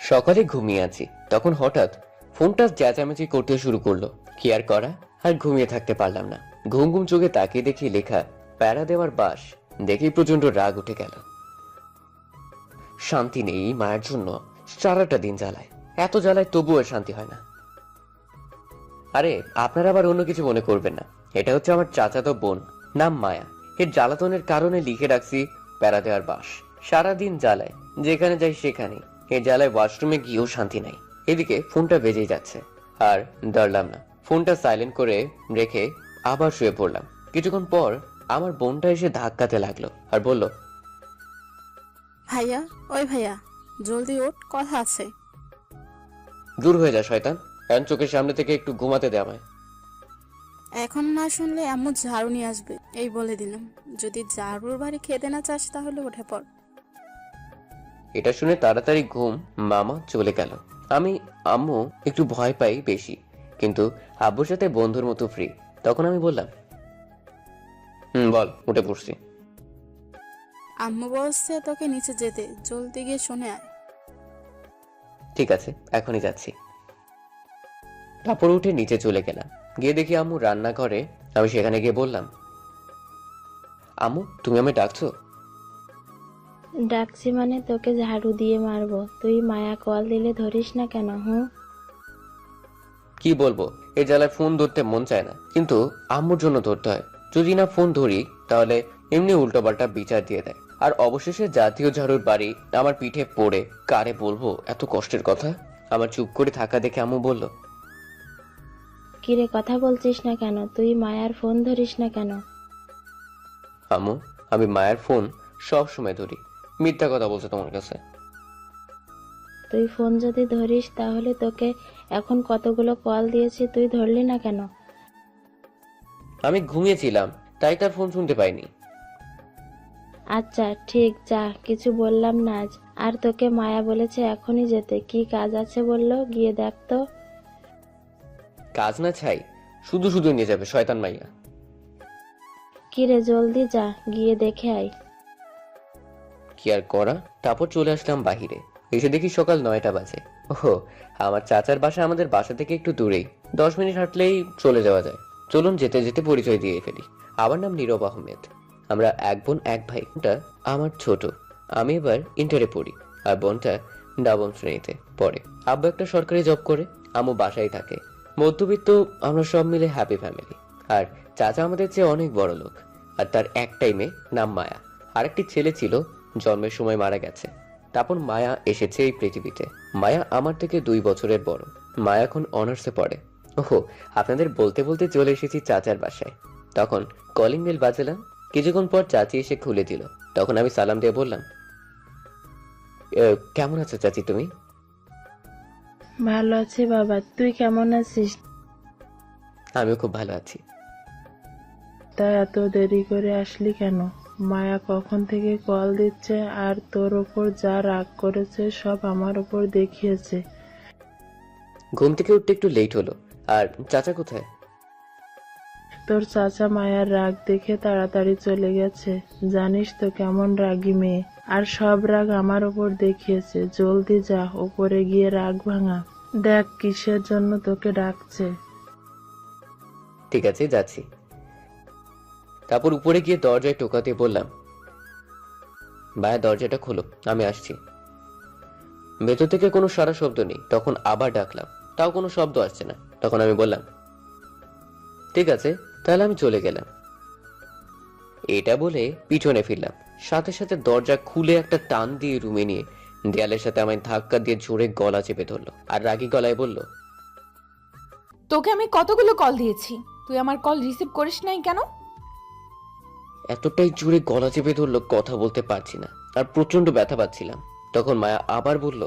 সকালে ঘুমিয়ে আছি, তখন হঠাৎ ফোনটা চেঁচামেচি করতে শুরু করলো। কি আর করা, আর ঘুমিয়ে থাকতে পারলাম না। ঘুম ঘুম চোখে তাকিয়ে দেখি লেখা প্যারা দেওয়ার বাস। দেখি প্রচন্ড রাগ উঠে গেল। শান্তি নেই মায়ের জন্য, সারাটা দিন জ্বালায়, এত জ্বালায় তবুও শান্তি হয় না। আরে আপনারা আবার অন্য কিছু মনে করবেন না, এটা হচ্ছে আমার চাচাতো বোন, নাম মায়া। এর জ্বালাতনের কারণে লিখে রাখছি প্যারা দেওয়ার বাস। সারাদিন জ্বালায়, যেখানে যাই সেখানে। এই জ্বালায় ওয়াশরুমে গিয়েও শান্তি নাই। এদিকে ফোনটা বেজেই যাচ্ছে, আর ধরলাম না। ফোনটা সাইলেন্ট করে রেখে আবার শুয়ে পড়লাম। কিছুক্ষণ পর আমার বোনটা এসে ধাক্কাতে লাগলো আর বলল, ভাইয়া, ওই ভাইয়া, জলদি ওঠ, কথা আছে। দূর হয়ে যা শয়তান, এখন চোখের সামনে থেকে একটু ঘুমাতে দে আমায়। এখন না শুনলে আম্মু ঝাড়ু নিয়ে আসবে, এই বলে দিলাম। যদি ঝাড়ুর বাড়ি খেতে না চাস তাহলে উঠে পড়। এটা শুনে তাড়াতাড়ি ঘুম মামা চলে গেল। আমি আম্মু একটু ভয় পাই বেশি, কিন্তু আব্বুর সাথে বন্ধুর মতো ফ্রি। তখন আমি বললাম, বল, উঠে পড়ছি। আম্মু বলছে তোকে নিচে যেতে, জলদি গিয়ে শুনে আয়। ঠিক আছে, এখনই যাচ্ছি। তারপর উঠে নিচে চলে গেলাম। গিয়ে দেখি আম্মু রান্নাঘরে। আমি সেখানে গিয়ে বললাম, আম্মু তুমি আমায় ডাকছো? ডাকছি মানে তোকে ঝাড়ু দিয়ে মারবো। তুই মায়া কল দিলে ধরিস না কেন? কি বলবো, এই জ্বালায় ফোন ধরতে মন চায় না, কিন্তু আম্মুর জন্য ধরতে হয়। যদি না ফোন ধরি তাহলে এমনি উল্টোপাল্টা বিচার দিয়ে দেয়। আর অবশেষে জাতীয় ঝাড়ুর বাড়ি আমার পিঠে পড়ে কারে বলবো এত কষ্টের কথা। আমার চুপ করে থাকা দেখে আম্মু বলল, কিরে কথা বলছিস না কেন? তুই মায়ার ফোন ধরিস না কেন? আম্মু আমি মায়ের ফোন সব সময় ধরি। মিথ্যা কথা বলছে তোমার কাছে। তুই ফোন যদি ধরিস তাহলে তোকে এখন কতগুলো কল দিয়েছি, তুই ধরলি না কেন? আমি ঘুমিয়েছিলাম, তাই তার ফোন শুনতে পাইনি। আচ্ছা ঠিক, যা, কিছু বললাম না আজ। আর তোকে মায়া বলেছে এখনই যেতে, কি কাজ আছে বললো, গিয়ে দেখ তো। কাজ না ছাই, শুধু শুধু নিয়ে যাবে শয়তান মাইয়া। কিরে জলদি যা, গিয়ে দেখে আয়। কি আর করা, তারপর চলে আসলাম বাহিরে। এসে দেখি সকাল 9টা বাজে। ওহো, আমার চাচার বাসা আমাদের বাসা থেকে একটু দূরেই, 10 মিনিট হাঁটলেই চলে যাওয়া যায়। চলুন যেতে যেতে পরিচয় দিয়ে ফেলি। আমার নাম নীরব আহমেদ। আমরা এক বোন এক ভাই। বোনটা আমার ছোট, আমি এবার ইন্টারে পড়ি, আর বোনটা নবম শ্রেণীতে পড়ে। আব্বু একটা সরকারি জব করে, আম্মু বাসায় থাকে। মধ্যবিত্ত আমরা সব মিলে হ্যাপি ফ্যামিলি। আর চাচা আমাদের চেয়ে অনেক বড় লোক, আর তার একটাই মেয়ে, নাম মায়া। আরেকটি ছেলে ছিল, জন্মের সময় মারা গেছে। তারপর মায়া এসেছে এই পৃথিবীতে। মায়া আমার থেকে 2 বছরের বড়। মায়া এখন অনার্সে পড়ে। ওহো, আপনাদের বলতে বলতে চলে এসেছি চাচার বাসায়। তখন কলিং বেল বাজালাম। কিছুক্ষণ পর চাচি এসে খুলে দিল। তখন আমি সালাম দিয়ে বললাম, কেমন আছো চাচি তুমি? ভালো আছি বাবা, তুই কেমন আছিস? আমিও খুব ভালো আছি। তা এত দেরি করে আসলি কেন? মায়া কখন থেকে কল দিচ্ছে, আর তোর ওপর যা রাগ করেছে সব আমার ওপর দেখিয়েছে। ঘুম থেকে উঠতে একটু লেট হলো। আর চাচা কোথায়? তোর চাচা মায়ার রাগ দেখে তাড়াতাড়ি চলে গেছে। জানিস তো কেমন রাগী মেয়ে, আর সব রাগ আমার ওপর দেখিয়েছে। জলদি যা, ওপরে গিয়ে রাগ ভাঙা। দেখ কিসের জন্য তোকে ডাকছে। ঠিক আছে, যাচ্ছি। তারপর উপরে গিয়ে দরজায় টোকাতে বললাম, ভাইয়া দরজাটা খোলো, আমি আসছি। ভেতর থেকে কোনো সারা শব্দ নেই। তখন আবার ডাকলাম, তাও কোনো শব্দ আসছে না। তখন আমি বললাম, ঠিক আছে, তাহলে আমি চলে গেলাম। এটা বলে পিছনে ফিরলাম। সাথে সাথে দরজা খুলে একটা টান দিয়ে রুমে নিয়ে দেয়ালের সাথে আমায় ধাক্কা দিয়ে জোরে গলা চেপে ধরলো, আর রাগী গলায় বলল, তোকে আমি কতগুলো কল দিয়েছি, তুই আমার কল রিসিভ করিস নাই কেন? এতটাই জোরে গলা চেপে ধরলো কথা বলতে পারছি না, আর প্রচন্ড ব্যথা পাচ্ছিলাম। তখন মায়া আবার বলল,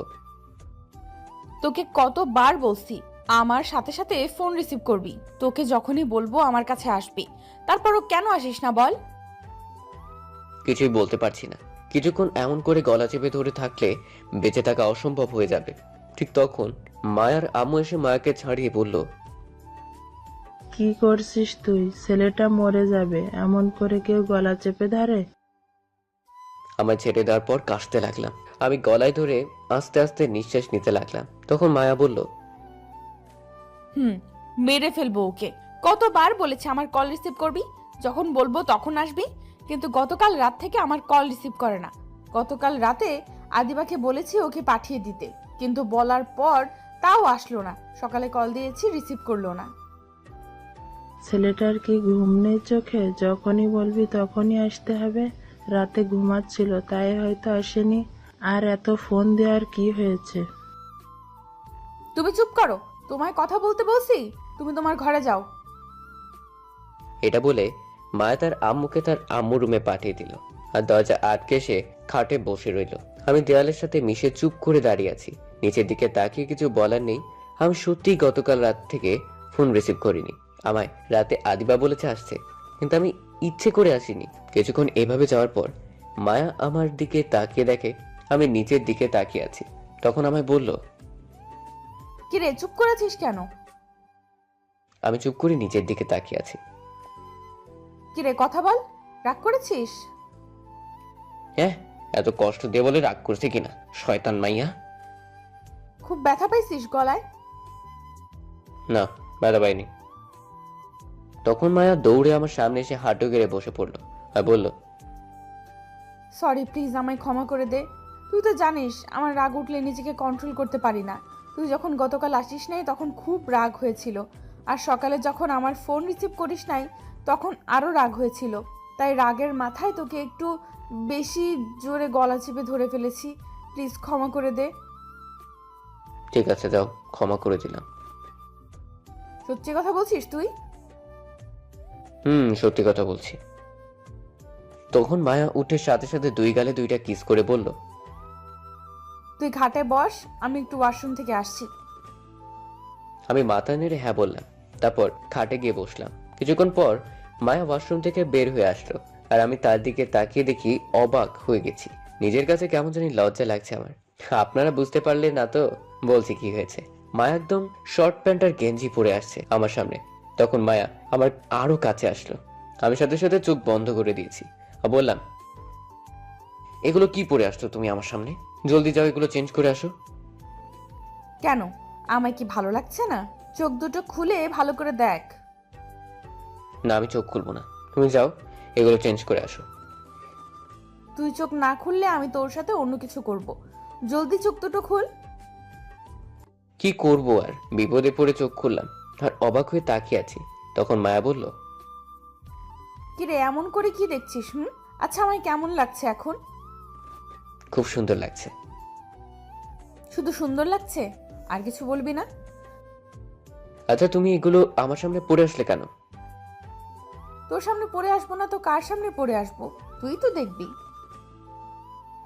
তোকে কতবার বলছি আমার সাথে সাথে ফোন রিসিভ করবি, তোকে যখনই বলবো আমার কাছে আসবি, তারপরও কেন আসিস না বল? কিছুই বলতে পারছি না। কিছুক্ষণ এমন করে গলা চেপে ধরে থাকলে বেঁচে থাকা অসম্ভব হয়ে যাবে। ঠিক তখন মায়ার আম্মু এসে মায়াকে ছাড়িয়ে বলল, কি করছিস তুই? ছেলেটা মরে যাবে, এমন করে কেউ গলা চেপে ধরে? আমার ছেড়ে দেওয়ার পর কাশতে লাগলাম। আমি গলায় ধরে আস্তে আস্তে নিঃশ্বাস নিতে লাগলাম। তখন মায়া বলল, মেরে ফেলবো ওকে। কতবার বলেছে আমার কল রিসিভ করবি, যখন বলবো তখন আসবি, কিন্তু গতকাল রাত থেকে আমার কল রিসিভ করে না। গতকাল রাতে আদিবাকে বলেছি ওকে পাঠিয়ে দিতে, কিন্তু বলার পর তাও আসলো না। সকালে কল দিয়েছি, রিসিভ করলো না। ছেলেটার কি ঘুম নেই চোখে? যখনই বলবি তখনই আসতে হবে। রাতে ঘুমাচ্ছিল তাই হয়তো আসেনি। আর এত ফোন দেওয়ার কি হয়েছে? তুমি চুপ করো, তোমায় কথা বলতে বলছি। তুমি তোমার ঘরে যাও। এটা বলে মায়া তার আম্মুকে তার আম্মু রুমে পাঠিয়ে দিল আর দরজা আটকে সে খাটে বসে রইল। আমি দেওয়ালের সাথে মিশে চুপ করে দাঁড়িয়ে আছি। নিচের দিকে তাকিয়ে কিছু বলার নেই। আমি সত্যিই গতকাল রাত থেকে ফোন রিসিভ করিনি। আমায় রাতে আদিবা বলেছে আসছে, কিন্তু আমি ইচ্ছে করে আসিনি। কিছুক্ষণ এভাবে যাওয়ার পর মায়া আমার দিকে তাকিয়ে দেখে আমি নিচের দিকে তাকিয়ে আছি। তখন আমায় বলল, কিরে চুপ করেছিস কেন? আমি চুপ করে নিচের দিকে তাকিয়ে আছি। কিরে কথা বল, রাগ করেছিস? হ্যাঁ, এত কষ্ট দিয়ে বলে রাগ করছে কিনা, শয়তান মাইয়া। খুব ব্যথা পাইছিস গলায়? না, ব্যথা পাইনি। তখন মায়া দৌড়ে আমার সামনে এসে হাঁটু গেড়ে বসে পড়লো আর বলল, সরি, প্লিজ আমায় ক্ষমা করে দে। তুই তো জানিস আমার রাগ উঠলে নিজেকে কন্ট্রোল করতে পারি না। তুই যখন গতকাল আসিস নাই তখন খুব রাগ হয়েছিল, আর সকালে যখন আমার ফোন রিসিভ করিস নাই তখন আরো রাগ হয়েছিল। তাই রাগের মাথায় তোকে একটু বেশি জোরে গলা চেপে ধরে ফেলেছি। প্লিজ ক্ষমা করে দে। ঠিক আছে যাও, ক্ষমা করে দিলাম। সত্যি কথা বলছিস তুই? সত্যি কথা বলছি। তখন মায়া উঠে সাথে সাথে দুই গালে দুইটা কিস করে বলল, তুই ঘাটে বস, আমি একটু ওয়াশরুম থেকে আসছি। আমি মাথা নেড়ে হ্যাঁ বললাম। তারপর খাটে গিয়ে বসলাম। কিছুক্ষণ পর মায়া ওয়াশরুম থেকে বের হয়ে আসলো আর আমি তার দিকে তাকিয়ে দেখি অবাক হয়ে গেছি। নিজের কাছে কেমন জানি লজ্জা লাগছে আমার। আপনারা বুঝতে পারলে না তো বলছি কি হয়েছে। মায়া একদম শর্ট প্যান্ট আর গেঞ্জি পরে আসছে আমার সামনে। তখন মায়া আমার আরো কাছে আসলো। আমি সাথে সাথে চোখ বন্ধ করে দিয়েছি আর বললাম, এগুলো কি পরে আসছো তুমি আমার সামনে? জলদি যাও, এগুলো চেঞ্জ করে আসো। কেন, আমায় কি ভালো লাগছে না? চোখ দুটো খুলে ভালো করে দেখ। না, আমি চোখ খুলবো না, তুমি যাও, এগুলো চেঞ্জ করে আসো। তুই চোখ না খুললে আমি তোর সাথে অন্য কিছু করব। জলদি চোখ দুটো খুল। কি করব আর, বিপদে পড়ে চোখ খুললাম আর অবাক হয়ে তাকিয়ে আছি। তখন মায়া বলল, কিরে এমন করে কি দেখছিস? আচ্ছা আমায় কেমন লাগছে এখন? খুব সুন্দর লাগছে। শুধু সুন্দর লাগছে, আর কিছু বলবি না? আচ্ছা, তুমি এগুলো আমার সামনে পড়ে আসলে কেন? তোর সামনে পড়ে আসবো না তো কার সামনে পড়ে আসবো? তুই তো দেখবি।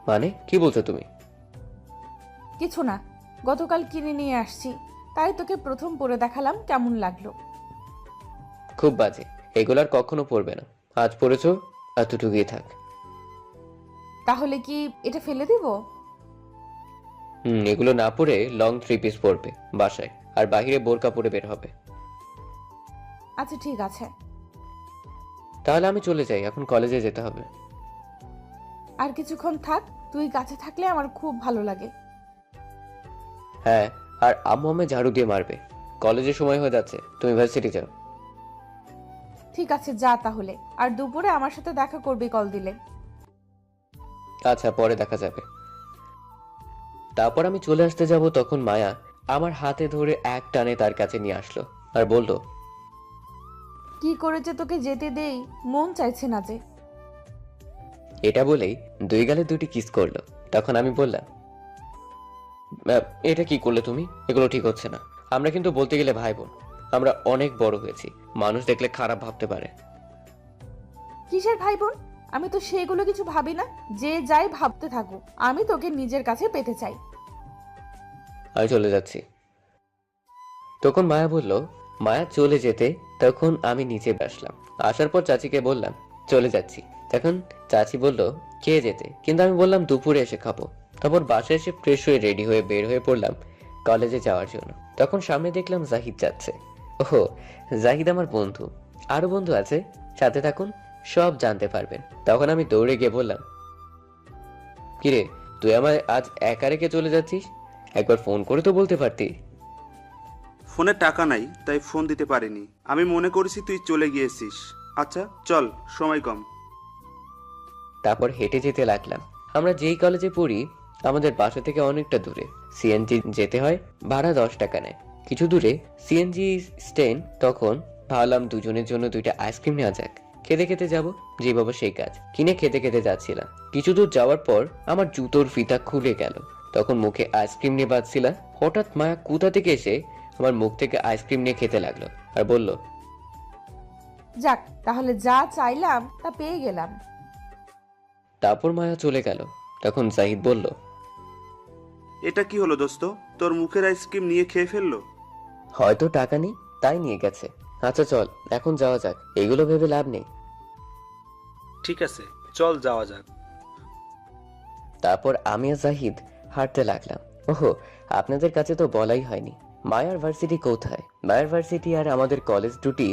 মানে কি বলছো তুমি? কিছু না, গতকাল কিনে নিয়ে আসছি, তাই তোকে প্রথম পরে দেখালাম, কেমন লাগলো? খুব বাজে, এগুলো আর কখনো পড়বে না। আজ পড়েছো, এতটুকুই থাক। তাহলে কি এটা ফেলে দিব? এগুলো না পরে লং 3 পিস পরবে বাসায়, আর বাহিরে বোরকা পরে বের হবে। আচ্ছা ঠিক আছে। তাহলে আমি চলে যাই, এখন কলেজে যেতে হবে। আর কিছুক্ষণ থাক, তুই কাছে থাকলে আমার খুব ভালো লাগে। হ্যাঁ, আর আম্মু আমায় ঝাড়ু দিয়ে মারবে। কলেজের সময় হয়ে যাচ্ছে, তুমি ভার্সিটি যাও। ঠিক আছে যা তাহলে, আর দুপুরে আমার সাথে দেখা করবি কল দিলে। আচ্ছা, পরে দেখা যাবে। তারপর আমি চলে আসতে যাব, তখন মায়া আমার হাতে ধরে এক টানে তার কাছে নিয়ে আসলো আর বলল, কি করে যে তোকে যেতে দেই, মন চাইছে না যে। এটা বলেই দুই গালে দুটি কিস করলো। তখন আমি বললাম, এটা কি করলে তুমি? এগুলো ঠিক হচ্ছে না। আমরা কিন্তু বলতে গেলে ভাই বোন। আমরা অনেক বড় হয়েছি, মানুষ দেখলে খারাপ ভাবতে পারে। কিসের ভাই বোন? আমি তো সেগুলো কিছু ভাবি না, যে যাই ভাবতে থাকুক, আমি তোকে নিজের কাছে পেতে চাই। আমি চলে যাচ্ছি। তখন মায়া বলল, মায়া চলে যেতে তখন আমি নিচে আসলাম। আসার পর চাচিকে বললাম চলে যাচ্ছি। তখন চাচি বলল খেয়ে যেতে, কিন্তু আমি বললাম দুপুরে এসে খাবো। তারপর বাসায় এসে ফ্রেশ হয়ে রেডি হয়ে বের হয়ে পড়লাম কলেজে যাওয়ার জন্য। তখন সামনে দেখলাম জাহিদ যাচ্ছে। ওহো, জাহিদ আমার বন্ধু। আরো বন্ধু আছে, সাথে থাকুন, সব জানতে পারবেন। তখন আমি দৌড়ে গিয়ে বললাম, কিরে, তুই আমায় আজ একা রেখে চলে যাচ্ছিস? একবার ফোন করে তো বলতে পারতি। ফোনে টাকা নাই তাই ফোন দিতে পারিনি। আমি মনে করেছি তুই চলে গিয়েছিস। আচ্ছা চল, সময় কম। তারপর হেঁটে যেতে লাগলাম। আমরা যেই কলেজে পড়ি আমাদের বাসা থেকে অনেকটা দূরে। সিএনজি যেতে হয়, ভাড়া 10 টাকা নেয়। কিছু দূরে সিএনজি স্ট্যান্ড। তখন ভাবলাম দুজনের জন্য 2টা আইসক্রিম নেওয়া যাক। খেতে খেতে যাব, যে বাবা সেই কাজ। কিনে খেতে খেতে যাচ্ছিলাম। কিছু দূর যাওয়ার পর আমার জুতোর ফিতা খুলে গেল। তখন মুখে আইসক্রিম নিয়ে বাজছিলাম। হঠাৎ মায়া কোথা থেকে এসে আমার মুখ থেকে আইসক্রিম নিয়ে খেতে লাগলো আর বলল, যাক, তাহলে যা চাইলাম তা পেয়ে গেলাম। তারপর মায়া চলে গেল। তখন জাহিদ বলল, এটা কি হলো দোস্ত? তোর মুখের আইসক্রিম নিয়ে খেয়ে ফেললো? হয়তো টাকা নেই তাই নিয়ে গেছে। আচ্ছা চল এখন যাওয়া যাক, এগুলো ভেবে লাভ নেই। ঠিক আছে, চল যাওয়া যাক। তারপর আমি আর জাহিদ হাঁটতে লাগলাম। ওহো, আপনাদের কাছে তো বলাই হয়নি মায়ার ভার্সিটি কোথায়। মায়ার ভার্সিটি আর আমাদের কলেজ দুটি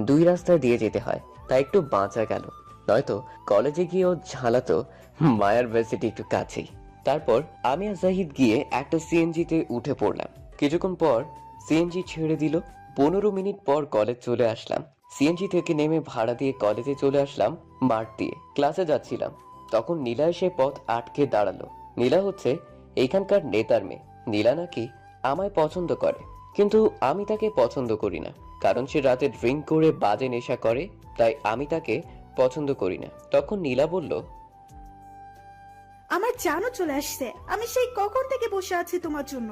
2 রাস্তা দিয়ে যেতে হয়, তাই একটু বাঁচা গেল। নয়তো কলেজে গিয়েও ঝালাতো মায়ার ভার্সিটি একটু কাছেই। তারপর আমি আর জাহিদ গিয়ে একটা সিএনজিতে উঠে পড়লাম। কিছুক্ষণ পর সিএনজি ছেড়ে দিল। 15 মিনিট পর কলেজ চলে আসলাম। সিএনজি থেকে নেমে ভাড়া দিয়ে কলেজে চলে আসলাম মাঠ দিয়ে। ক্লাসে যাচ্ছিলাম, তখন নীলা এসে পথ আটকে দাঁড়ালো। নীলা হচ্ছে এইখানকার নেতার মেয়ে। নীলা নাকি আমায় পছন্দ করে, কিন্তু আমি তাকে পছন্দ করি না, কারণ সে রাতে ড্রিঙ্ক করে বাজে নেশা করে, তাই আমি তাকে পছন্দ করি না। তখন নীলা বলল, আমার জানও চলে আসছে, আমি সেই কখন থেকে বসে আছি তোমার জন্য।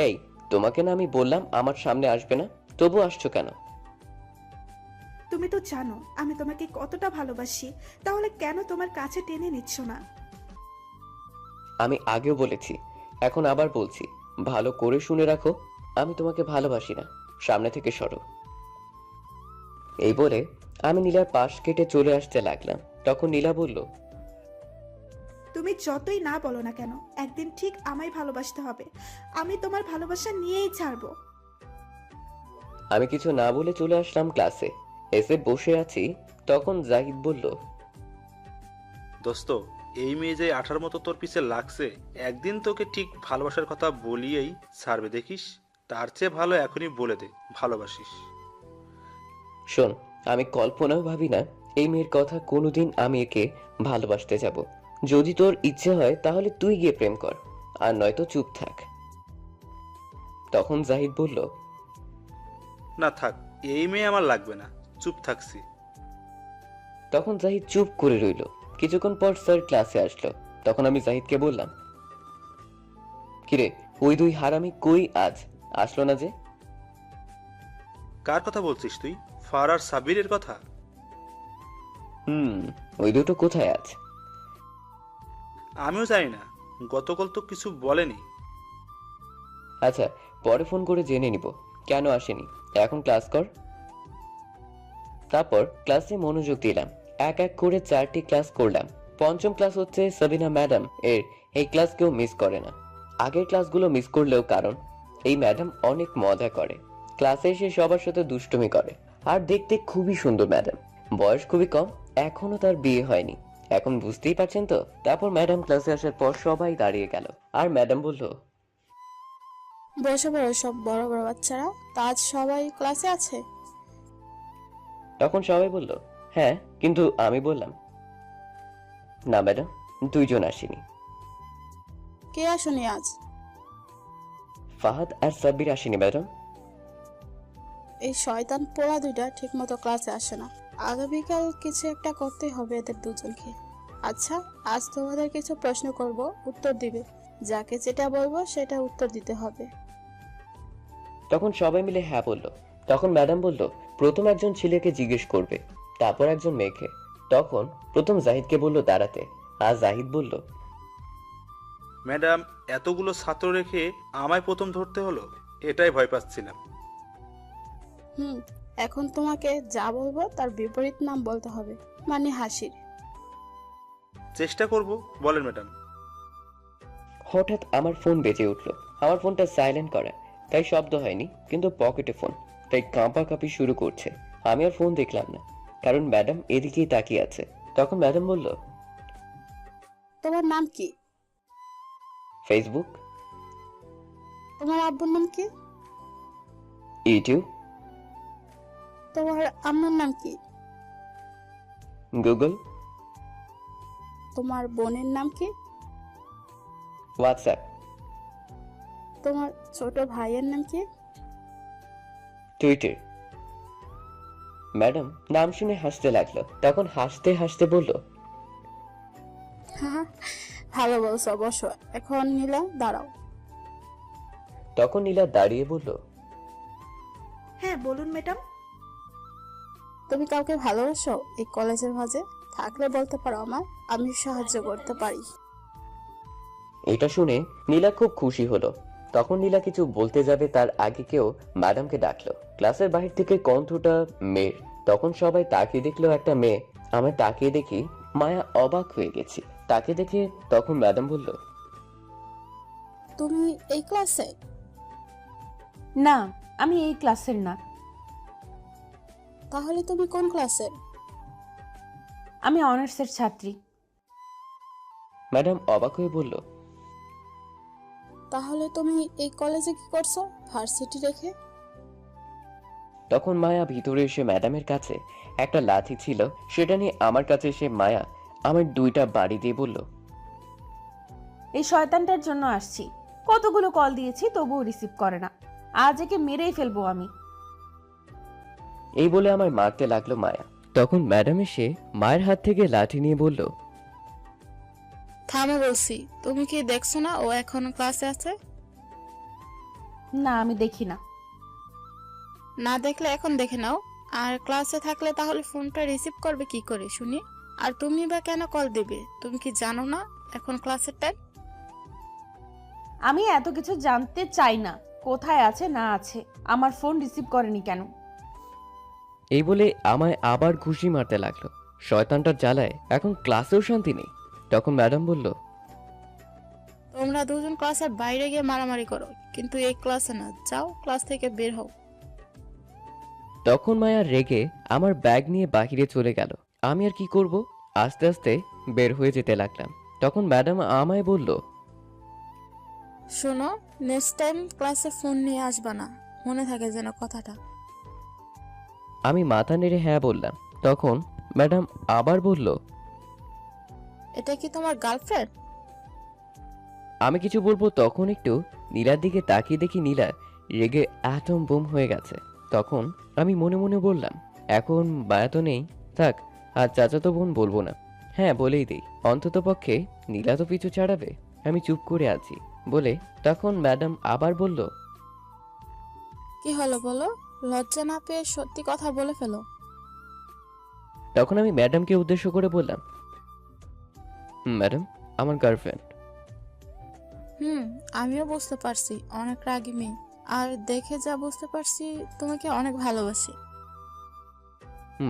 এই, তোমাকে না আমি বললাম আমার সামনে আসবে না, তবু আসছো কেন? তুমি তো জানো আমি তোমাকে কতটা ভালোবাসি, তাহলে কেন তোমার কাছে টেনে নিচ্ছ না? আমি আগেও বলেছি, এখন আবার বলছি, ভালো করে শুনে রাখো, আমি তোমাকে ভালোবাসি না, সামনে থেকে সরো। এই বলে আমি নীলার পাশ কেটে চলে আসতে লাগলাম। তখন নীলা বলল, তুমি যতই না বলো না কেন, একদিন ঠিক আমায় ভালোবাসতে হবে। আমি তোমার ভালোবাসা নিয়েই ছাড়বো। আমি কিছু না বলে চলে আসলাম ক্লাসে। এসে বসে আছি, তখন জাহিদ বলল, দোস্ত, এই মেয়ে যে আঠার মতো তোর পিছে লাগছে, একদিন তোকে ঠিক ভালোবাসার কথা বলিয়েই ছাড়বে দেখিস। তার চেয়ে ভালো এখনই বলে দে ভালোবাসিস। শোন, আমি কল্পনাও ভাবি না এই মেয়ের কথা কোনোদিন আমি একে ভালোবাসতে যাব। যদি তোর ইচ্ছে হয় তাহলে তুই গিয়ে প্রেম কর, আর নয়তো চুপ থাক। তখন জাহিদ বলল, না থাক, এই মেয়ে আমার লাগবে না, চুপ থাকছি। তখন জাহিদ চুপ করে রইল। কিছুক্ষণ পর স্যার ক্লাসে আসলো। তখন আমি জাহিদকে বললাম, কিরে, ওই 2 হারামি কই আজ আসলো না যে? কার কথা বলছিস তুই? ফারার সাবিরের কথা? ওই দুটো কোথায় আজ? আমিও জানি না, গতকাল তো কিছু বলেনি। আচ্ছা, পরে ফোন করে জেনে নিব কেন আসেনি। এখন ক্লাস কর। তারপর ক্লাসে মনোযোগ দিলাম। এক এক করে 4টি ক্লাস করলাম। পঞ্চম ক্লাস হচ্ছে সাবিনা ম্যাডাম এর। এই ক্লাস কেউ মিস করে না। আগের ক্লাসগুলো মিস করলেও কারণ এই ম্যাডাম অনেক মজা করে। ক্লাসে এসে সবার সাথে দুষ্টুমি করে, আর দেখতে খুবই সুন্দর ম্যাডাম। বয়স খুবই কম, এখনো তার বিয়ে হয়নি। এখন বুঝতেই পারছেন তো। তারপর ম্যাডাম ক্লাসে আসার পর সবাই দাঁড়িয়ে গেল, আর ম্যাডাম বলল, বসে বড় সব বড় বড় বাচ্চারা, তা আজ সবাই ক্লাসে আছে? তখন সবাই বলল, হ্যাঁ, কিন্তু আমি বললাম, না ম্যাডাম, 2 জন আসেনি। কে আসেনি আজ? ফাহাদ আর সাব্বির আসেনি ম্যাডাম। এই শয়তান পোড়া 2টা ঠিক মতো ক্লাসে আসে না। আগামীকাল কিছু একটা করতে হবে এদের দুজনকে। আচ্ছা, আজ তোমাদের কিছু প্রশ্ন করব, উত্তর দিবে। যাকে যেটা বলবো সেটা উত্তর দিতে হবে। তখন সবাই মিলে হ্যাঁ বলল। তখন ম্যাডাম বলল, প্রথম একজন ছেলেকে জিজ্ঞেস করবে, তারপর একজন মেয়েকে। তখন প্রথম জাহিদকে বলল দাঁড়াতে, আর জাহিদ বলল, ম্যাডাম, এতগুলো ছাত্র রেখে আমায় প্রথম ধরতে হলো, এটাই ভয় পাচ্ছিলাম। এখন তোমাকে যা বলবো তার বিপরীত নাম বলতে হবে, মানে হাসির। চেষ্টা করব, বলেন ম্যাডাম। হঠাৎ আমার ফোন বেজে উঠল। আমার ফোনটা সাইলেন্ট করা, তাই শব্দ হয়নি, কিন্তু পকেটে ফোন, তাই কাঁপাকাঁপি শুরু করছে। আমি আর ফোন দেখলাম না, কারণ ম্যাডাম এদিকেই তাকিয়ে আছে। তখন ম্যাডাম বলল, তোমার নাম কি? ফেসবুক, তোমার আব্বুর নাম কি? ইউটিউব, তোমার আম্মার নাম কি? গুগল, তোমার বোনের নাম কি? হোয়াটসঅ্যাপ, তোমার ছোট ভাইয়ের নাম কি? টুইটার। ম্যাডাম নাম শুনে হাসতে লাগলো, তখন হাসতে হাসতে বলল, হ্যাঁ, ভালো বলছো অবশ্য। এখন নীলা দাঁড়াও। তখন নীলা দাঁড়িয়ে বলল, হ্যাঁ বলুন ম্যাডাম। তুমি কাউকে ভালোবাসো এই কলেজের মাঝে? থাকলে বলতে পারো আমায়, আমি সাহায্য করতে পারি। এটা শুনে নীলা খুব খুশি হলো। তখন নীলা কিছু বলতে যাবে তার আগে কেউ ম্যাডামকে ডাকলো। ক্লাসের বাহির থেকে কণ্ঠটা মেয়ের। তখন সবাই তাকিয়ে দেখলো একটা মেয়ে। আমার তাকিয়ে দেখি মায়া অবাক হয়ে গেছি। তাকে দেখে তখন ম্যাডাম বলল, তুমি এই ক্লাসে? না, আমি এই ক্লাসের না। তাহলে তুমি কোন ক্লাসের? আমি অনার্সের ছাত্রী। ম্যাডাম অবাক হয়ে বলল, তাহলে তুমি এই কলেজে কি করছো ভার্সিটি রেখে? তখন মায়া ভিতরে এসে ম্যাডামের কাছে একটা লাঠি ছিল, সেটা নিয়ে আমার কাছে এসে মায়া আমার 2টা বাড়ি দিয়ে বলল, এই শয়তানটার জন্য আসছি। কতগুলো কল দিয়েছি তবুও রিসিভ করে না। আজ একে মেরেই ফেলবো আমি। এই বলে আমায় মারতে লাগলো মায়া। তখন ম্যাডাম এসে মায়ের হাত থেকে লাঠি নিয়ে বলল, থামো বলছি। তুমি কি দেখছো না ও এখন ক্লাসে আছে? না, আমি দেখি না। না দেখলে এখন দেখে নাও। আর ক্লাসে থাকলে তাহলে ফোনটা রিসিভ করবে কি করে শুনি? আর তুমি বা কেন কল দেবে? তুমি কি জানো না এখন ক্লাসের টাইম? আমি এত কিছু জানতে চাই না। কোথায় আছে না আছে, আমার ফোন রিসিভ করেনি কেন? এই বলে আমায় আবার ঘুষি মারতে লাগলো। শয়তানটার জ্বালায় এখন ক্লাসেও শান্তি নেই। তখন ম্যাডাম বলল, তোমরা দুজন ক্লাসের বাইরে গিয়ে মারামারি করো, কিন্তু এই ক্লাসে না। যাও, ক্লাস থেকে বের হও। তখন মায়া রেগে আমার ব্যাগ নিয়ে বাহিরে চলে গেল। আমি আর কি করব, আস্তে আস্তে বের হয়ে যেতে লাগলাম। তখন ম্যাডাম আমায় বলল, শোনো, নেক্সট টাইম ক্লাসে ফোন নিয়ে আসবা না, মনে থাকে যেন কথাটা। আমি মাথা নেড়ে হ্যাঁ বললাম। তখন ম্যাডাম আবার বলল, এটা কি তোমার গার্লফ্রেন্ড? আমি কিছু বলবো তখন একটু নীলার দিকে তাকিয়ে দেখি নীলা রেগে অ্যাটম বোম হয়ে গেছে। তখন আমি মনে মনে বললাম, এখন মায়া তো নেই, থাক আর চাচাতো বোন বলবো না। হ্যাঁ বলেই দিই, অন্তত পক্ষে নীলা তো পিছু ছাড়াবে। আমি চুপ করে আছি বলে তখন ম্যাডাম আবার বলল, কি হলো বলো? লজ্জা না পেয়ে সত্যি কথা বলে ফেলো। তখন আমি ম্যাডামকে উদ্দেশ্য করে বললাম, ম্যাডাম আমার গার্লফ্রেন্ড। আমিও বুঝতে পারছি অনেক রাগী মেয়ে। আর দেখে যা বুঝতে পারছি তোমাকে অনেক ভালোবাসি।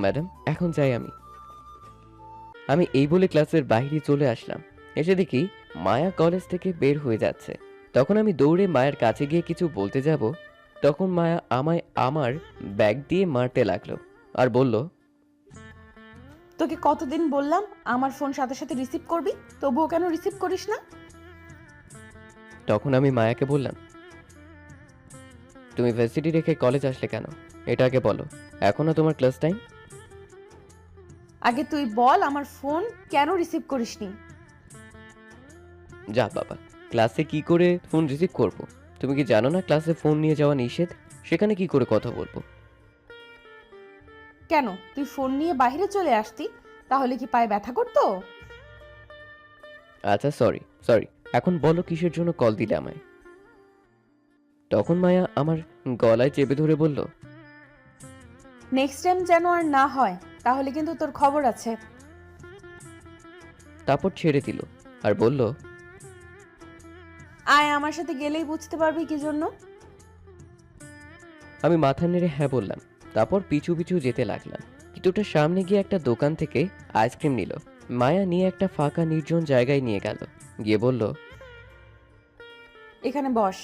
ম্যাডাম এখন যাই আমি। আমি এই বলে ক্লাসের বাইরে চলে আসলাম। এসে দেখি মায়া কলেজ থেকে বের হয়ে যাচ্ছে। তখন আমি দৌড়ে মায়ের কাছে গিয়ে কিছু বলতে যাব, তখন মায়া আমায় আমার ব্যাগ দিয়ে মারতে লাগলো আর বলল, তোকে কতদিন বললাম আমার ফোন সাথে সাথে রিসিভ করবি, তবুও কেন রিসিভ করিস না? তখন আমি মায়াকে বললাম, তুমি ভার্সিটি রেখে কলেজ আসলে কেন, এটা আগে বলো। এখনো তোমার ক্লাস টাইম? আগে তুই বল আমার ফোন কেন রিসিভ করিসনি? যা বাবা, ক্লাসে কি করে ফোন রিসিভ করব? তুমি কি জানো না ক্লাসে ফোন নিয়ে যাওয়া নিষেধ? সেখানে কি করে কথা বলবো? কেন, তুই ফোন নিয়ে বাইরে চলে আসতি, তাহলে কি পায়ে ব্যথা করতো? আচ্ছা সরি সরি, এখন বলো কিসের জন্য কল দিলে আমায়? তখন মায়া আমার গলায় চেপে ধরে বলল, নেক্সট টাইম যেন আর না হয়, তাহলে কিন্তু তোর খবর আছে। তারপর ছেড়ে দিল আর বলল, আয়, আমার সাথে গেলেই বুঝতে পারবি কি জন্য। আমি মাথা নেড়ে হ্যাঁ বললাম। তারপর পিছু পিছু যেতে লাগলাম। কিছুটা সামনে গিয়ে একটা দোকান থেকে আইসক্রিম নিল। মায়া নিয়ে একটা ফাঁকা নির্জন জায়গায় নিয়ে গেল, গিয়ে বলল, এখানে বস।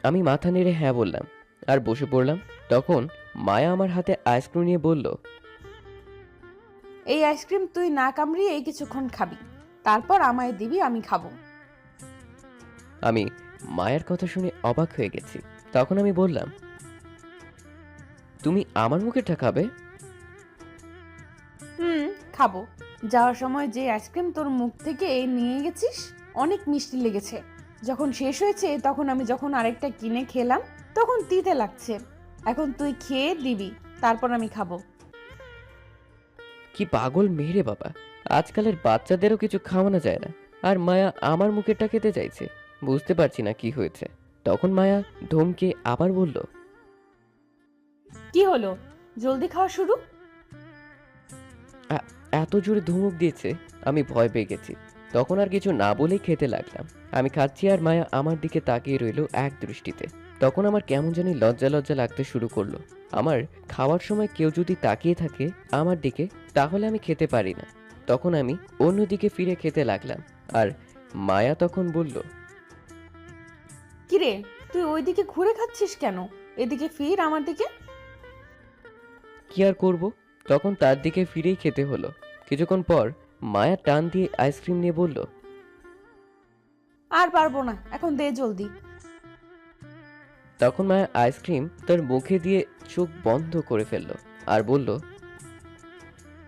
আমি মাথা নেড়ে হ্যাঁ বললাম আর বসে পড়লাম। তখন মায়া আমার হাতে আইসক্রিম নিয়ে বলল, এই আইসক্রিম তুই না কামড়িয়ে এই কিছুক্ষণ খাবি। তারপর আমায় দিবি, আমি খাবো। আমি মায়ের কথা শুনে অবাক হয়ে গেছি। তখন আমি বললাম, তুমি আমার মুখেরটা খাবে? হুম, খাবো। যাওয়ার সময় যে আইসক্রিম তোর মুখ থেকে নিয়ে গেছিস অনেক মিষ্টি লেগেছে। যখন শেষ হয়েছে তখন আমি যখন আরেকটা কিনে খেলাম তখন তিতে লাগছে। এখন তুই খেয়ে দিবি, তারপর আমি খাবো। কি পাগল মেয়ে রে বাবা, আজকালের বাচ্চাদেরও কিছু খাওয়ানো যায় না, আর মায়া আমার মুখেরটা খেতে চাইছে। বুঝতে পারছি না কি হয়েছে। তখন মায়া ধমকে আবার বলল, কি হলো, জলদি খাওয়া শুরু। এত জোরে ধমক দিয়েছে আমি ভয় পেয়ে গেছি। তখন আর কিছু না বলেই খেতে লাগলাম। আমি খাচ্ছি আর মায়া আমার দিকে তাকিয়ে রইল এক দৃষ্টিতে। তখন আমার কেমন জানি লজ্জা লজ্জা লাগতে শুরু করলো। আমার খাওয়ার সময় কেউ যদি তাকিয়ে থাকে আমার দিকে, তাহলে আমি খেতে পারি না। তখন আমি অন্যদিকে ফিরে খেতে লাগলাম। আর মায়া তখন বলল, কিরে, তুই ওইদিকে ঘুরে খাচ্ছিস কেন? এদিকে ফির আমার দিকে। কি আর করব, তখন তার দিকে ফিরেই খেতে হলো। কিছুক্ষণ পর মায়া টান দিয়ে আইসক্রিম নিয়ে বলল, আর পারবো না, এখন দে জলদি। তখন মায়া আইসক্রিম তার মুখে দিয়ে চোখ বন্ধ করে ফেললো আর বলল,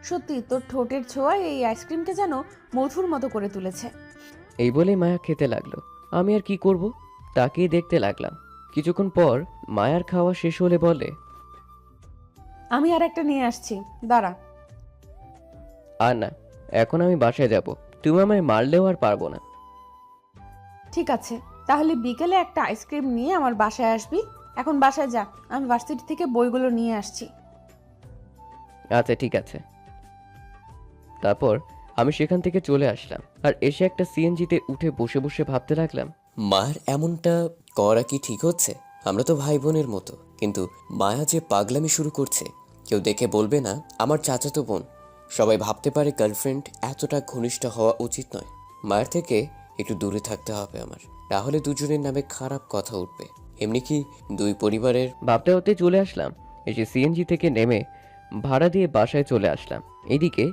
সত্যি তোর ঠোঁটের ছোঁয়ায় এই আইসক্রিমটা যেন মধুর মতো করে তুলেছে। এই বলেই মায়া খেতে লাগলো। আমি আর কি করব, তাকিয়ে দেখতে লাগলাম। কিছুক্ষণ পর মায়ার খাওয়া শেষ হলে বলে, আমি আর একটা নিয়ে আসছি, দাঁড়া। আর না, এখন আমি বাসায় যাব। তুমি আমায় মারলেও আর পারবো না। ঠিক আছে, তাহলে বিকেলে একটা আইসক্রিম নিয়ে আমার বাসায় আসবি। এখন বাসায় যা, আমি ভার্সিটি থেকে বইগুলো নিয়ে আসছি। আচ্ছা ঠিক আছে। তারপর আমি সেখান থেকে চলে আসলাম আর এসে একটা সিএনজিতে উঠে বসে বসে ভাবতে লাগলাম, মায়ের এমনটা করা কি ঠিক হচ্ছে? আমরা তো ভাই বোনের মতো, কিন্তু মায়া যে পাগলামি শুরু করছে, কেউ দেখে বলবে না আমার চাচাতো বোন? সবাই ভাবতে পারে গার্লফ্রেন্ড এতটা ঘনিষ্ঠ হওয়া উচিত নয়। মায়ের থেকে একটু দূরে থাকতে হবে আমার, তাহলে দুজনের নামে খারাপ কথা উঠবে। এমনি কি দুই পরিবারের ভাবতে হতে চলে আসলাম। এসে সিএনজি থেকে নেমে ভাড়া দিয়ে বাসায় চলে আসলাম। এদিকে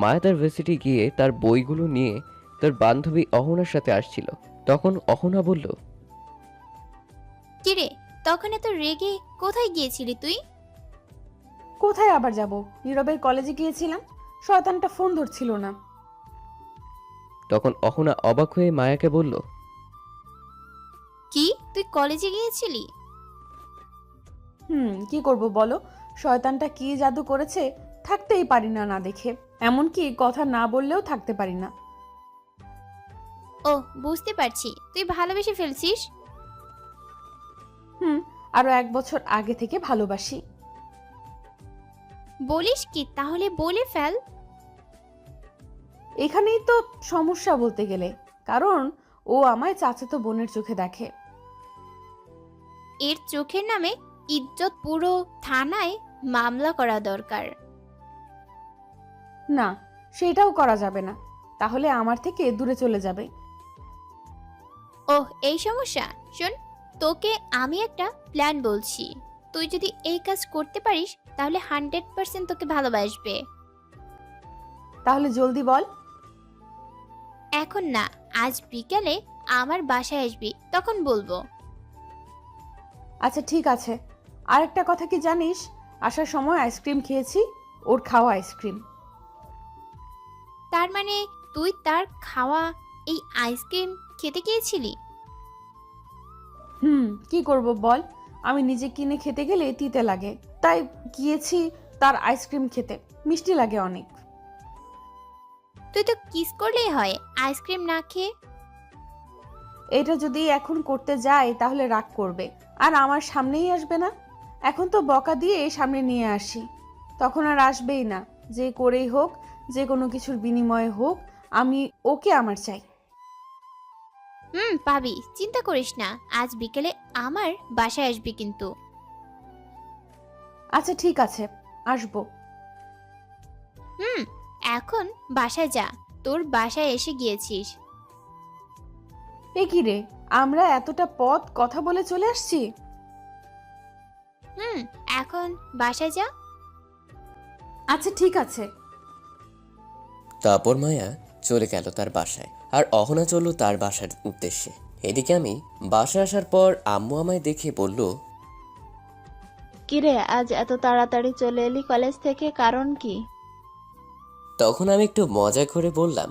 মায়া তার ভার্সিটি গিয়ে তার বইগুলো নিয়ে তার বান্ধবী অহনার সাথে আসছিল। তখন অহনা বলল, কিরে, তখন এত রেগে কোথায় গিয়েছিলি তুই? কোথায় আবার যাব, নীরবের কলেজে গিয়েছিলাম। শয়তানটা ফোন ধরছিল না। তখন অহনা অবাক হয়ে মায়াকে বলল, কি, তুই কলেজে গিয়েছিলি? কি করব বলো, শয়তানটা কি জাদু করেছে, থাকতেই পারি না না দেখে। এমনকি কথা না বললেও থাকতে পারি না। ও, বুঝতে পারছি, তুই ভালোবেসে ফেলছিস। আরো 1 বছর আগে থেকে ভালোবাসি। বলিস কি? তাহলে বলে ফেল। এখানেই তো সমস্যা বলতে গেলে, কারণ ও আমায় চাচাতো বোনের চোখে দেখে। এর চোখের নামে ইজ্জত পুরো থানায় মামলা করা দরকার। না, সেটাও করা যাবে না, তাহলে আমার থেকে দূরে চলে যাবে। ওহ, এই সমস্যা। শোন, তোকে আমি একটা প্ল্যান বলছি। তুই যদি এই কাজ করতে পারিস তাহলে 100% তোকে ভালোবাসবে। তাহলে জলদি বল। এখন না, আজ বিকেলে আমার বাসায় আসবি, তখন বলবো। আচ্ছা ঠিক আছে। আর একটা কথা কি জানিস, আসার সময় আইসক্রিম খেয়েছি, ওর খাওয়া আইসক্রিম। তার মানে তুই তার খাওয়া এই আইসক্রিম খেতে গিয়েছিলি? কি করব বল, আমি নিজে কিনে খেতে গেলে তিতে লাগে, তাই গিয়েছি তার আইসক্রিম খেতে। মিষ্টি লাগে অনেক। তুই তো কিস করলেই হয়, আইসক্রিম না খেয়ে। এটা যদি এখন করতে যাই তাহলে রাগ করবে আর আমার সামনেই আসবে না। এখন তো বকা দিয়ে সামনে নিয়ে আসি, তখন আর আসবেই না। যে করেই হোক, যে কোনো কিছুর বিনিময়ে হোক, আমি ওকে আমার চাই। পাবি, চিন্তা করিস না। আজ বিকেলে আমার বাসায় আসবি কিন্তু। আচ্ছা ঠিক আছে, আসবো। এখন বাসায় যা, তোর বাসায় এসে গিয়েছিস। এ কি রে, আমরা এতটা পথ কথা বলে চলে আসছি। এখন বাসায় যা। আচ্ছা ঠিক আছে। তারপর মায়া চলে গেল তার বাসায়, আর অহনা চলল তার বাসার উদ্দেশ্যে। এদিকে আমি বাসায় আসার পর আম্মু আমায় দেখে বলল, কিরে আজ এত তাড়াতাড়ি চলে এলি কলেজ থেকে, কারণ কি? তখন আমি একটু মজা করে বললাম,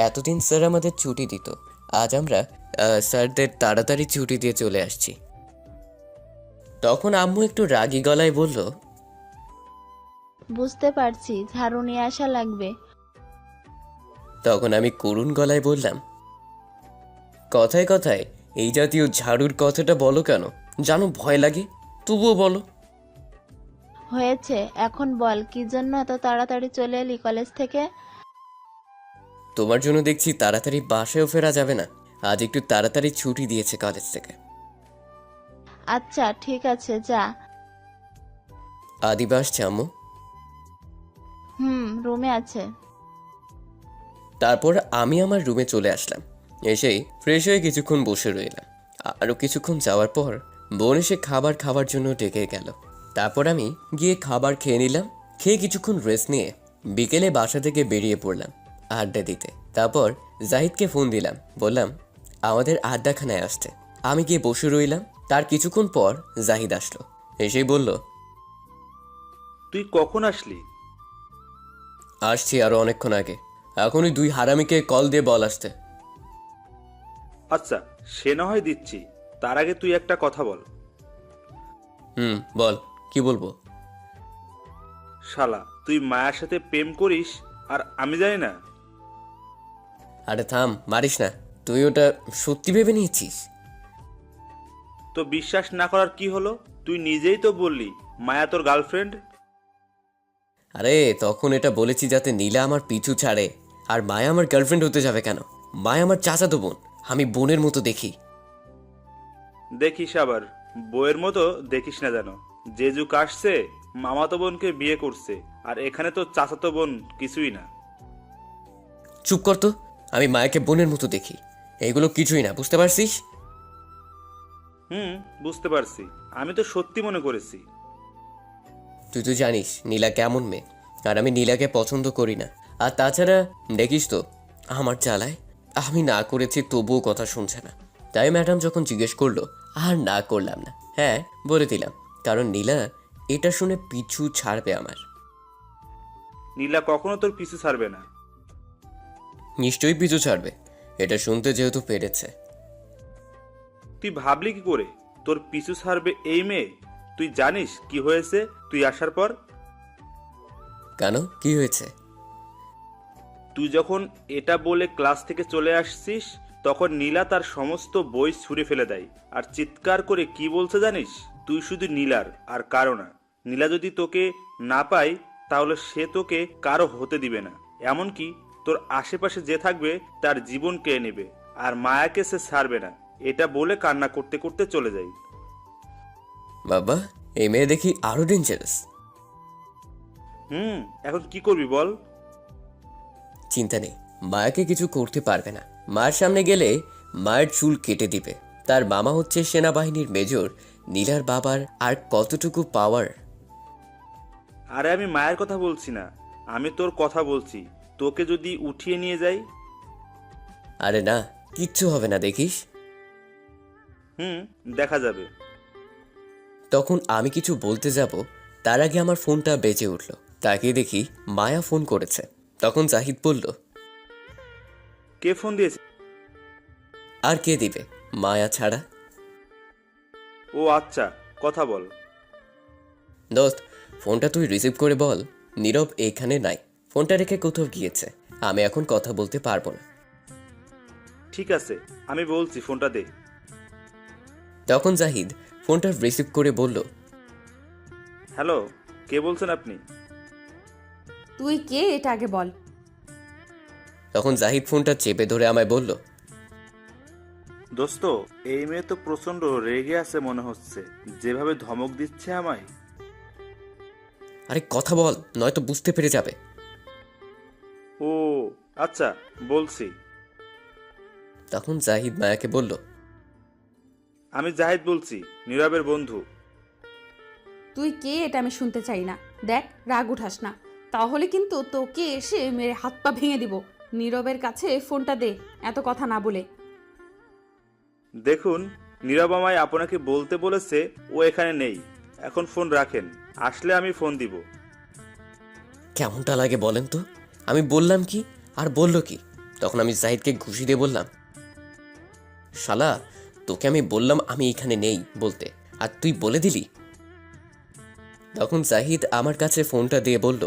এতদিন স্যার আমাদের ছুটি দিত, আজ আমরা স্যারদের তাড়াতাড়ি ছুটি দিয়ে চলে আসছি। তখন আম্মু একটু রাগী গলায় বলল, বুঝতে পারছি, ঝাড়ু নিয়ে আসা লাগবে। তখন আমি করুণ গলায় বললাম, কথায় কথায় এই জাতীয় ঝাড়ুর কথাটা বলো কেন? জানো ভয় লাগে, তবুও বলো। হয়েছে, এখন বল কি জন্য এত তাড়াতাড়ি চলে এলি কলেজ থেকে? তোমার জন্য দেখছি তাড়াতাড়ি বাসায়ও ফেরা যাবে না, আজ একটু তাড়াতাড়ি ছুটি দিয়েছে কলেজ থেকে। আচ্ছা ঠিক আছে, যা। আদিবা আসছে আম্মু? রুমে আছে। তারপর আমি আমার রুমে চলে আসলাম। এসেই ফ্রেশ হয়ে কিছুক্ষণ বসে রইলাম। আরও কিছুক্ষণ যাওয়ার পর বোন এসে খাবার খাওয়ার জন্য ডেকে গেল। তারপর আমি গিয়ে খাবার খেয়ে নিলাম। খেয়ে কিছুক্ষণ রেস্ট নিয়ে বিকেলে বাসা থেকে বেরিয়ে পড়লাম আড্ডা দিতে। তারপর জাহিদকে ফোন দিলাম, বললাম আমাদের আড্ডাখানায় আসতে। আমি গিয়ে বসে রইলাম। তার কিছুক্ষণ পর জাহিদ আসলো। এসেই বলল, তুই কখন আসলি? আসছি আরো অনেকক্ষণ আগে। এখন ওই দুই হারামিকে কল দিয়ে বল আসতে। আচ্ছা, সে না হয় দিচ্ছি, তার আগে তুই একটা কথা বল। বল, কি বলবো? শালা, তুই মায়ের সাথে প্রেম করিস আর আমি জানি না? আরে থাম, মারিস না। তুই ওটা সত্যি ভেবে নিয়েছিস? তো বিশ্বাস না করার কি হলো? তুই নিজেই তো বললি মায়া তোর গার্লফ্রেন্ড। আরে তখন এটা বলেছি যাতে নীলা আমার পিছু ছাড়ে। আর মায়া আমার গার্লফ্রেন্ড হতে যাবে কেন? মায়া আমার চাচাতো বোন, আমি বোনের মতো দেখি। দেখিস আবার বইয়ের মতো দেখিস না যেন। যে যুগ আসছে মামাতো বোনকে বিয়ে করছে, আর এখানে তো চাচাতো বোন কিছুই না। চুপ কর তো। আমি মায়াকে বোনের মতো দেখি, এগুলো কিছুই না, বুঝতে পারছিস? বুঝতে পারছি, আমি তো সত্যি মনে করেছি। তুই তো জানিস নীলা কেমন মেয়ে, আর আমি নীলাকে পছন্দ করি না। আর তাছাড়া দেখিস তো আমার জ্বালায় আমি না করেছি তবুও কথা শুনছে না। তাই ম্যাডাম যখন জিজ্ঞেস করলো আর না করলাম না, হ্যাঁ বলে দিলাম, কারণ নীলা এটা শুনে পিছু ছাড়বে আমার। নীলা কখনো তোর পিছু ছাড়বে না। নিশ্চয়ই পিছু ছাড়বে, এটা শুনতে যেহেতু পেরেছে। তুই ভাবলি কি করে তোর পিছু ছাড়বে এই মেয়ে? তুই জানিস কি হয়েছে তুই আসার পর? কেন, কি হয়েছে? তুই যখন এটা বলে ক্লাস থেকে চলে আসছিস, তখন নীলা তার সমস্ত বই ছুঁড়ে ফেলে দেয় আর চিৎকার করে কি বলছে জানিস? তুই শুধু নীলার আর কারো না। নীলা যদি তোকে না পায় তাহলে সে তোকে কারো হতে দিবে না, এমনকি তোর আশেপাশে যে থাকবে তার জীবন কেড়ে নেবে, আর মায়াকে সে ছাড়বে না। এটা বলে কান্না করতে করতে চলে যায়। বাবা, এই মেয়ে দেখি আরো ডেঞ্জারাস। এখন কি করবি বল? চিন্তা নেই, মায়াকে কিছু করতে পারবে না। মায়ের সামনে গেলে মায়ের চুল কেটে দিবে। তার মামা হচ্ছে সেনাবাহিনীর মেজর। নীলার বাবার আর কতটুকু পাওয়ার। আরে আমি মায়ের কথা বলছি না, আমি তোর কথা বলছি। তোকে যদি উঠিয়ে নিয়ে যাই? আরে না, কিচ্ছু হবে না, দেখিস। দেখা যাবে। তখন আমি কিছু বলতে যাব, তার আগে আমার ফোনটা বেজে উঠল। তাকিয়ে দেখি মায়া ফোন করেছে। তখন জাহিদ বলল, কে ফোন দিয়েছে? আর কে দিবে, মায়া ছাড়া। ও আচ্ছা, কথা বল। দোস্ত, ফোনটা তুই রিসিভ করে বল নীরব এখানে নাই, ফোনটা রেখে কোথাও গিয়েছে। আমি এখন কথা বলতে পারবো না। ঠিক আছে, আমি বলছি, ফোনটা দে। তখন জাহিদ ফোনটা রিসিভ করে বলল, হ্যালো, কে বলছেন আপনি? তুই কে এটা আগে বল। তখন জাহিদ ফোনটা চেপে ধরে আমায় বলল, দোস্ত, এই মেয়ে তো প্রচন্ড রেগে আছে মনে হচ্ছে, যেভাবে ধমক দিচ্ছে আমায়। আরে কথা বল, নয়তো বুঝতে পেরে যাবে। ও আচ্ছা, বলছি। তখন জাহিদ মায়াকে বলল, আমি জাহিদ বলছি, নীরবের বন্ধু। তুই কে এটা আমি শুনতে চাই না। দেখ, রাগ উঠাস না। তাহলে কিন্তু তোকে এসে মেরে হাত পা ভেঙে দিব। নীরবের কাছে ফোনটা দে, এত কথা না বলে। দেখুন, নীরব আমায় আপনাকে বলতে বলেছে ও এখানে নেই। এখন ফোন রাখেন, আসলে আমি ফোন দিব। কেমনটা লাগে বলেন তো? আমি বললাম কি আর বললো কি? তখন আমি জাহিদকে ঘুষি দিয়ে বললাম, শালা তোকে আমি বললাম আমি এখানে নেই বলতে, আর তুই বলে দিলি। তখন জাহিদ আমার কাছে ফোনটা দিয়ে বলল,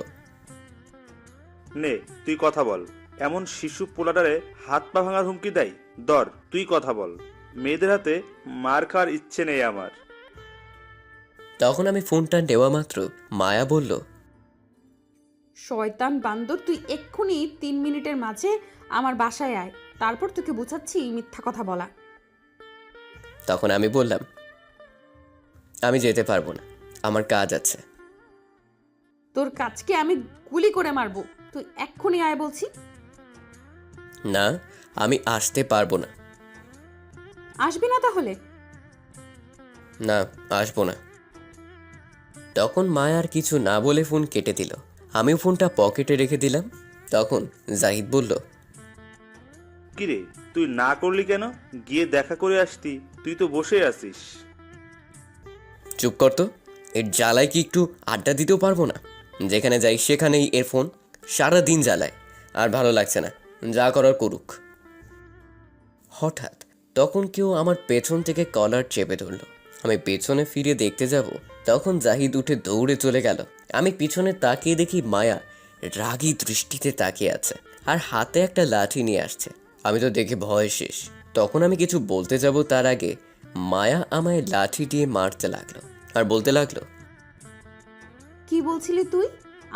নে তুই কথা বল। এমন শিশু পোলাটারে হাত পা ভাঙার হুমকি দেয়? দর তুই কথা বল। মেয়েদের হাতে মার খাওয়ার ইচ্ছে নেই আমার। তখন আমি ফোনটা নেওয়া মাত্র মায়া বলল, শয়তান বান্দর, তুই এক্ষুনি 3 মিনিটের মাঝে আমার বাসায় আয়, তারপর তোকে বুঝাচ্ছি মিথ্যা কথা বলা। তখন আমি বললাম, আমি যেতে পারবো না, আমার কাজ আছে। তোর কাজকে আমি গুলি করে মারবো, তুই এক্ষুনি আয় বলছি। না, আমি আসতে পারবো না। আসবি না তাহলে? না, আসবো না। তখন মায়া আর কিছু না বলে ফোন কেটে দিল। আমিও ফোনটা পকেটে রেখে দিলাম। তখন জাহিদ বলল, কিরে তুই না করলি কেন? গিয়ে দেখা করে আসতি, তুই তো বসে আছিস। চুপ কর তো, এর জ্বালায় কি একটু আড্ডা দিতেও পারবো না? যেখানে যাই সেখানেই এর ফোন, সারা দিন জ্বালায়, আর ভালো লাগছে না, যা করার করুক। হঠাৎ তখন কেউ আমার পেছন থেকে কলার চেপে ধরল। আমি পেছনে ফিরে দেখতে যাব, তখন জাহিদ উঠে দৌড়ে চলে গেল। আমি পিছনে তাকিয়ে দেখি মায়া রাগী দৃষ্টিতে তাকিয়ে আছে, আর হাতে একটা লাঠি নিয়ে আসছে। আমি তো দেখে ভয় শেষ। তখন আমি কিছু বলতে যাব তার আগে মায়া আমায় লাঠি দিয়ে মারতে লাগলো, আর বলতে লাগলো, কি বলছিলি তুই?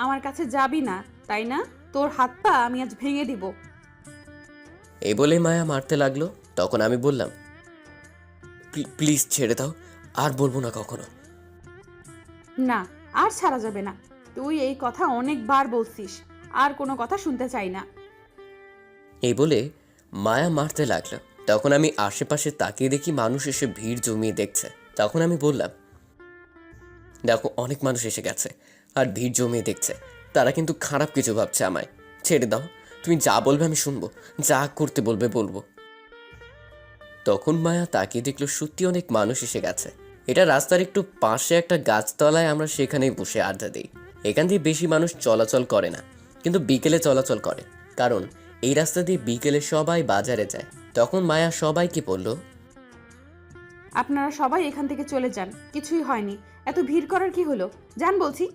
আমার কাছে যাবি না তাই না? তোর হাত পা আমি আজ ভেঙে দিব। এই বলে মায়া মারতে লাগলো। তখন আমি বললাম, প্লিজ ছেড়ে দাও, আর বলবো না কখনো। না, আর ছাড়া যাবে না। তুই এই কথা অনেকবার বলছিস, আর কোনো কথা শুনতে চাই না। এই বলে মায়া মারতে লাগলো। তখন আমি আশেপাশে তাকিয়ে দেখি মানুষ এসে ভিড় জমিয়ে দেখছে। তখন আমি বললাম, দেখো অনেক মানুষ এসে গেছে আর ভিড় জমিয়ে দেখছে, তারা কিন্তু খারাপ কিছু ভাবছে আমায়। ছেড়ে দাও, তুমি যা বলবে আমি শুনবো, যা করতে বলবে বলবো। তখন মায়া তাকিয়ে দেখলো সত্যি অনেক মানুষ এসে গেছে। এটা রাস্তার একটু পাশে একটা গাছতলায়, আমরা সেখানেই বসে আড্ডা দিই। এখান দিয়ে বেশি মানুষ চলাচল করে না, কিন্তু বিকেলে চলাচল করে, কারণ এই রাস্তা দিয়ে বিকেলে সবাই বাজারে যায়। তখন মায়া সবাইকে বলল, আপনারা সবাই এখান থেকে চলে যান, কিছুই হয়নি। এত ভিড় করার কি হলো? যান বলছি।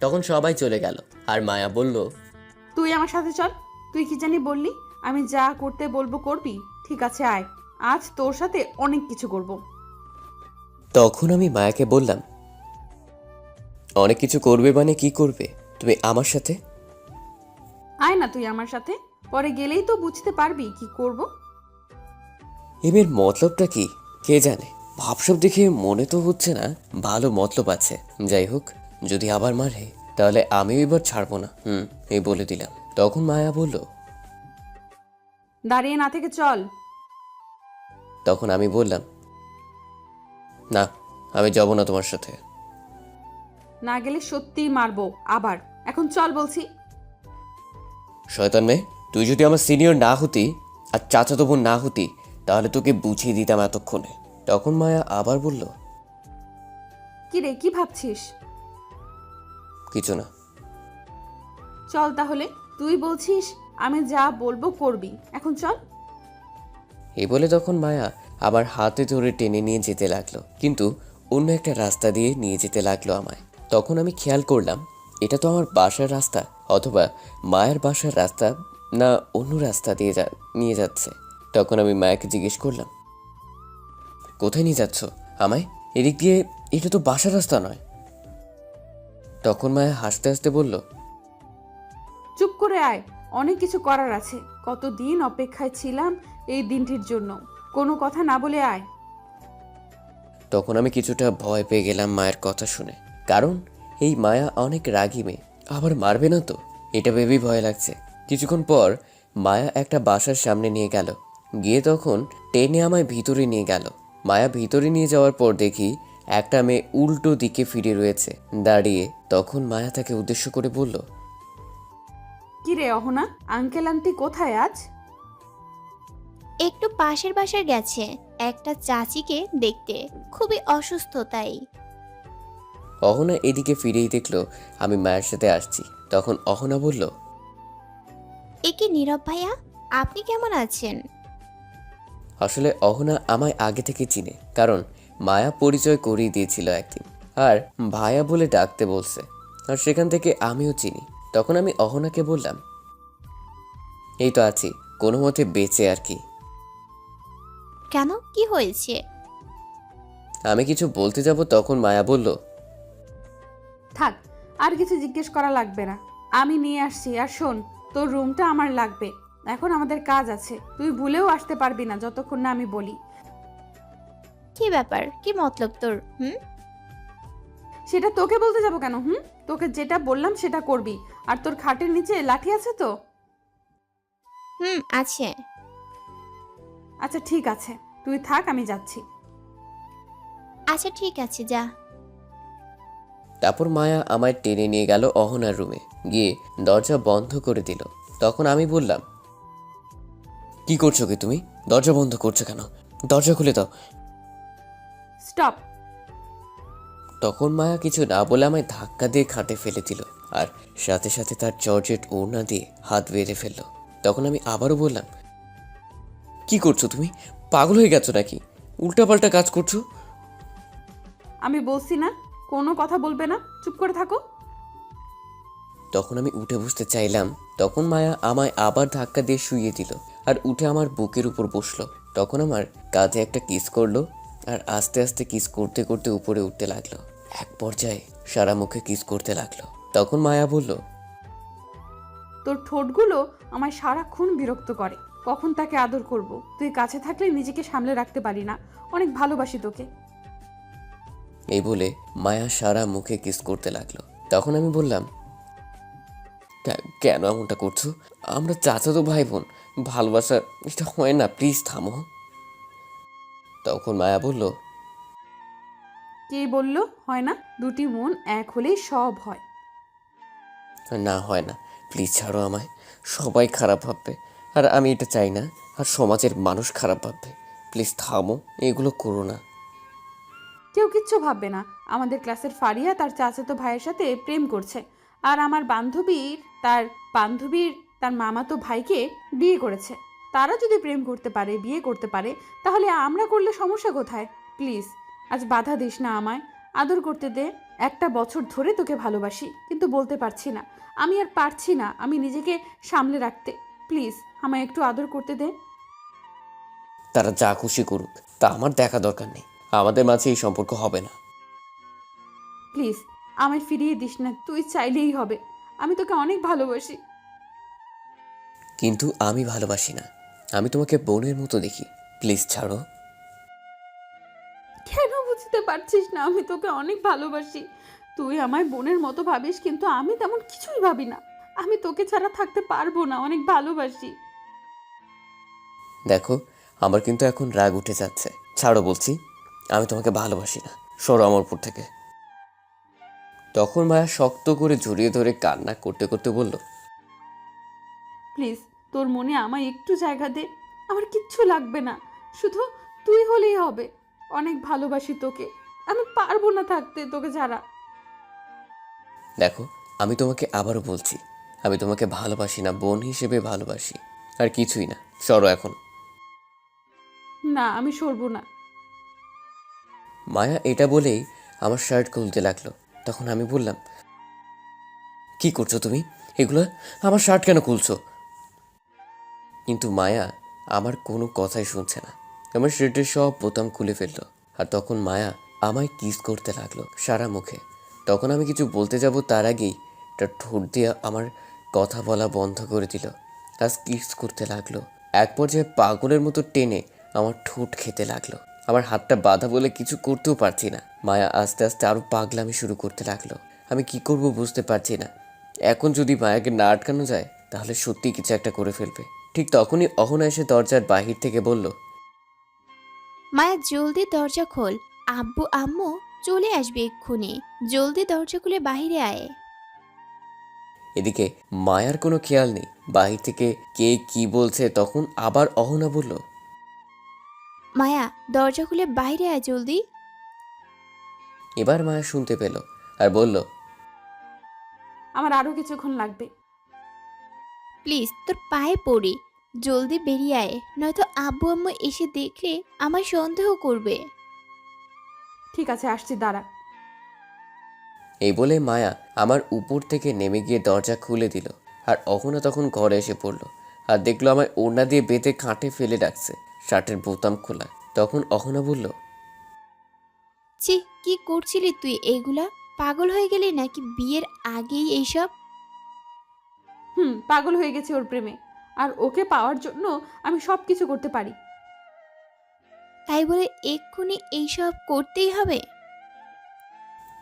তখন সবাই চলে গেল। আর মায়া বলল, তুই আমার সাথে চল। তুই কি জানি বললি, আমি যা করতে বলবো করবি? ঠিক আছে আয়, আজ তোর সাথে অনেক কিছু করব। তখন আমি মায়াকে বললাম, অনেক কিছু করবে মানে কি করবে তুমি আমার সাথে? আয় না তুই আমার সাথে, পরে গেলেই তো বুঝতে পারবি কি করব। এর মতলবটা কি কে জানে? ভাবসব দেখে মনে তো হচ্ছে না ভালো মতলব আছে। যাই হোক, যদি আবার মারে তাহলে আমিও এবার ছাড়বো না, এই বলে দিলাম। তখন মায়া বলল, দাঁড়িয়ে না থেকে চল। তখন আমি বললাম, না, আমি যাব না তোমার সাথে। না গেলে সত্যিই মারবো আবার। এখন চল বলছি। শয়তান মেয়ে, তুই যদি আমার সিনিয়র না হতি আর চাচাতো বোন না হতি, তাহলে তোকে বুঝিয়ে দিতাম এতক্ষণে। তখন মায়া আবার বলল, কি রে, কি ভাবছিস? কিছু না। চল তাহলে, তুই বলছিস আমি যা বলবো করবি, এখন চল। এই বলে তখন মায়া আবার হাতে ধরে টেনে নিয়ে যেতে লাগলো, কিন্তু অন্য একটা রাস্তা দিয়ে নিয়ে যেতে লাগলো আমায়। তখন আমি খেয়াল করলাম এটা তো আমার বাসার রাস্তা, অথবা মায়ের বাসার রাস্তা, না অন্য রাস্তা দিয়ে নিয়ে যাচ্ছে। তখন আমি মায়াকে জিজ্ঞেস করলাম, কোথায় নিয়ে যাচ্ছ আমায়? এদিক দিয়ে, এটা তো বাসার রাস্তা নয়। তখন মায়া হাসতে হাসতে বলল, চুপ করে আয়, অনেক কিছু করার আছে। কতদিন অপেক্ষায় ছিলাম এই দিনটির জন্য। কোনো কথা না বলে আয়। তখন আমি কিছুটা ভয় পেয়ে গেলাম মায়ের কথা শুনে, কারণ এই মায়া অনেক রাগী মেয়ে, আবার মারবে না তো, এটা ভেবেই ভয় লাগছে। কিছুক্ষণ পর মায়া একটা বাসার সামনে নিয়ে গেল, গিয়ে তখন টেনে আমায় ভিতরে নিয়ে গেল। মায়া ভিতরে নিয়ে যাওয়ার পর দেখি একটা মেয়ে উল্টো দিকে ফিরে রয়েছে দাঁড়িয়ে। তখন মায়া তাকে উদ্দেশ্য করে বলল, কি রে অহনা, আঙ্কেল আন্টি কোথায় আজ? একটু পাশের বাসায় গেছে একটা চাচিকে দেখতে, খুবই অসুস্থ তাই। অহনা এদিকে ফিরেই দেখলো আমি মায়ের সাথে আসছি। তখন অহনা বলল, এ কি নীরব ভাইয়া, আপনি কেমন আছেন? আসলে অহনা আমায় আগে থেকে চিনে, কারণ মায়া পরিচয় করিয়ে দিয়েছিল একদিন, আর ভাইয়া বলে ডাকতে বলছে, আর সেখান থেকে আমিও চিনি। তখন আমি অহনাকে বললাম, এই তো আছি কোনো মতে বেঁচে আর কি। কেন, কি হয়েছে? আমি কিছু বলতে যাব তখন মায়া বলল, থাক, আর কিছু জিজ্ঞেস করা লাগবে না, আমি নিয়ে আসছি। আর শোন, তোর রুমটা আমার লাগবে, এখন আমাদের কাজ আছে, তুই ভুলেও আসতে পারবি না যতক্ষণ না আমি বলি। কি ব্যাপার, কি মতলব তোর? সেটা তোকে বলতে যাবো কেন? তোকে যেটা বললাম সেটা করবি। আর তোর খাটের নিচে লাঠি আছে তো? আছে। আচ্ছা ঠিক আছে, তুই থাক, আমি যাচ্ছি। আচ্ছা ঠিক আছে, যা। তারপর মায়া আমায় টেনে নিয়ে গেল অহনার রুমে, গিয়ে দরজা বন্ধ করে দিল। তখন আমি বললাম, কি করছো কি তুমি? দরজা বন্ধ করছো কেন? দরজা খুলে দাও। স্টপ। তখন মায়া কিছু না বলে আমায় ধাক্কা দিয়ে খাটে ফেলে দিল, আর সাথে সাথে তার জর্জেট ওড়না দিয়ে হাত বেঁধে ফেললো। তখন আমি আবারও বললাম, কি করছো তুমি? পাগল হয়ে গেছো নাকি? উল্টাপাল্টা কাজ করছো। আমি বলছি না কোনো কথা বলবে না, চুপ করে থাকো। তখন আমি উঠে বসতে চাইলাম, তখন মায়া আমায় আবার ধাক্কা দিয়ে শুইয়ে দিল, আর উঠে আমার বুকের উপর বসলো। তখন আমার কাঁধে একটা কিস করলো, আর আস্তে আস্তে কিস করতে করতে উপরে উঠতে লাগলো। এক পর্যায়ে সারা মুখে কিস করতে লাগলো। তখন মায়া বলল, তোর ঠোঁটগুলো আমায় সারাক্ষণ বিরক্ত করে, কখন তাকে আদর করব? তুই কাছে থাকলে নিজেকে সামলে রাখতে পারি না, অনেক ভালোবাসি তোকে। এই বলে মায়া সারা মুখে কিস করতে লাগলো। তখন আমি বললাম, কেন এমনটা করছো? আমরা চাচাতো ভাই বোন, ভালোবাসা এটা হয় না, প্লিজ থামো। তখন মায়া বলল, কে বলল হয় না? দুটি মন এক হলেই সব হয়। না হয় না, প্লিজ ছাড়ো আমায়, সবাই খারাপ ভাববে, আর আমি এটা চাই না, আর সমাজের মানুষ খারাপ ভাববে। প্লিজ থামো, এগুলো করো না। কেউ কিচ্ছু ভাববে না। আমাদের ক্লাসের ফারিয়া তার চাচাতো ভাইয়ের সাথে প্রেম করছে, আর আমার বান্ধবীর তার মামাতো ভাইকে বিয়ে করেছে। তারা যদি প্রেম করতে পারে, বিয়ে করতে পারে, তাহলে আমরা করলে সমস্যা কোথায়? প্লিজ আজ বাধা দিস না আমায়, আদর করতে দে। একটা বছর ধরে তোকে ভালোবাসি, কিন্তু বলতে পারছি না, আমি আর পারছি না আমি নিজেকে সামলে রাখতে। প্লিজ আমায় একটু আদর করতে দে। তারা যা খুশি করুক, তা আমার দেখা দরকার নেই। আমাদের মাঝে এই সম্পর্ক হবে না। প্লিজ আমায় ফিরিয়ে দিস না, তুই চাইলেই হবে। আমি তোকে অনেক ভালোবাসি। কিন্তু আমি ভালোবাসি না, আমি তোমাকে বোনের মতো দেখি। প্লিজ ছাড়ো। কেন বুঝতে পারছিস না? আমি তোকে অনেক ভালোবাসি। তুই আমায় বোনের মতো ভাবিস, কিন্তু আমি তেমন কিছুই ভাবি না। আমি তোকে ছাড়া থাকতে পারবো না, অনেক ভালোবাসি। দেখো, আমার কিন্তু এখন রাগ উঠে যাচ্ছে। ছাড়ো বলছি, আমি তোমাকে ভালোবাসি না, সরো আমার উপর থেকে। তখন মায়া শক্ত করে জড়িয়ে ধরে কান্না করতে করতে বলল, প্লিজ তোর মনে আমায় একটু জায়গা দে, আমার কিচ্ছু লাগবে না, শুধু তুই হলেই হবে। অনেক ভালোবাসি তোকে, আমি পারবো না থাকতে তোকে ছাড়া। দেখো, আমি তোমাকে আবারও বলছি, আমি তোমাকে ভালোবাসি না, বোন হিসেবে ভালোবাসি, আর কিছুই না। সরো এখন। না, আমি সরবো না। মায়া এটা বলেই আমার শার্ট খুলতে লাগলো। তখন আমি বললাম, কি করছো তুমি? এগুলো আমার শার্ট কেন খুলছো? কিন্তু মায়া আমার কোনো কথাই শুনছে না, আমার শার্টের সব বোতাম খুলে ফেললো। আর তখন মায়া আমায় কিস করতে লাগলো সারা মুখে। তখন আমি কিছু বলতে যাব তার আগেই তার ঠোঁট দিয়ে আমার কথা বলা বন্ধ করে দিল, আজ কিস করতে লাগলো। এক পর্যায়ে পাগলের মতো টেনে আমার ঠোঁট খেতে লাগলো। আমার হাতটা বাঁধা বলে কিছু করতেও পারছি না। মায়া আস্তে আস্তে আরো পাগলামি শুরু করতে লাগলো। আমি কি করব বুঝতে পারছি না। এখন যদি মায়াকে না আটকানো যায়, তাহলে সত্যি কিছু একটা করে ফেলবে। ঠিক তখনই অহনা এসে দরজার বাহির থেকে বলল, মায়া জলদি দরজা খোল, আব্বু আম্মু চলে আসবে এক্ষুনি। জলদি দরজা খুলে বাইরে আয়। এদিকে মায়ার কোনো খেয়াল নেই বাহির থেকে কে কি বলছে। তখন আবার অহনা বলল, মায়া, দরজা খুলে বাইরে আয় জলদি। এবার মায়া শুনতে পেল আর বলল, আমার আরও কিছুক্ষণ লাগবে। প্লিজ তোর পায়ে পড়ি, জলদি বেরিয়ে আয়, নয়তো আব্বু আম্মু এসে দেখলে আমার সন্দেহ করবে। ঠিক আছে, আসছি, দাঁড়া। এই বলে মায়া আমার উপর থেকে নেমে গিয়ে দরজা খুলে দিল। আর অহনা তখন ঘরে এসে পড়ল আর দেখলো আমায় ওড়না দিয়ে বেঁধে খাটে ফেলে রাখছে, শার্টের বোতাম খোলা। তখন অহনা বলল, ছি, কি করছিলি তুই এইগুলা? পাগল হয়ে গেলি নাকি বিয়ের আগেই এইসব? পাগল হয়ে গেছে ওর প্রেমে, আর ওকে পাওয়ার জন্য আমি সব কিছু করতে পারি। তাই বলে এক্ষুনি এইসব করতেই হবে?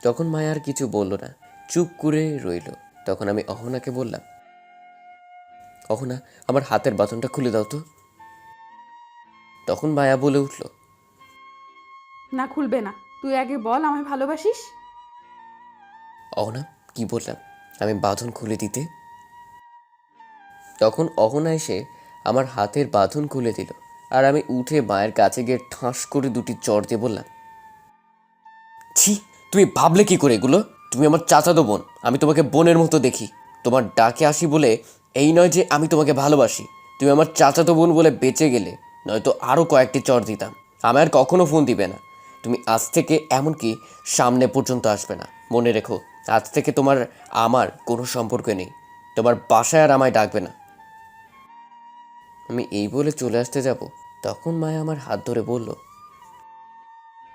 তখন মায়া আর কিছু বলল না, চুপ করে রইল। তখন আমি অহনাকে বললাম, অহনা, আমার হাতের বাঁধনটা খুলে দাও তো। তখন মায়া বলে উঠল, না, খুলবে না। তুই আগে বল আমায় ভালোবাসিস। অহনা, কি বললাম আমি বাঁধন খুলে দিতে? তখন অহনা এসে আমার হাতের বাঁধন খুলে দিল আর আমি উঠে মায়ের কাছে গিয়ে ঠাস করে দুটি চড় দিয়ে বললাম, ছি, তুমি ভাবলে কি করে এগুলো? তুমি আমার চাচাতো বোন, আমি তোমাকে বোনের মতো দেখি। তোমার ডাকে আসি বলে এই নয় যে আমি তোমাকে ভালোবাসি। তুমি আমার চাচাতো বোন বলে বেঁচে গেলে, নয়তো আরও কয়েকটি চড় দিতাম। আমি আর কখনো ফোন দিবে না। তুমি আজ থেকে এমনকি সামনে পর্যন্ত আসবে না। মনে রেখো, আজ থেকে তোমার আমার কোনো সম্পর্ক নেই। তোমার বাসায় আর আমায় ডাকবে না। আমি এই বলে চলে আসতে যাব, তখন মায়া আমার হাত ধরে বলল,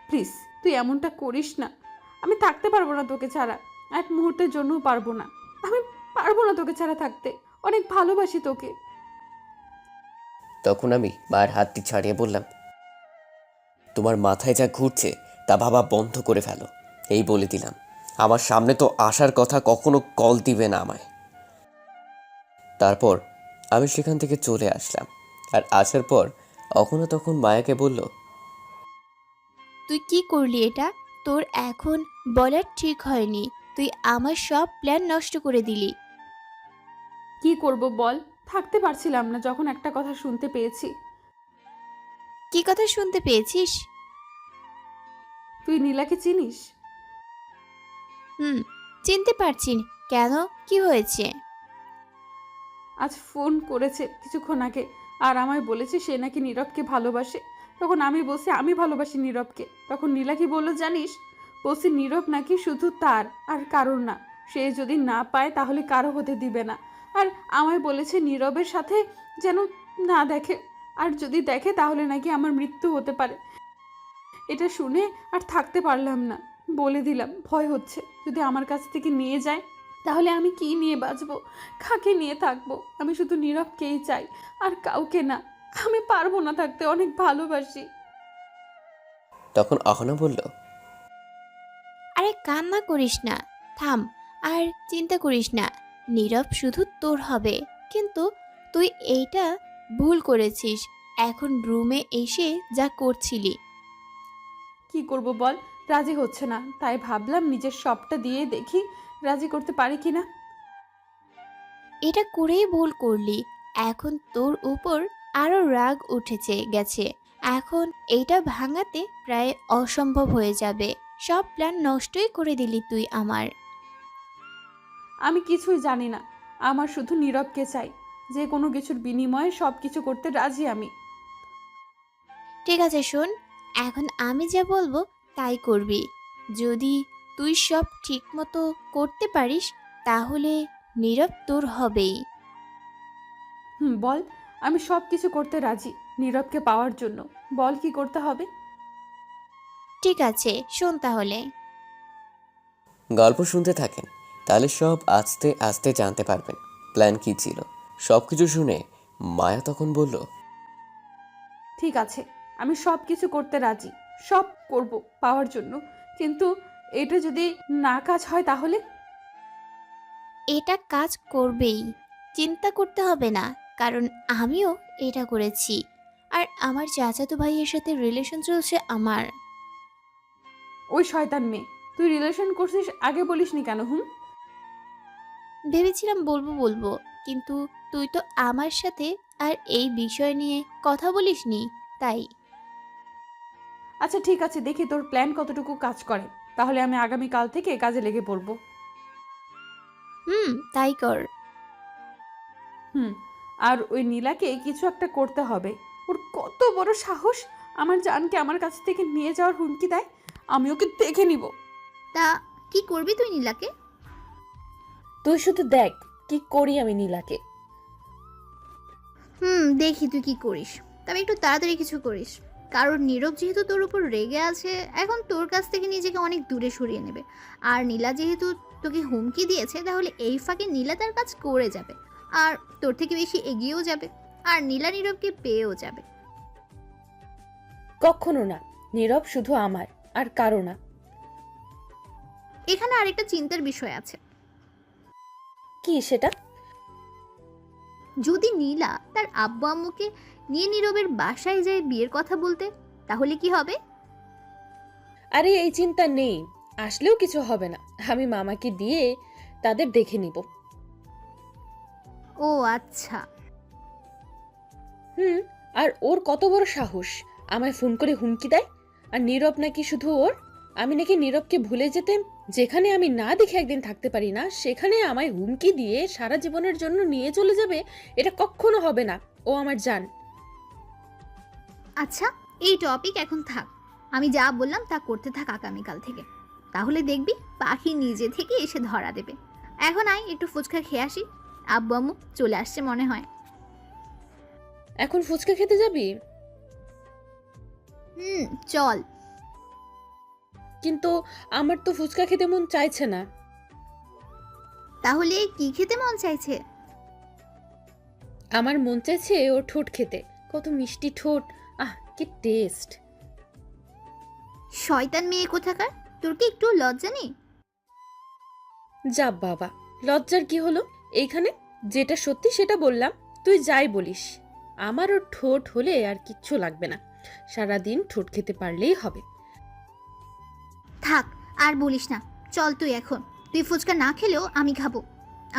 প্লিজ, তুই এমনটা করিস না। আমি থাকতে পারবো না তোকে ছাড়া, এক মুহূর্তের জন্যও পারবো না। আমি পারবো না তোকে ছাড়া থাকতে, অনেক ভালোবাসি তোকে। তখন আমি মায়ের হাতটি ছাড়িয়ে বললাম, তোমার মাথায় যা ঘুরছে তা ভাবা বন্ধ করে ফেলো। এই বলে দিলাম, আমার সামনে তো আসার কথা, কখনো কল দিবে না আমায়। তারপর আমি সেখান থেকে চলে আসলাম। আর আসার পর অখনো তখন মায়াকে বলল, তুই কি করলি এটা? তোর এখন বলার ঠিক হয়নি। তুই আমার সব প্ল্যান নষ্ট করে দিলি। কি করব বল, থাকতে পারছিলাম না যখন একটা কথা শুনতে পেয়েছি। কি কথা শুনতে পেয়েছিস? তুই নীলাকে চিনিস? হুম, চিনতে পারছি। কেন, কি হয়েছে? আজ ফোন করেছে কিছুক্ষণ আগে, আর আমায় বলেছে সে নাকি নীরবকে ভালোবাসে। তখন আমি বলছি আমি ভালোবাসি নীরবকে। তখন নীলা কি বললো জানিস? বলছি নীরব নাকি শুধু তার, আর কারোর না। সে যদি না পায় তাহলে কারো হতে দিবে না। আর আমায় বলেছে নীরবের সাথে যেন না দেখে, আর যদি দেখে তাহলে নাকি আমার মৃত্যু হতে পারে। এটা শুনে আর থাকতে পারলাম না। বলে দিলাম, ভয় হচ্ছে যদি আমার কাছ থেকে নিয়ে যায় তাহলে আমি কি নিয়ে বাঁচবো, কাকে নিয়ে থাকবো। আমি শুধু নীরবকেই চাই, আর কাউকে না। আমি পারবো না থাকতে, অনেক ভালোবাসি। তখন অহনা বলল, আরে কান্না করিস না, থাম। আর চিন্তা করিস না, নীরব শুধু তোর হবে। কিন্তু তুই এইটা ভুল করেছিস। এখন রুমে এসে যা করছিলি। কি করব বল, রাজি হচ্ছে না। তাই ভাবলাম নিজের সবটা দিয়ে দেখি রাজি করতে পারি কিনা। এটা করেই ভুল করলি। এখন তোর উপর আরো রাগ উঠেছে গেছে। এখন এইটা ভাঙাতে প্রায় অসম্ভব হয়ে যাবে। সব প্ল্যান নষ্টই করে দিলি তুই আমার। আমি কিছুই জানি না, আমার শুধু নীরবকে চাই। যে কোনো কিছুর বিনিময়ে সব কিছু করতে রাজি আমি। ঠিক আছে শোন, এখন আমি যা বলবো তাই করবি। যদি তুই সব ঠিক মতো করতে পারিস তাহলে নীরব তোর হবেই। বল, আমি সব কিছু করতে রাজি নীরবকে পাওয়ার জন্য। বল কি করতে হবে। ঠিক আছে, শোন তাহলে। গল্প শুনতে থাকেন, তাহলে সব আস্তে আস্তে জানতে পারবেন প্ল্যান কি ছিল। সব কিছু শুনে মায়া তখন বলল, ঠিক আছে, আমি সব কিছু করতে রাজি, সব করব পাওয়ার জন্য। কিন্তু এটা যদি না কাজ হয় তাহলে? এটা কাজ করবেই, চিন্তা করতে হবে না। কারণ আমিও এটা করেছি। আর আমার চাচাতো ভাইয়ের সাথে রিলেশন চলছে আমার। ওই শয়তান মেয়ে, তুই রিলেশন করছিস আগে বলিসনি কেন? ভেবেছিলাম বলবো বলবো, কিন্তু তুই তো আমার সাথে আর এই বিষয় নিয়ে কথা বলিসনি, তাই। আচ্ছা ঠিক আছে, দেখি তোর প্ল্যান কতটুকু কাজ করে, তাহলে আমি আগামীকাল থেকে কাজে লেগে পড়বো। তাই কর। আর ওই নীলাকে কিছু একটা করতে হবে। ওর কত বড় সাহস আমার জানকে আমার কাছ থেকে নিয়ে যাওয়ার হুমকি দেয়। আমি ওকে দেখে নিব। তা কি করবি তুই নীলাকে? তুই শুধু দেখ কি করি আমি নীলাকে। দেখি তুই কি করিস, তবে একটু তাড়াতাড়ি কিছু করিস, কারণ নীরব যেহেতু তোর উপর রেগে আছে, এখন তোর কাছ থেকে নিজেকে অনেক দূরে সরিয়ে নেবে। আর নীলা যেহেতু তোকে হুমকি দিয়েছে, তাহলে এই ফাঁকে নীলা তার কাজ করে যাবে, আর তোর থেকে বেশি এগিয়েও যাবে, আর নীলা নীরবকে পেয়েও যাবে। কখনো না, নীরব শুধু আমার আর কারো না। এখানে আরেকটা চিন্তার বিষয় আছে। কি সেটা? যদি নীলা তার আব্বু আম্মুকে নিয়ে নীরবের বাসায় যায় বিয়ের কথা বলতে, তাহলে কি হবে? আরে এই চিন্তা নেই, আসলেও কিছু হবে না, আমি মামাকে দিয়ে তাদের দেখে নিব। ও আচ্ছা। আর ওর কত বড় সাহস আমায় ফোন করে হুমকি দেয়। আর নীরব নাকি শুধু ওর, আমি নাকি নীরবকে ভুলে যেতে, যেখানে আমি না দেখে একদিন থাকতে পারি না, সেখানে আমায় হুমকি দিয়ে সারা জীবনের জন্য নিয়ে চলে যাবে। এটা কখনো হবে না, ও আমার জান। আচ্ছা, এই টপিক এখন থাক, আমি যা বললাম তা করতে থাক আগামীকাল থেকে, তাহলে দেখবি পাখি নিজে থেকে এসে ধরা দেবে। এখন আয় একটু ফুচকা খেয়ে আসি, আব্বু আম্মু চলে আসছে মনে হয়। এখন ফুচকা খেতে যাবি? চল। কিন্তু আমার তো ফুচকা খেতে মন চাইছে না। তাহলে কি খেতে মন চাইছে? আমার মন চাইছে ওর ঠোঁট খেতে, কত মিষ্টি ঠোঁট, আহ কি টেস্ট। শয়তান মেয়ে কোথাকার, তোর কি একটু লজ্জা নেই? যা বাবা, লজ্জার কি হলো? এইখানে যেটা সত্যি সেটা বললাম, তুই যাই বলিস। আমার ওর ঠোঁট হলে আর কিচ্ছু লাগবে না, সারাদিন ঠোঁট খেতে পারলেই হবে। থাক আর বলিস না, চল তুই এখন, তুই ফুচকা না খেলেও আমি খাবো,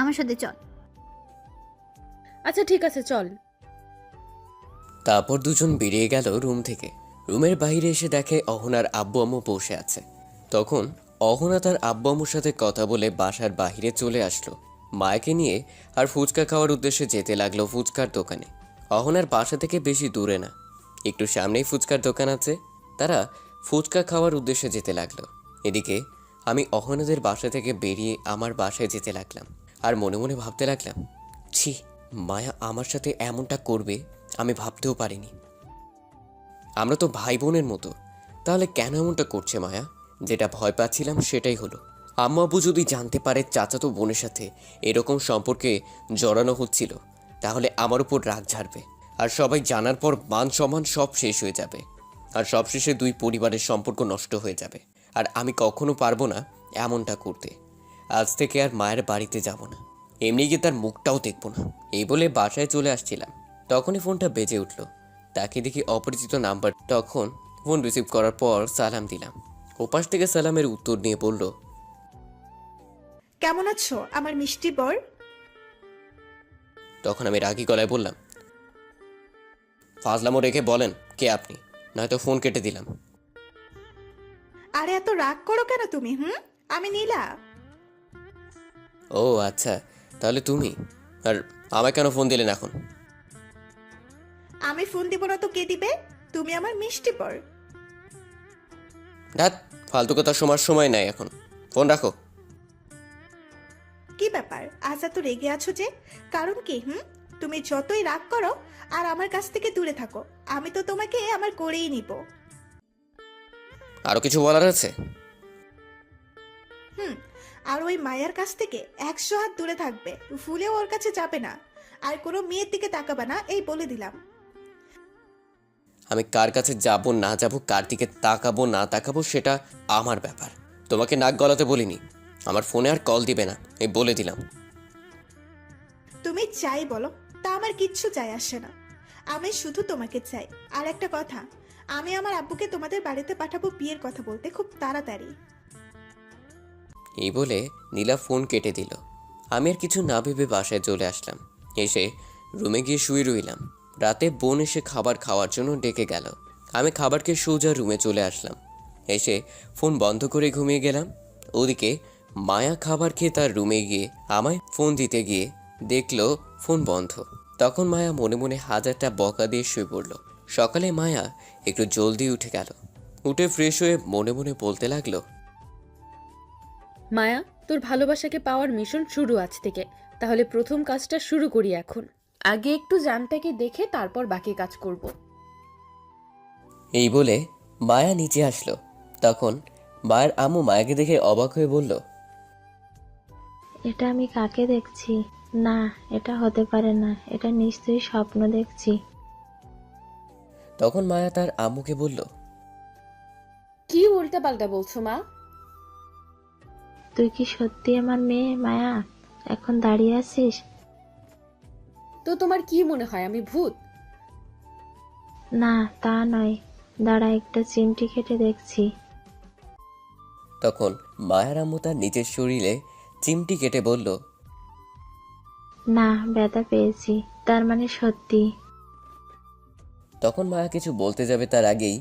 আমার সাথে চল। আচ্ছা ঠিক আছে চল। তারপর দুজন বেরিয়ে গেল রুম থেকে। রুমের বাইরে এসে দেখে অহনার আব্বু আম্মু বসে আছে। তখন অহনা তার আব্বু আম্মুর সাথে কথা বলে বাসার বাইরে চলে আসলো মায়াকে নিয়ে, আর ফুচকা খাওয়ার উদ্দেশ্যে যেতে লাগলো ফুচকার দোকানে। অহনার বাসা থেকে বেশি দূরে না, একটু সামনেই ফুচকার দোকান আছে। তারা ফুচকা খাওয়ার উদ্দেশ্যে যেতে লাগলো। এদিকে আমি অহনাদের বাসা থেকে বেরিয়ে আমার বাসায় যেতে লাগলাম, আর মনে মনে ভাবতে লাগলাম, ছি, মায়া আমার সাথে এমনটা করবে আমি ভাবতেও পারিনি। আমরা তো ভাই বোনের মতো, তাহলে কেন এমনটা করছে মায়া? যেটা ভয় পাচ্ছিলাম সেটাই হলো। আম্মু আব্বু যদি জানতে পারে চাচাতো বোনের সাথে এরকম সম্পর্কে জড়ানো হচ্ছিল, তাহলে আমার উপর রাগ ঝাড়বে, আর সবাই জানার পর মান সম্মান সব শেষ হয়ে যাবে, আর সবশেষে দুই পরিবারের সম্পর্ক নষ্ট হয়ে যাবে। আর আমি কখনো পারবো না এমনটা করতে। আজ থেকে আর মায়ের বাড়িতে যাব না, এমনি গিয়ে তার মুখটাও দেখবো না। এই বলে বাসায় চলে আসছিলাম, তখনই ফোনটা বেজে উঠল। তাকে দেখি অপরিচিত নাম্বার। তখন ফোন রিসিভ করার পর সালাম দিলাম। ওপাশ থেকে সালামের উত্তর নিয়ে বলল, কেমন আছো আমার মিষ্টি বর? তখন আমি রাগী গলায় বললাম, ফাজলামো রেখে বলেন কে আপনি, নয়তো ফোন কেটে দিলাম। আরে এত রাগ করো কেন তুমি? আমি নীলা। ও আচ্ছা, তাহলে তুমি। আর আমায় কেন ফোন দিলেন এখন? আমি ফোন দিব না তো কে দিবে? তুমি আমার মিষ্টি বর। ধ্যাৎ, ফালতু কথা শোনার সময় নাই এখন, ফোন রাখো। কি ব্যাপার, আজ এত রেগে আছো যে? কারণ কি? তুমি যতই রাগ করো আর আমার কাছ থেকে দূরে থাকো, আমি তো তোমাকে আমার করেই নিব। আরো কিছু বলার আছে? আর ওই মায়ের কাছ থেকে 100 হাত দূরে থাকবে, ভুলেও ওর কাছে যাবে না, আর কোনো মেয়ের দিকে তাকাবে না, এই বলে দিলাম। আমি কার কাছে যাব না যাব, কার দিকে তাকাবো না তাকাবো সেটা আমার ব্যাপার, তোমাকে নাক গলাতে বলিনি। আমার ফোনে আর কল দিবে না, এই বলে দিলাম। তুমি চাই বলো, তা আমার কিচ্ছু যায় আসে না, আমি শুধু তোমাকে চাই। আর একটা কথা, আমি আমার আব্বুকে তোমাদের বাড়িতে পাঠাবো বিয়ের কথা বলতে খুব তাড়াতাড়ি। এই বলে নীলা ফোন কেটে দিল। আমি আর কিছু না ভেবে বাসায় চলে আসলাম। এসে রুমে গিয়ে শুয়ে রইলাম। রাতে বোন এসে খাবার খাওয়ার জন্য ডেকে গেল। আমি খাবারকে সোজা রুমে চলে আসলাম। এসে ফোন বন্ধ করে ঘুমিয়ে গেলাম। ওদিকে মায়া খাবার খেয়ে তার রুমে গিয়ে আমায় ফোন দিতে গিয়ে দেখলো ফোন বন্ধ। তখন মায়া মনে মনে হাজারটা বকা দিয়ে শুয়ে পড়ল। সকালে মায়া একটু জলদি উঠে গেল। উঠে ফ্রেশ হয়ে মনে মনে বলতে লাগলো, মায়া, তোর ভালোবাসাকে পাওয়ার মিশন শুরু আজ থেকে। তাহলে প্রথম কাজটা শুরু করি এখন। আগে একটু জানটাকে দেখে তারপর বাকি কাজ করব। এই বলে মায়া নিচে আসলো। তখন মায়ের আম্মু মায়াকে দেখে অবাক হয়ে বলল, এটা আমি কাকে দেখছি? না, এটা হতে পারে না, এটা নিশ্চয়ই স্বপ্ন দেখছি। তখন মায়া তার আম্মুকে বলল, কি উল্টা পাল্টা বলছো মা? তুই কি সত্যি আমার মেয়ে মায়া? এখন দাঁড়িয়ে আছিস? তো তোমার কি মনে হয় আমি ভূত? না, তা নয়, দাঁড়া, একটা চিমটি কেটে দেখছি। তখন মায়ার আম্মু তার নিজের শরীরে চিমটি কেটে বলল, না, ব্যথা পেয়েছি, তার মানে সত্যি। তখন মায়া কিছু বলতে যাবে তার আগেই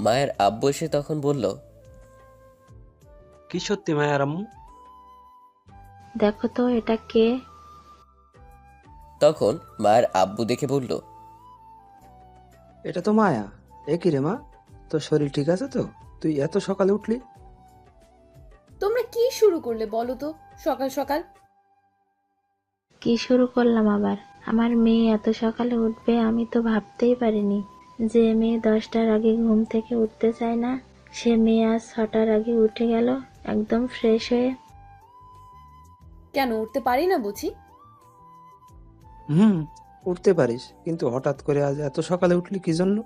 মায়ের আব্বু এসে তখন বলল, কি সত্যি মায়ার আম্মু? দেখো তো এটা কে? তখন মায়ের আব্বু দেখে বলল, এটা তো মায়া। এ কি রে মা, তোর শরীর ঠিক আছে তো? তুই এত সকালে উঠলি? তোমরা কি শুরু করলে বলো তো সকাল সকাল? কি শুরু করলাম আবার? আমার মেয়ে এত সকালে উঠবে আমি তো ভাবতেই পারিনি। যে মেয়ে 10টার আগে ঘুম থেকে উঠতে চায় না, সে মেয়ে আজ 6টার আগে উঠে গেল একদম ফ্রেশ হয়ে। কেন উঠতে পারি না বুঝি? উঠতে পারিস, কিন্তু হঠাৎ করে আজ এত সকালে উঠলি কি জন্য?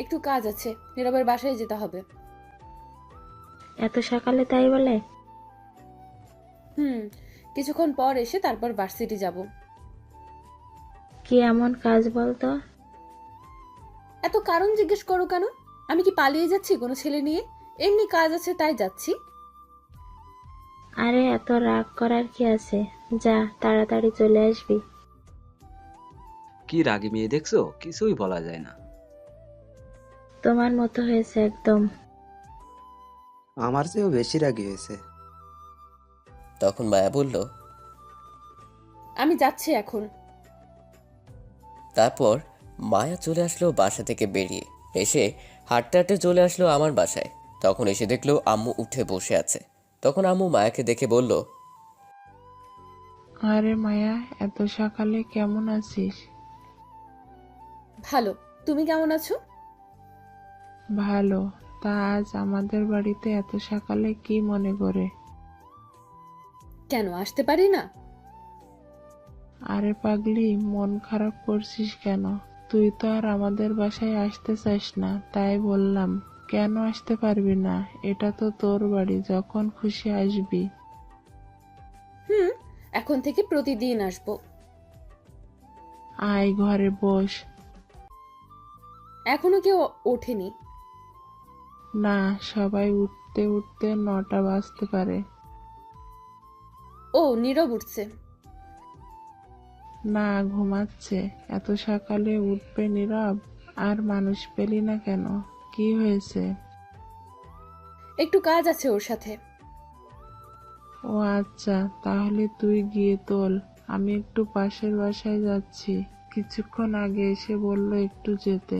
একটু কাজ আছে, নীরবের বাসায় যেতে হবে। এত সকালে তাই বলে? কিছুক্ষণ পর এসে তারপর ভার্সিটি যাব। কি এমন কাজ বলতো? এত কারণ জিজ্ঞেস করো কেন? আমি কি পালিয়ে যাচ্ছি কোনো ছেলে নিয়ে? এমনি কাজ আছে তাই যাচ্ছি। আরে এত রাগ করার কি আছে, যা তাড়াতাড়ি চলে আসবি। কি রাগী মেয়ে দেখছো, কিছুই বলা যায় না। তোমার মতো হয়েছে একদম। আমার চেয়েও বেশি রাগী হয়েছে। তখন মায়া বলল, আমি যাচ্ছি এখন। তারপর মায়া চলে আসলো বাসা থেকে বেরিয়ে। এসে হাঁটতে হাঁটতে চলে আসলো আমার বাসায়। তখন এসে দেখলো আম্মু উঠে বসে আছে। তখন আম্মু মায়াকে দেখে বলল, আরে মায়া, এত সকালে কেমন আছিস? ভালো, তুমি কেমন আছো? ভালো। তা আজ আমাদের বাড়িতে এত সকালে কি মনে করে? কেন আসতে পারি না? আরে পাগলি, মন খারাপ করছিস কেন? তুই তো আর আমাদের বাসায় আসতে চাস না, তাই বললাম। কেন আসতে পারবি না? এটা তো তোর বাড়ি, যখন খুশি আসবি। এখন থেকে প্রতিদিন আসবো। আয় ঘরে বস। এখনো কেউ ওঠেনি। না, সবাই উঠতে উঠতে 9টা বাজতে পারে। ও, নীরব উঠছে। না, ঘুমাচ্ছে। এত সকালে উঠবে নীরব? আর মানুষ পেলি না কেন? কি হয়েছে? একটু কাজ আছে ওর সাথে। ও আচ্ছা, তাহলে তুই গিয়ে তোল। আমি একটু পাশের বাসায় যাচ্ছি। কিছুক্ষণ আগে এসে বললো একটু যেতে।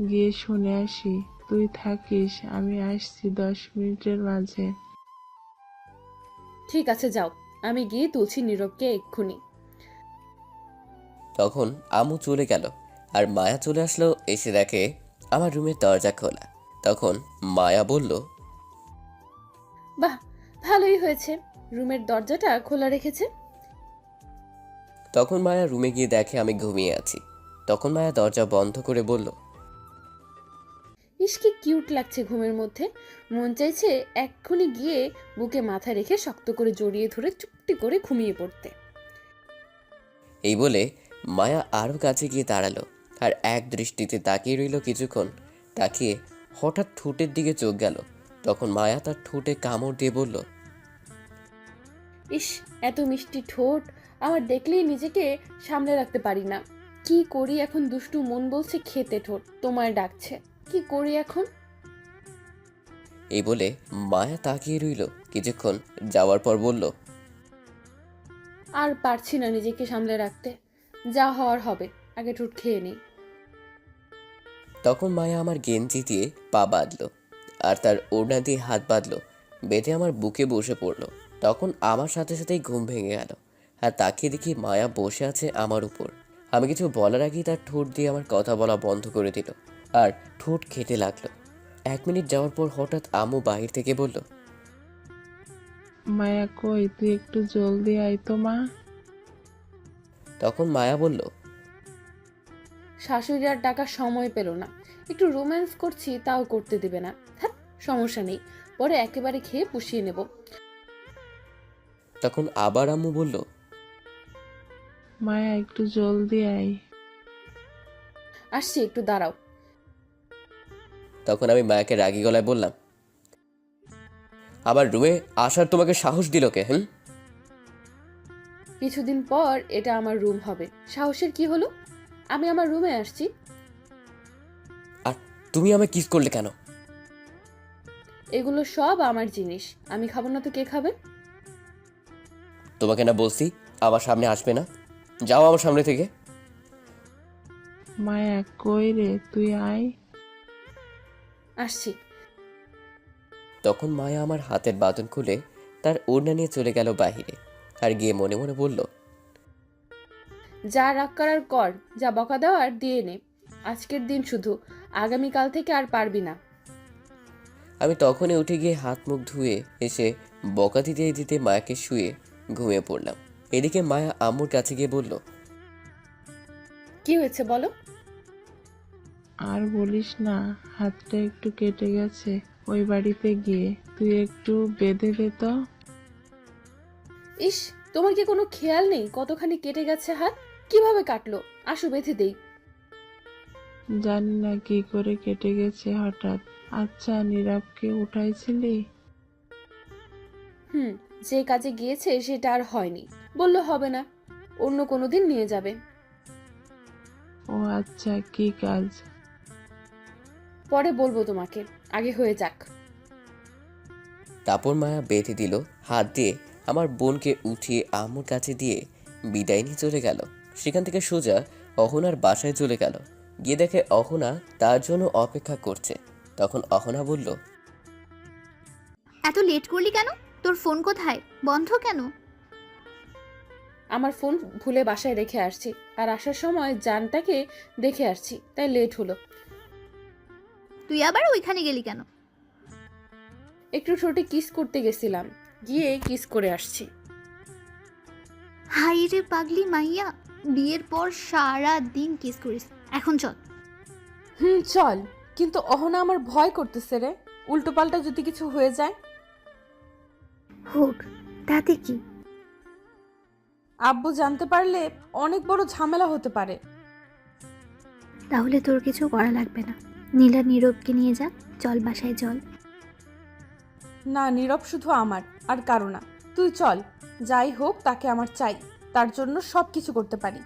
গিয়ে শুনে আসি। তুই থাকিস, আমি আসছি 10 মিনিটের মাঝে। ঠিক আছে, যাও। আমি গিয়ে তুলছি নীরবকে এক্ষুনি। তখন আম্মু চলে গেল আর মায়া চলে আসলো। এসে দেখে আমার রুমের দরজা খোলা। তখন মায়া বলল, বাহ, ভালোই হয়েছে, রুমের দরজাটা খোলা রেখেছে। তখন মায়া রুমে গিয়ে দেখে আমি ঘুমিয়ে আছি। তখন মায়া দরজা বন্ধ করে বলল, ইস, কি কিউট লাগছে ঘুমের মধ্যে। মন চাইছে এক্ষুনি গিয়ে বুকে মাথা রেখে শক্ত করে জড়িয়ে ধরে চুপটি করে ঘুমিয়ে পড়তে। এই বলে মায়া আরো কাছে গিয়ে দাঁড়ালো আর এক দৃষ্টিতে তাকিয়ে রইল কিছুক্ষণ। তাকিয়ে হঠাৎ ঠোঁটের দিকে চোখ গেল। তখন মায়া তার ঠোঁটে কামড় দিয়ে বলল, ইস, এত মিষ্টি ঠোঁট, আমার দেখলেই নিজেকে সামলে রাখতে পারি না। কি করি এখন? দুষ্টু মন বলছে খেতে, ঠোঁট তোমায় ডাকছে। কি করি এখন? এই বলে মায়া তাকিয়ে রইল কিছুক্ষণ, যাওয়ার পর বলল, আর পারছি না নিজেকে সামলে রাখতে। যা হওয়ার হবে, আগে ঠোঁট খেয়ে নেই। তখন মায়া আমার গেঞ্জি দিয়ে পা বাঁধল আর তার ওড়না দিয়ে হাত বাঁধল, বেঁধে আমার বুকে বসে পড়ল। তখন আমার সাথে সাথেই ঘুম ভেঙে গেল। আর তাকিয়ে দেখি মায়া বসে আছে আমার উপর। আমি কিছু বলার আগেই তার ঠোঁট দিয়ে আমার কথা বলা বন্ধ করে দিল আর ঠোঁট খেতে লাগলো। 1 মিনিট যাওয়ার পর হঠাৎ আম্মু বাহির থেকে বলল, মায়া কই, তুই একটু জলদি আয় তো মা। তখন মায়া বলল, শাশুড়ি আর ডাকার সময় পেল না, একটু রোম্যান্স করছি তাও করতে দিবে না। হ্যাঁ, সমস্যা নেই, পরে একেবারে খেয়ে পুষিয়ে নেব। তখন আবার আম্মু বলল, মায়া একটু জলদি আয়। আসছি, একটু দাঁড়াও। তখন আমি মায়াকে রাগী গলায় বললাম, আবার রুমে আসার তোমাকে সাহস দিল কে? কিছুদিন পর এটা আমার রুম হবে, সাহসের কি হলো? আমি আমার রুমে আসছি। আর তুমি আমায় কিস করলে কেন? এগুলো সব আমার জিনিস, আমি খাবো না তো কে খাবে? তোমাকে না বলছি আমার সামনে আসবে না, যাও আমার সামনে থেকে। মায়া কই রে, তুই আয়। আসছি। তখন মায়া আমার হাতের বাঁধন খুলে তার ওড়না নিয়ে চলে গেল বাহিরে আর গিয়ে মনে মনে বলল, যা রাগ করার কর, যা বকা দেওয়ার দিয়ে নে। আজকের দিন শুধু, আগামীকাল থেকে আর পারবি না। আমি তখনই উঠে গিয়ে হাত মুখ ধুয়ে এসে বকা দিতে দিতে মায়াকে শুয়ে ঘুমিয়ে পড়লাম। এদিকে মায়া আম্মুর কাছে গিয়ে বলল, কি হয়েছে বলো? আর বলিস না, হাতটা একটু কেটে গেছে ওই বাড়িতে গিয়ে, তুই একটু বেঁধে দে তো। ইস, তোমার কি কোনো খেয়াল নেই কতখানি কেটে গেছে হাত? কিভাবে কাটলো? আসো বেঁধে দেই। জানি না কি করে কেটে গেছে হঠাৎ। আচ্ছা, নীরবকে উঠাইছিলি? যে কাজে গিয়েছে সেটা আর হয়নি, বললো হবে না, অন্য কোনো দিন নিয়ে যাবে। ও আচ্ছা, কি কাজ? পরে বলবো তোমাকে, আগে হয়ে যাক। তারপর মায়া বেঁধে দিল, হাত দিয়ে আমার বোনকে উঠিয়ে আম্মুর কাছে দিয়ে বিদায় নিয়ে চলে গেল। সেখান থেকে সোজা অহনার বাসায় চলে গেল। গিয়ে দেখে অহনা তার জন্য অপেক্ষা করছে। তখন অহনা বলল, এত লেট করলি কেন? তোর ফোন কোথায়? বন্ধ কেন? আমার ফোন ভুলে বাসায় রেখে আসছি, আর আসার সময় জানটাকে দেখে আসছি, তাই লেট হলো। তুই আবার ওইখানে গেলি কেন? একটু ঠোঁটে কিস করতে গেছিলাম, গিয়ে কিস করে আসছি। হাই রে পাগলি মাইয়া, বিয়ের পর সারা দিন কিস করিস, এখন চল। চল, কিন্তু অহনা আমার ভয় করতেছে রে, উল্টো পাল্টা যদি কিছু হয়ে যায়। হোক, তাতে কি? আব্বু জানতে পারলে অনেক বড় ঝামেলা হতে পারে। তাহলে তোর কিছু করা লাগবে না, নীলা নীরবকে নিয়ে যা, চল বাসায় চল। না, নীরব শুধু আমার আর কারো না, তুই চল। যাই হোক, তাকে আমার চাই, তার জন্য সব কিছু করতে পারি।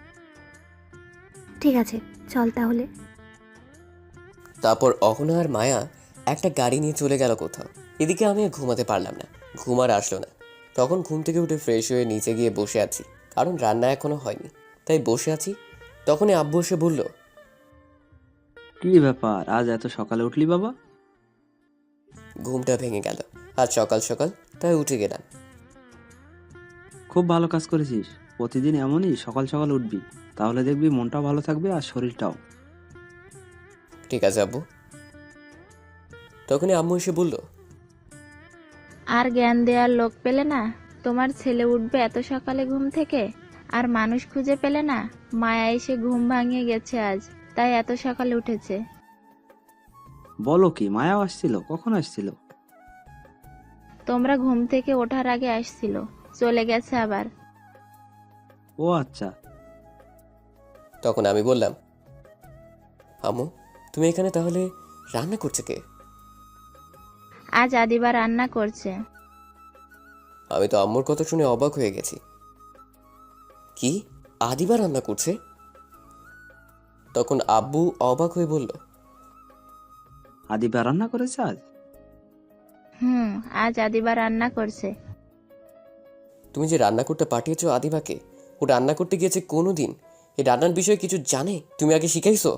ঠিক আছে, চল তাহলে। তারপর অহনা আর মায়া একটা গাড়ি নিয়ে চলে গেল কোথাও। এদিকে আমি আর ঘুমাতে পারলাম না, ঘুম আর আসলো না। তখন ঘুম থেকে উঠে ফ্রেশ হয়ে নিচে গিয়ে বসে আছি, কারণ রান্না এখনো হয়নি, তাই বসে আছি। তখনই আব্বু এসে বলল, কি ব্যাপার, আজ এত সকালে উঠলি বাবা? ঘুমটা ভেঙে গেল আজ সকাল সকাল, তাই উঠে গেলাম। খুব ভালো কাজ করেছিস, প্রতিদিন এমনই সকাল সকাল উঠবি, তাহলে দেখবি মনটাও ভালো থাকবে আর শরীরটাও। ঠিক আছে আব্বু। তখনই আম্মু এসে বলল, আর জ্ঞান দেওয়ার লোক পেলে না? তোমার ছেলে উঠবে এত সকালে ঘুম থেকে, আর মানুষ খুঁজে পেলে না? মায়া এসে ঘুম ভাঙিয়ে গেছে আজ, তাই এত সকালে উঠেছে। বলো কি, মায়াও আসছিল? কখন আসছিল? তোমরা ঘুম থেকে ওঠার আগে আসছিল, চলে গেছে আবার। ও আচ্ছা। তখন আমি বললাম, আম্মু, তুমি এখানে তাহলে রান্না করছে কে? আজ আদিবা রান্না করছে। আমি তো আম্মুর কথা শুনে অবাক হয়ে গেছি। কি, আদিবা রান্না করছে? তখন আব্বু অবাক হয়ে বলল, আদিবা রান্না করেছে আজ? আজ আদিবা রান্না করছে। তুমি যে রান্না করতে পাঠিয়েছো আদিবাকে, ও রান্না করতে গিয়েছে কোনোদিন এই রান্নার বিষয়ে কিছু জানে? তুমি আগে শিখাইছো?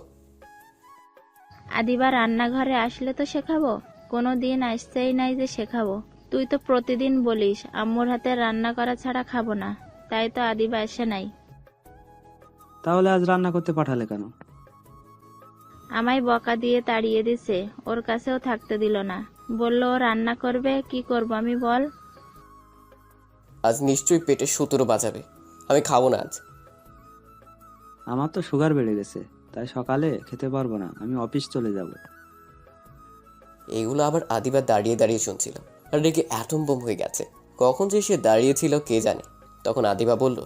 আদিবা রান্নাঘরে আসলে তো শেখাবো, কোনো দিন আসতেই নাই যে শেখাবো। তুই তো প্রতিদিন বলিস আম্মুর হাতে রান্না করা ছাড়া খাবো না, তাই তো আদিবা আসে নাই। তাহলে আজ রান্না করতে পাঠালে কেন? আমায় বকা দিয়ে তাড়িয়ে দিছে, ওর কাছেও থাকতে দিল না। বললো ও রান্না করবে, কি করব আমি বল? আজ নিশ্চয়ই পেটে 17 বাজাবে। আমি খাবো না আজ। আমার তো সুগার বেড়ে গেছে, তাই সকালে খেতে পারবো না, আমি অফিস চলে যাব। এইগুলো আবার আদিবা দাঁড়িয়ে দাঁড়িয়ে শুনছিল আর রেগে অ্যাটম বোম হয়ে গেছে। কখন যে সে দাঁড়িয়েছিল কে জানে। তখন আদিবা বলল,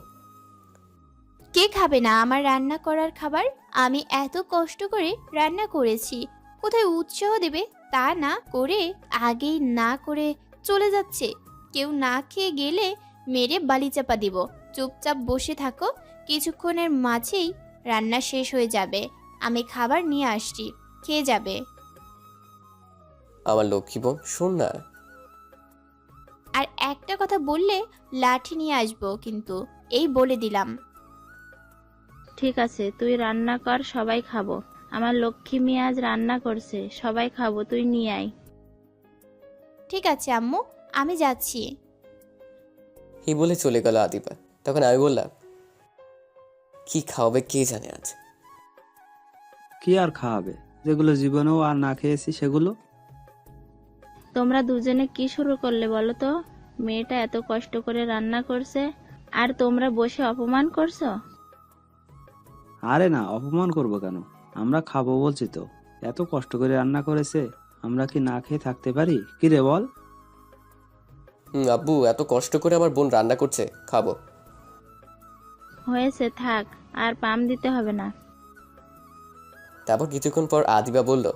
কে খাবে না আমার রান্না করার খাবার? আমি এত কষ্ট করে রান্না করেছি, কোথায় উৎসাহ দেবে তা না করে আগেই না করে চলে যাচ্ছে। কেউ না খেয়ে গেলে মেরে বালি চাপা দিব। চুপচাপ বসে থাকো, কিছুক্ষণের মাঝেই রান্না শেষ হয়ে যাবে। আমি খাবার নিয়ে আসছি, খেয়ে যাবে। আমার লক্ষ্মী বোন, শোন না। আর একটা কথা বললে লাঠি নিয়ে আসবো কিন্তু, এই বলে দিলাম। ঠিক আছে, তুই রান্না কর, সবাই খাবো। আমার লক্ষ্মী মেয়ে আজ রান্না করছে, সবাই খাবো, তুই নিয়ে আয়। ঠিক আছে আম্মু, আমি যাচ্ছি। এই বলে চলে গেল আদিবা। তখন আমি বললাম, কি খাওয়াবে কে জানে আজ। কি আর খাওয়াবে, যেগুলো জীবনেও আর না খেয়েছি সেগুলো। তোমরা দুজনে কি শুরু করলে বলো তো? মেয়েটা এত কষ্ট করে রান্না করছে আর তোমরা বসে অপমান করছো। আরে না, অপমান করব কেন? আমরা খাবো বলছি তো। এত কষ্ট করে রান্না করেছে, আমরা কি না খেয়ে থাকতে পারি? কি রে বল? আব্বু, এত কষ্ট করে আমার বোন রান্না করছে, খাবো। হয়েছে, থাক, আর পাম দিতে হবে না। তারপর কিছুক্ষণ পর আদিবা বলল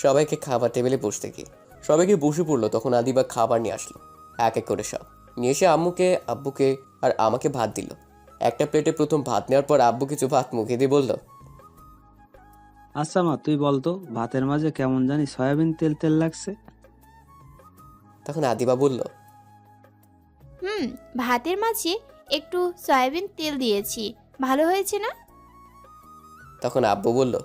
সবাইকে খাবার টেবিলে বসতে কি। সবাইকে বসে পড়লো। তখন আদিবা খাবার নিয়ে আসলো, এক এক করে সব নিয়ে এসে আম্মুকে, আব্বুকে আর আমাকে ভাত দিল। একটা প্লেটে প্রথম ভাত নেওয়ার পর আব্বু কিছু ভাত মুখে দিয়ে বলল, আচ্ছা মা, তুই বলতো ভাতের মাঝে কেমন জানি সয়াবিন তেল তেল লাগছে। তখন আদিবা বলল, ভাতের মাঝে একটু সয়াবিন তেল দিয়েছি, ভালো হয়েছে না? তখন আব্বু বলল,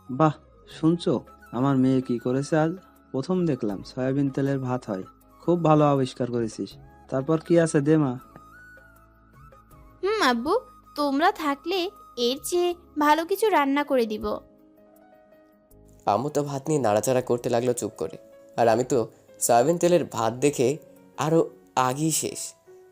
বাহ, শুনছো আমার মেয়ে কি করেছে আজ? প্রথম দেখলাম সয়াবিন তেলের ভাত হয়। খুব ভালো আবিষ্কার করেছিস। তারপর কি আছে দে মা। আব্বু, তোমরা থাকলে এর চেয়ে ভালো কিছু রান্না করে দিব। আম্মু তো ভাত নিয়ে নাড়াচাড়া করতে লাগলো চুপ করে। আর আমি তো সয়াবিন তেলের ভাত দেখে আরো আগেই শেষ।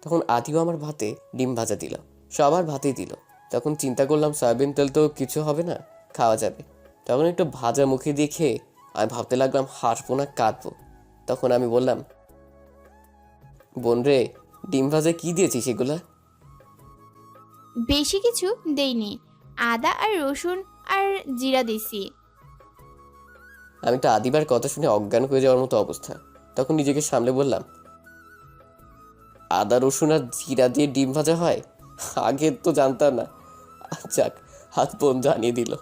তখন আদিও আমার ভাতে ডিম ভাজা দিল, সবার ভাতেই দিল। তখন চিন্তা করলাম সয়াবিন তেল তো কিছু হবে না, খাওয়া যাবে। তখন একটু ভাজা মুখে দিয়ে খেয়ে আমি ভাবতে লাগলাম হাসবো না কাঁদবো। তখন আমি বললাম, বোন রে, ডিম ভাজা কি দিয়েছিস এগুলা? বেশি কিছু দেইনি, আদা আর রসুন আর জিরা দিছি। আমি তো আদিবার কথা শুনে অজ্ঞান হয়ে যাওয়ার মতো অবস্থা। তখন নিজেকে সামলে বললাম, আদা রসুন আর জিরা দিয়ে ডিম ভাজা হয়? আগে তো জানতাম না। যাক, হাত বোন জানিয়ে দিল।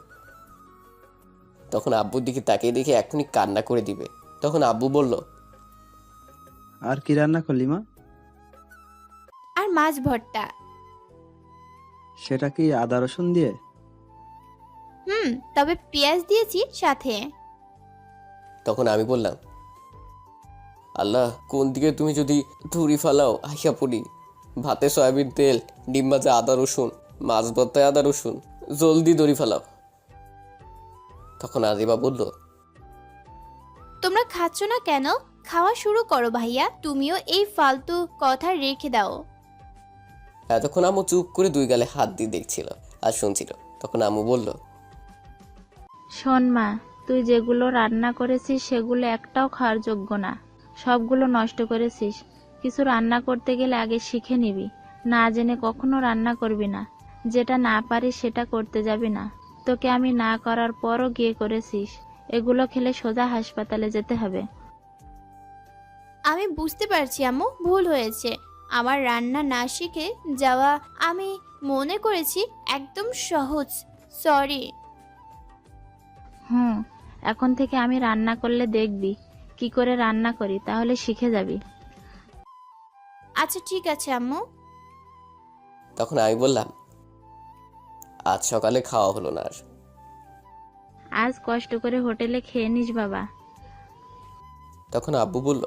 তখন আব্বুর দিকে তাকিয়ে দেখে এখনই কান্না করে দিবে। তখন আব্বু বলল, আর কি রান্না করলি মা? আর মাছ ভর্তা। সেটা কি আদা রসুন দিয়ে? তবে পেঁয়াজ দিয়েছি সাথে। তখন আমি বললাম, আল্লাহ, কোন দিকে তুমি যদি ধুরি ফালাও আইসা পড়ি। ভাতে সয়াবিন তেল, ডিম ভাজা আদা রসুন, মাছ ভর্তায় আদা রসুন, জলদি দড়ি ফালাও। তখন আদিবা বলল, তোমরা খাচ্ছ না কেন? খাওয়া শুরু করো ভাইয়া, তুমিও এই ফালতু কথা রেখে দাও। এতক্ষণ আম্মু চুপ করে দুই গালে হাত দিয়ে দেখছিল আর শুনছিল। তখন আম্মু বলল, শোন মা, তুই যেগুলো রান্না করেছিস সেগুলো একটাও খাওয়ার যোগ্য না, সবগুলো নষ্ট করেছিস। কিছু রান্না করতে গেলে আগে শিখে নিবি, না জেনে কখনো রান্না করবি না। যেটা না পারিস সেটা করতে যাবি না। তোকে আমি না করার পরও গিয়ে করেছিস। এগুলো খেলে সোজা হাসপাতালে যেতে হবে। আমি বুঝতে পারছি আম্মু, ভুল হয়েছে। আমার রান্না না শিখে যাওয়া আমি মনে করেছি একদম সহজ। সরি। এখন থেকে আমি রান্না করলে দেখবি কি করে রান্না করি, তাহলে শিখে যাবি। আচ্ছা ঠিক আছে আম্মু। তখন আমি বললাম, আজ সকালে খাওয়া হলো না আর। আজ কষ্ট করে হোটেলে খেয়ে নিস বাবা। তখন আব্বু বলল,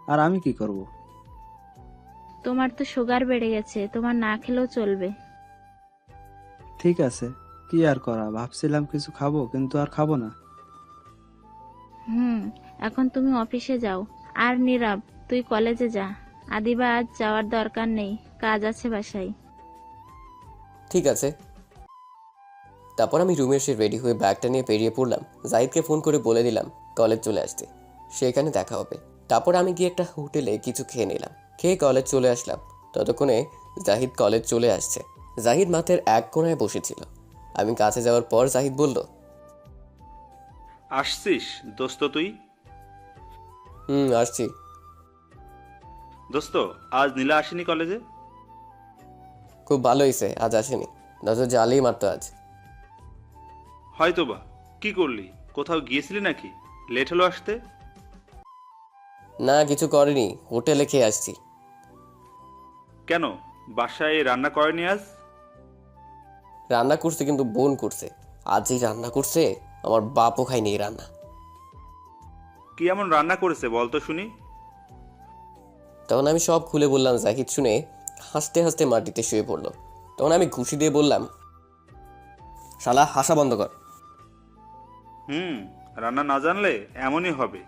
আর আমি কি করব? তোমার তো সুগার বেড়ে গেছে, তোমার না খেলেও চলবে। ঠিক আছে, কি আর করা, ভাবছিলাম কিছু খাবো কিন্তু আর খাবো না। এখন তুমি অফিসে যাও। আর নীরব, তুই কলেজে যা। আদিবা আজ যাওয়ার দরকার নেই, কাজ আছে বাসায়। ঠিক আছে। তারপর আমি রুমে এসে রেডি হয়ে ব্যাগটা নিয়ে বেরিয়ে পড়লাম। জাহিদকে ফোন করে বলে দিলাম কলেজ চলে আসতে, সেখানে দেখা হবে। তারপর আমি গিয়ে একটা হোটেলে কিছু খেয়ে নিলাম, খেয়ে কলেজ চলে আসলাম। ততক্ষণে জাহিদ কলেজ চলে আসছে। জাহিদ মাঠের এক কোণায় বসেছিল। আমি কাছে যাওয়ার পর জাহিদ বলল, আসছিস দোস্ত তুই? আসছি। দোস্ত, আজ নীলা আসেনি কলেজে? খুব ভালো হয়েছে আজ আসেনি, নজর জালেই মারতো আজ। হয়তো বা। কি করলি, কোথাও গিয়েছিলি নাকি? লেট হলো আসতে? না কিছু করেনি, হোটেলে খেয়ে আসছি। কেন, বাসায় রান্না করেনি আজ? রান্না করছে কিন্তু বোন করছে। আজ যেই রান্না করছে আমার বাপও খায়নি এই রান্না। কি এমন রান্না করেছে বলতো শুনি? তখন আমি সব খুলে বললাম। জাহিদ শুনে হাসতে হাসতে মাটিতে শুয়ে পড়লো। তখন আমি ঘুষি দিয়ে বললাম, শালা হাসা বন্ধ কর। রান্না না জানলে এমনই হবে।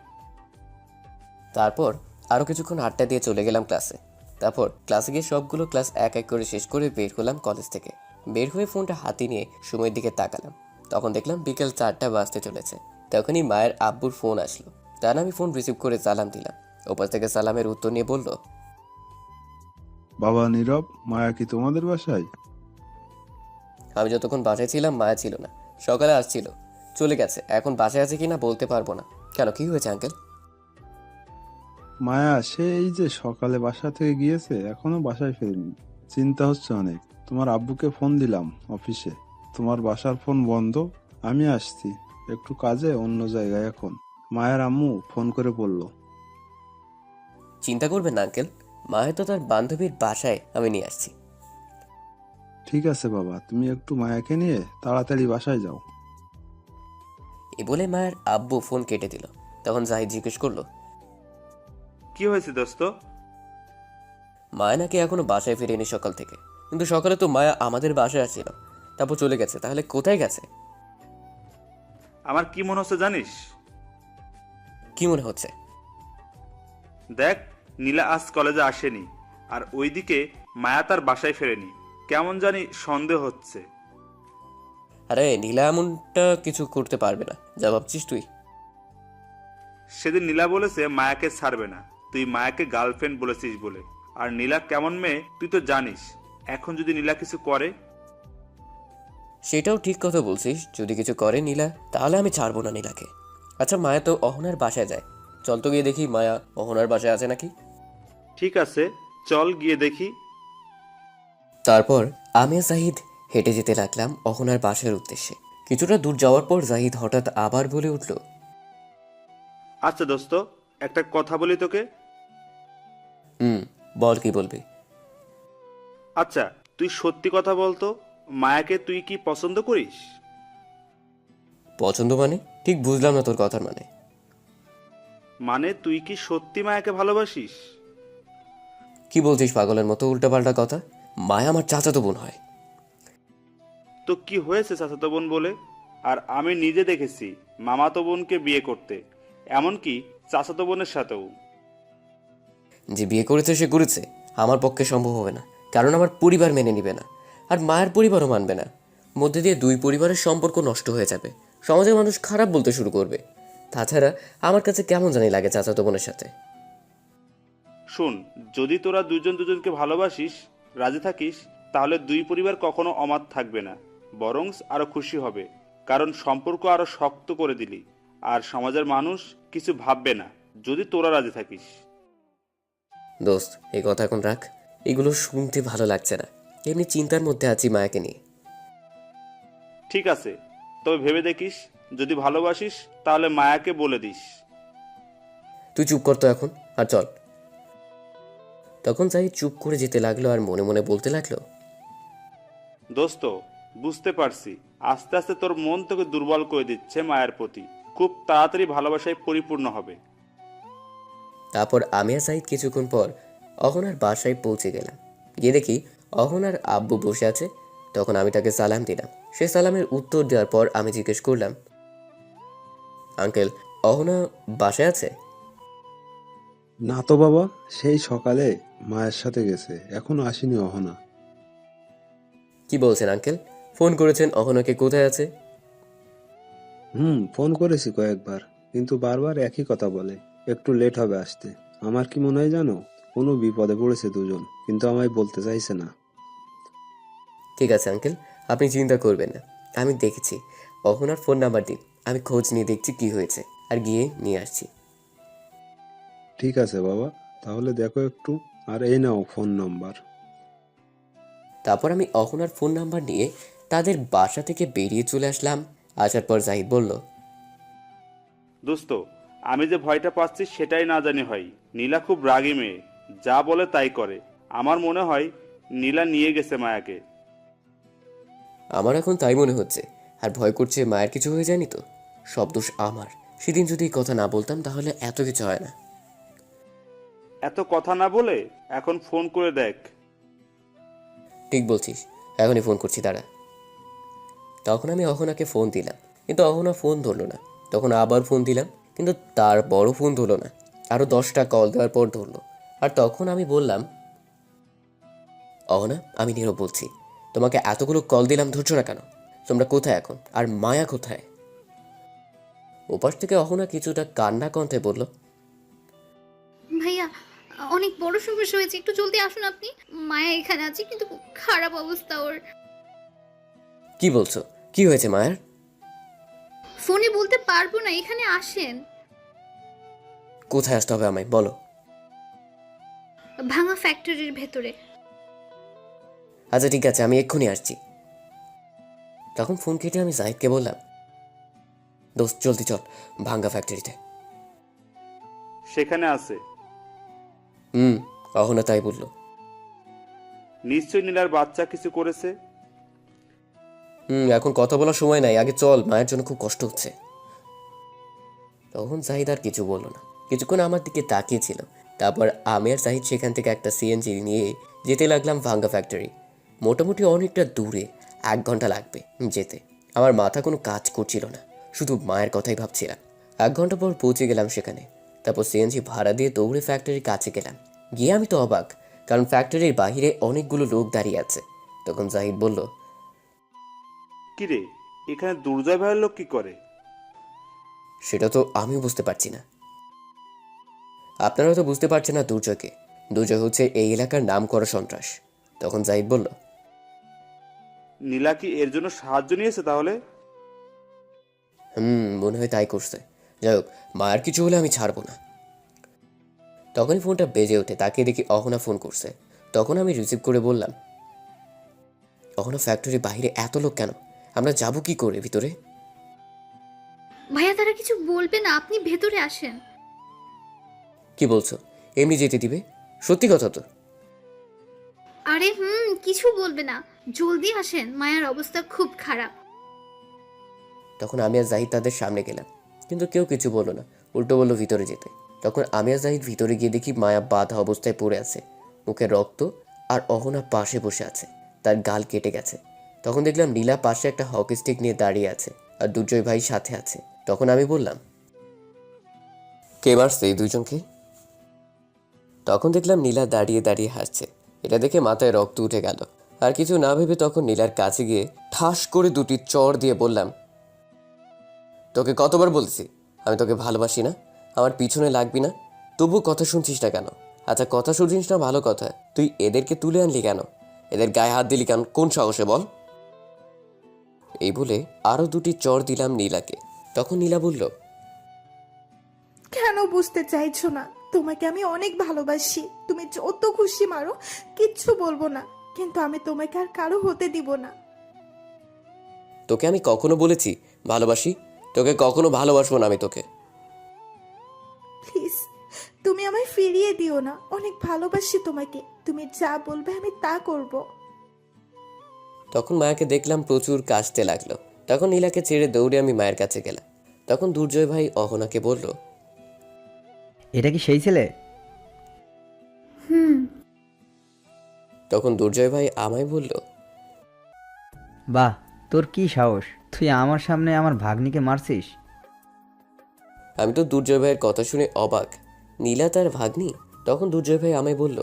তারপর আরও কিছুক্ষণ আড্ডা দিয়ে চলে গেলাম ক্লাসে। তারপর ক্লাসে গিয়ে সবগুলো ক্লাস এক এক করে শেষ করে বের হলাম কলেজ থেকে। বের হয়ে ফোনটা হাতে নিয়ে সময়ের দিকে তাকালাম। তখন দেখলাম বিকেল 4টা বাজতে চলেছে। তখনই মায়ের আব্বুর ফোন আসলো। তার আমি ফোন রিসিভ করে সালাম দিলাম। ওপাশ থেকে সালামের উত্তর নিয়ে বলল, বাবা নীরব, মায়া কি তোমাদের বাসায়? আমি যতক্ষণ বাসায় ছিলাম মায়া ছিল না, সকালে আসছিল, চলে গেছে। এখন বাসায় আছে কিনা বলতে পারবো না। কেন, কি হয়েছে আঙ্কেল? মায়া সেই যে সকালে বাসা থেকে গিয়েছে, এখনো বাসায় ফেরেনি। চিন্তা হচ্ছে অনেক। তোমার আব্বুকে ফোন দিলাম অফিসে, তোমার বাসার ফোন বন্ধ। আমি আসছি একটু কাজে অন্য জায়গায় এখন। মায়ের আম্মু ফোন করে বলল। চিন্তা করবেন না আঙ্কেল, মায়া তো তার বান্ধবীর বাসায়, আমি নিয়ে আসছি। ঠিক আছে বাবা, তুমি একটু মায়াকে নিয়ে তাড়াতাড়ি বাসায় যাও। এ বলে মায়ের আব্বু ফোন কেটে দিল। তখন জাহিদ জিজ্ঞেস করলো, কি হয়েছে দোস্ত? মায়া নাকি এখনো বাসায় ফিরেনি সকাল থেকে। কিন্তু সকালে তো মায়া আমাদের বাসায় আসছিল, তারপর চলে গেছে। তাহলে কোথায় গেছে? আমার কি মনে হচ্ছে জানিস? কি মনে হচ্ছে? দেখ, নীলা আজ কলেজে আসেনি, আর ওইদিকে মায়া তার বাসায় ফেরেনি। কেমন জানি সন্দেহ হচ্ছে। আরে নীলা এমনটা কিছু করতে পারবে না, যা ভাবছিস তুই। সেদিন নীলা বলেছে মায়াকে ছাড়বে না, তুই মায়াকে গার্লফ্রেন্ড বলেছিস বলে। আর নীলা কেমন মেয়ে তুই তো জানিস। এখন যদি নীলা কিছু করে? সেটাও ঠিক কথা বলছিস, যদি কিছু করে নীলা তাহলে আমি ছাড়বো না নীলাকে। আচ্ছা, মায়া তো অহনার বাসায় যায়, চল তো গিয়ে দেখি মায়া অহনার বাসায় আছে নাকি। ঠিক আছে, চল গিয়ে দেখি। তারপর আমি আর জাহিদ হেঁটে যেতে লাগলাম অহনার বাসার উদ্দেশ্যে। কিছুটা দূর যাওয়ার পর জাহিদ হঠাৎ আবার বলে উঠল, আচ্ছা দোস্ত, একটা কথা বলি তোকে। বল, কি বলবি? আচ্ছা, তুই সত্যি কথা বলতো, মায়াকে তুই কি পছন্দ করিস? পছন্দ মানে? ঠিক বুঝলাম না তোর কথার মানে। মানে তুই কি সত্যি মায়াকে ভালোবাসিস? কি বলছিস পাগলের মতো উল্টাপাল্টা কথা? মায়া আমার চাচাতো বোন হয়। তো কি হয়েছে চাচাতো বোন বলে? আর আমি নিজে দেখেছি মামাতো বোনকে বিয়ে করতে, এমনকি চাচাতো বোনের সাথেও। যে বিয়ে করেছে সে করেছে, আমার পক্ষে সম্ভব হবে না, কারণ আমার পরিবার মেনে নিবে না, আর মায়ের পরিবারও মানবে না। মধ্যে দিয়ে দুই পরিবারের সম্পর্ক নষ্ট হয়ে যাবে, সমাজের মানুষ খারাপ বলতে শুরু করবে। তাছাড়া আমার কাছে কেমন জানি লাগে চাচাতো বোনের সাথে। শোন, যদি তোরা দুজন দুজনকে ভালোবাসিস, রাজি থাকিস, তাহলে দুই পরিবার কখনো অমাত থাকবে না। বরং আরো খুশি হবে, কারণ সম্পর্ক আরো শক্ত করে দিলি। আর সমাজের মানুষ কিছু ভাববে না যদি তোরা রাজি থাকিস। দোস্ত, এই কথা এখন রাখ। এগুলো শুনতে ভালো লাগছে না। এমনি চিন্তার মধ্যে আছি মায়াকে নিয়ে। ঠিক আছে, তবে ভেবে দেখিস, যদি ভালোবাসিস তাহলে মায়াকে বলে দিস। তুই চুপ কর তো এখন, আর চল। তখন জাহিদ চুপ করে যেতে লাগলো আর মনে মনে বলতে লাগলো, দোস্ত, বুঝতে পারছি আস্তে আস্তে তোর মন তোকে দুর্বল করে দিচ্ছে মায়ের প্রতি। খুব তাড়াতাড়ি ভালোবাসায় পরিপূর্ণ হবে। তারপর আমি আর জাহিদ কিছুক্ষণ পর অহনার বাসায় পৌঁছে গেলাম। গিয়ে দেখি অহনার আব্বু বসে আছে। তখন আমি তাকে সালাম দিলাম। সে সালামের উত্তর দেওয়ার পর আমি জিজ্ঞেস করলাম, আঙ্কেল, অহনা বাসায় আছে? না তো বাবা, সেই সকালে মায়ের সাথে গেছে, এখনো আসেনি অহনা। কি বলছেন আঙ্কেল? ফোন করেছেন অহনাকে কোথায় আছে? ফোন করেছি কয়েকবার, কিন্তু বারবার একই কথা বলে, একটু লেট হবে আসতে। আমার কি মনে হয় জানো, কোনো বিপদে পড়েছে দুজন, কিন্তু আমায় বলতে চাইছে না। ঠিক আছে আঙ্কেল, আপনি চিন্তা করবেন না। আমি দেখেছি, অহনার ফোন নাম্বার দিন, আমি খোঁজ নিয়ে দেখছি কি হয়েছে, আর গিয়ে নিয়ে আসছি। ঠিক আছে বাবা, তাহলে দেখো একটু, আর এই নাও ফোন নাম্বার। তারপর আমি অহনার ফোন নাম্বার নিয়ে তাদের বাসা থেকে বেরিয়ে চলে আসলাম। আসার পর জাহিদ বলল, দোস্ত, আমি যে ভয়টা পাচ্ছি সেটাই না জানি হয়। নীলা খুব রাগী মেয়ে, যা বলে তাই করে। আমার মনে হয় নীলা নিয়ে গেছে মায়াকে। আমার এখন তাই মনে হচ্ছে। আর ভয় করছে মায়ের কিছু হয়ে যায়নি তো। সব দোষ আমার। সেদিন যদি এই কথা না বলতাম তাহলে এত কিছু হয় না। এত কথা না বলে এখন ফোন করে দেখ। ঠিক বলছিস, এখনই ফোন করছি, দাঁড়া। তখন আমি অহনাকে ফোন দিলাম, কিন্তু অহনা ফোন ধরলো না। তখন আবার ফোন দিলাম, কিন্তু তার বড় ফোন ধরলো না। আরও 10টা কল দেওয়ার পর ধরলো। আর তখন আমি বললাম, অহনা, আমি নীরব বলছি। তোমাকে এতগুলো কল দিলাম, ধরছো না কেন? তোমরা কোথায় এখন? আর মায়া কোথায়? ওপাশ থেকে অহনা কিছুটা কান্না কণ্ঠে বলল, ভাইয়া, অনেক বড় সমস্যা হয়েছে, একটু জলদি আসুন আপনি। মায়া এখানে আছে, কিন্তু খুব খারাপ অবস্থা ওর। কি বলছো? কি হয়েছে মায়ের? ফোনে বলতে পারবো না, এখানে আসেন। কোথায় আসতে হবে আমায় বলো। ভাঙা ফ্যাক্টরির ভেতরে। আচ্ছা ঠিক আছে, আমি এক্ষুনি আসছি। তখন ফোন কেটে আমি জাহিদকে বললাম, দোস্ত জলদি চল ভাঙ্গা ফ্যাক্টরিতে। সেখানে আছে। অহনা তাই বলল। নিশ্চয়ই নীলার বাচ্চা কিছু করেছে। এখন কথা বলার সময় নাই, আগে চল, মায়ের জন্য খুব কষ্ট হচ্ছে। তখন জাহিদ আর কিছু বলল না, কিছুক্ষণ আমার দিকে তাকিয়েছিল। তারপর আমি আর জাহিদ সেখান থেকে একটা সিএনজি নিয়ে যেতে লাগলাম ভাঙ্গা ফ্যাক্টরি। মোটামুটি অনেকটা দূরে, 1 ঘন্টা লাগবে যেতে। আমার মাথা কোনো কাজ করছিল না, শুধু মায়ের কথাই ভাবছিলাম। 1 ঘন্টা পর পৌঁছে গেলাম সেখানে। তারপর সিএনজি ভাড়া দিয়ে দৌড়ে ফ্যাক্টরির কাছে গেলাম। গিয়ে আমি তো অবাক, কারণ ফ্যাক্টরির বাহিরে অনেকগুলো লোক দাঁড়িয়ে আছে। তখন জাহিদ বলল, কিরে, এখানে দুর্জয় ভাইয়ের লোক কি করে? সেটা তো আমিও বুঝতে পারছি না। আপনারা তো বুঝতে পারছেন না দুর্জয়কে। দুর্জয় হচ্ছে এই এলাকার নাম করা সন্ত্রাস। তখন জাহিদ বলল, নীলা কি এর জন্য সাহায্য নিয়েছে তাহলে? মনে হয় তাই করছে। যাই হোক, মায়ের কিছু হলে আমি ছাড়বো না। তখনই ফোনটা বেজে ওঠে, তাকিয়ে দেখি অহনা ফোন করছে। তখন আমি রিসিভ করে বললাম, অহনা, ফ্যাক্টরির বাইরে এত লোক কেন? আমরা যাব কি করে ভিতরে? ভাইয়া, তারা কিছু বলবে না, আপনি ভেতরে আসেন। কি বলছো? এমনি যেতে দিবে? সত্যি কথা তো? আরে কিছু বলবে না, জলদি আসেন, মায়ার অবস্থা খুব খারাপ। তখন আমি আর জাহিদ তাদের সামনে গেলাম, কিন্তু কেউ কিছু বললো না, উল্টো বললো ভিতরে যেতে। তখন আমি আর জাহিদ ভিতরে গিয়ে দেখি মায়া বাঁধা অবস্থায় পড়ে আছে, মুখে রক্ত, আর অহনা পাশে বসে আছে, তার গাল কেটে গেছে। তখন দেখলাম নীলা পাশে একটা হকি স্টিক নিয়ে দাঁড়িয়ে আছে, আর দুর্জয় ভাই সাথে আছে। তখন আমি বললাম, কে মারছে এই দুইজনকে? তখন দেখলাম নীলা দাঁড়িয়ে দাঁড়িয়ে হাসছে। এটা দেখে মাথায় রক্ত উঠে গেল। আর কিছু না ভেবে তখন নীলার কাছে গিয়ে ঠাস করে 2টি চড় দিয়ে বললাম, তোকে কতবার বলছি আমি তোকে ভালোবাসি না, আমার পিছনে লাগবি না, তবু কথা শুনছিস না কেন? আচ্ছা, কথা শুনছিস না ভালো কথা, তুই এদেরকে তুলে আনলি কেন? এদের গায়ে হাত দিলি কেন? কোন সাহসে বল? এই বলে আরো 2টি চড় দিলাম নীলাকে। তখন নীলা বলল, কেন বুঝতে চাইছো না? তোমাকে আমি অনেক ভালোবাসি। তুমি যত খুশি মারো, কিচ্ছু বলবো না, কিন্তু আমি তোমাকে আর কারো হতে দিব না। তোকে আমি কখনো বলেছি ভালোবাসি? তোকে কখনো ভালোবাসবো না আমি তোকে। প্লিজ, তুমি আমায় ফিরিয়ে দিও না। অনেক ভালোবাসি তোমাকে। তুমি যা বলবে আমি তা করব। তখন মায়াকে দেখলাম প্রচুর কাশতে লাগলো। তখন নীলাকে ছেড়ে দৌড়ে আমি মায়ের কাছে গেলাম। তখন দুর্জয় ভাই অহনাকে বলল, এটা কি সেই ছেলে? তখন দুর্জয় ভাই আমায় বলল, বাহ, তোর কি সাহস! তুই আমার সামনে আমার ভাগ্নিকে মারছিস? আমি তো দুর্জয় ভাইয়ের কথা শুনে অবাক। নীলা তার ভাগ্নি? তখন দুর্জয় ভাই আমায় বলল,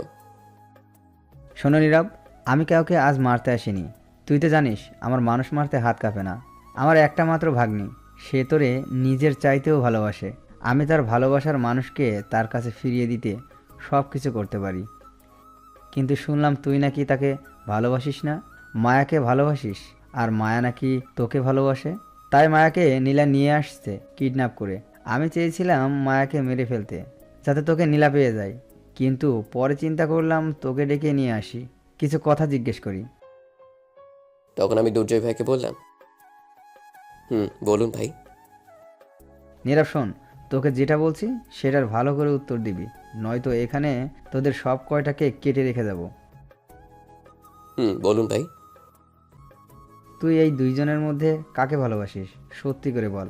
শোনো নীরব, আমি কাউকে আজ মারতে আসিনি। তুই তো জানিস আমার মানুষ মারতে হাত কাঁপে না। আমার একটা মাত্র ভাগ্নি, সে তোরে নিজের চাইতেও ভালোবাসে। আমি তার ভালোবাসার মানুষকে তার কাছে ফিরিয়ে দিতে সব কিছু করতে পারি। কিন্তু শুনলাম তুই নাকি তাকে ভালোবাসিস না, মায়াকে ভালোবাসিস, আর মায়া নাকি তোকে ভালোবাসে। তাই মায়াকে নীলা নিয়ে আসছে কিডন্যাপ করে। আমি চেয়েছিলাম মায়াকে মেরে ফেলতে, যাতে তোকে নীলা পেয়ে যায়, কিন্তু পরে চিন্তা করলাম তোকে ডেকে নিয়ে আসি, কিছু কথা জিজ্ঞেস করি। তখন আমি দুর্জয় ভাইকে বললাম, বলুন ভাই। নীরব শোন, তোকে যেটা বলছি সেটার ভালো করে উত্তর দিবি, নয়তো এখানে তোদের সব কয়টাকে কেটে রেখে যাব। বলুন ভাই। তুই এই দুইজনের মধ্যে কাকে ভালোবাসিস, সত্যি করে বল।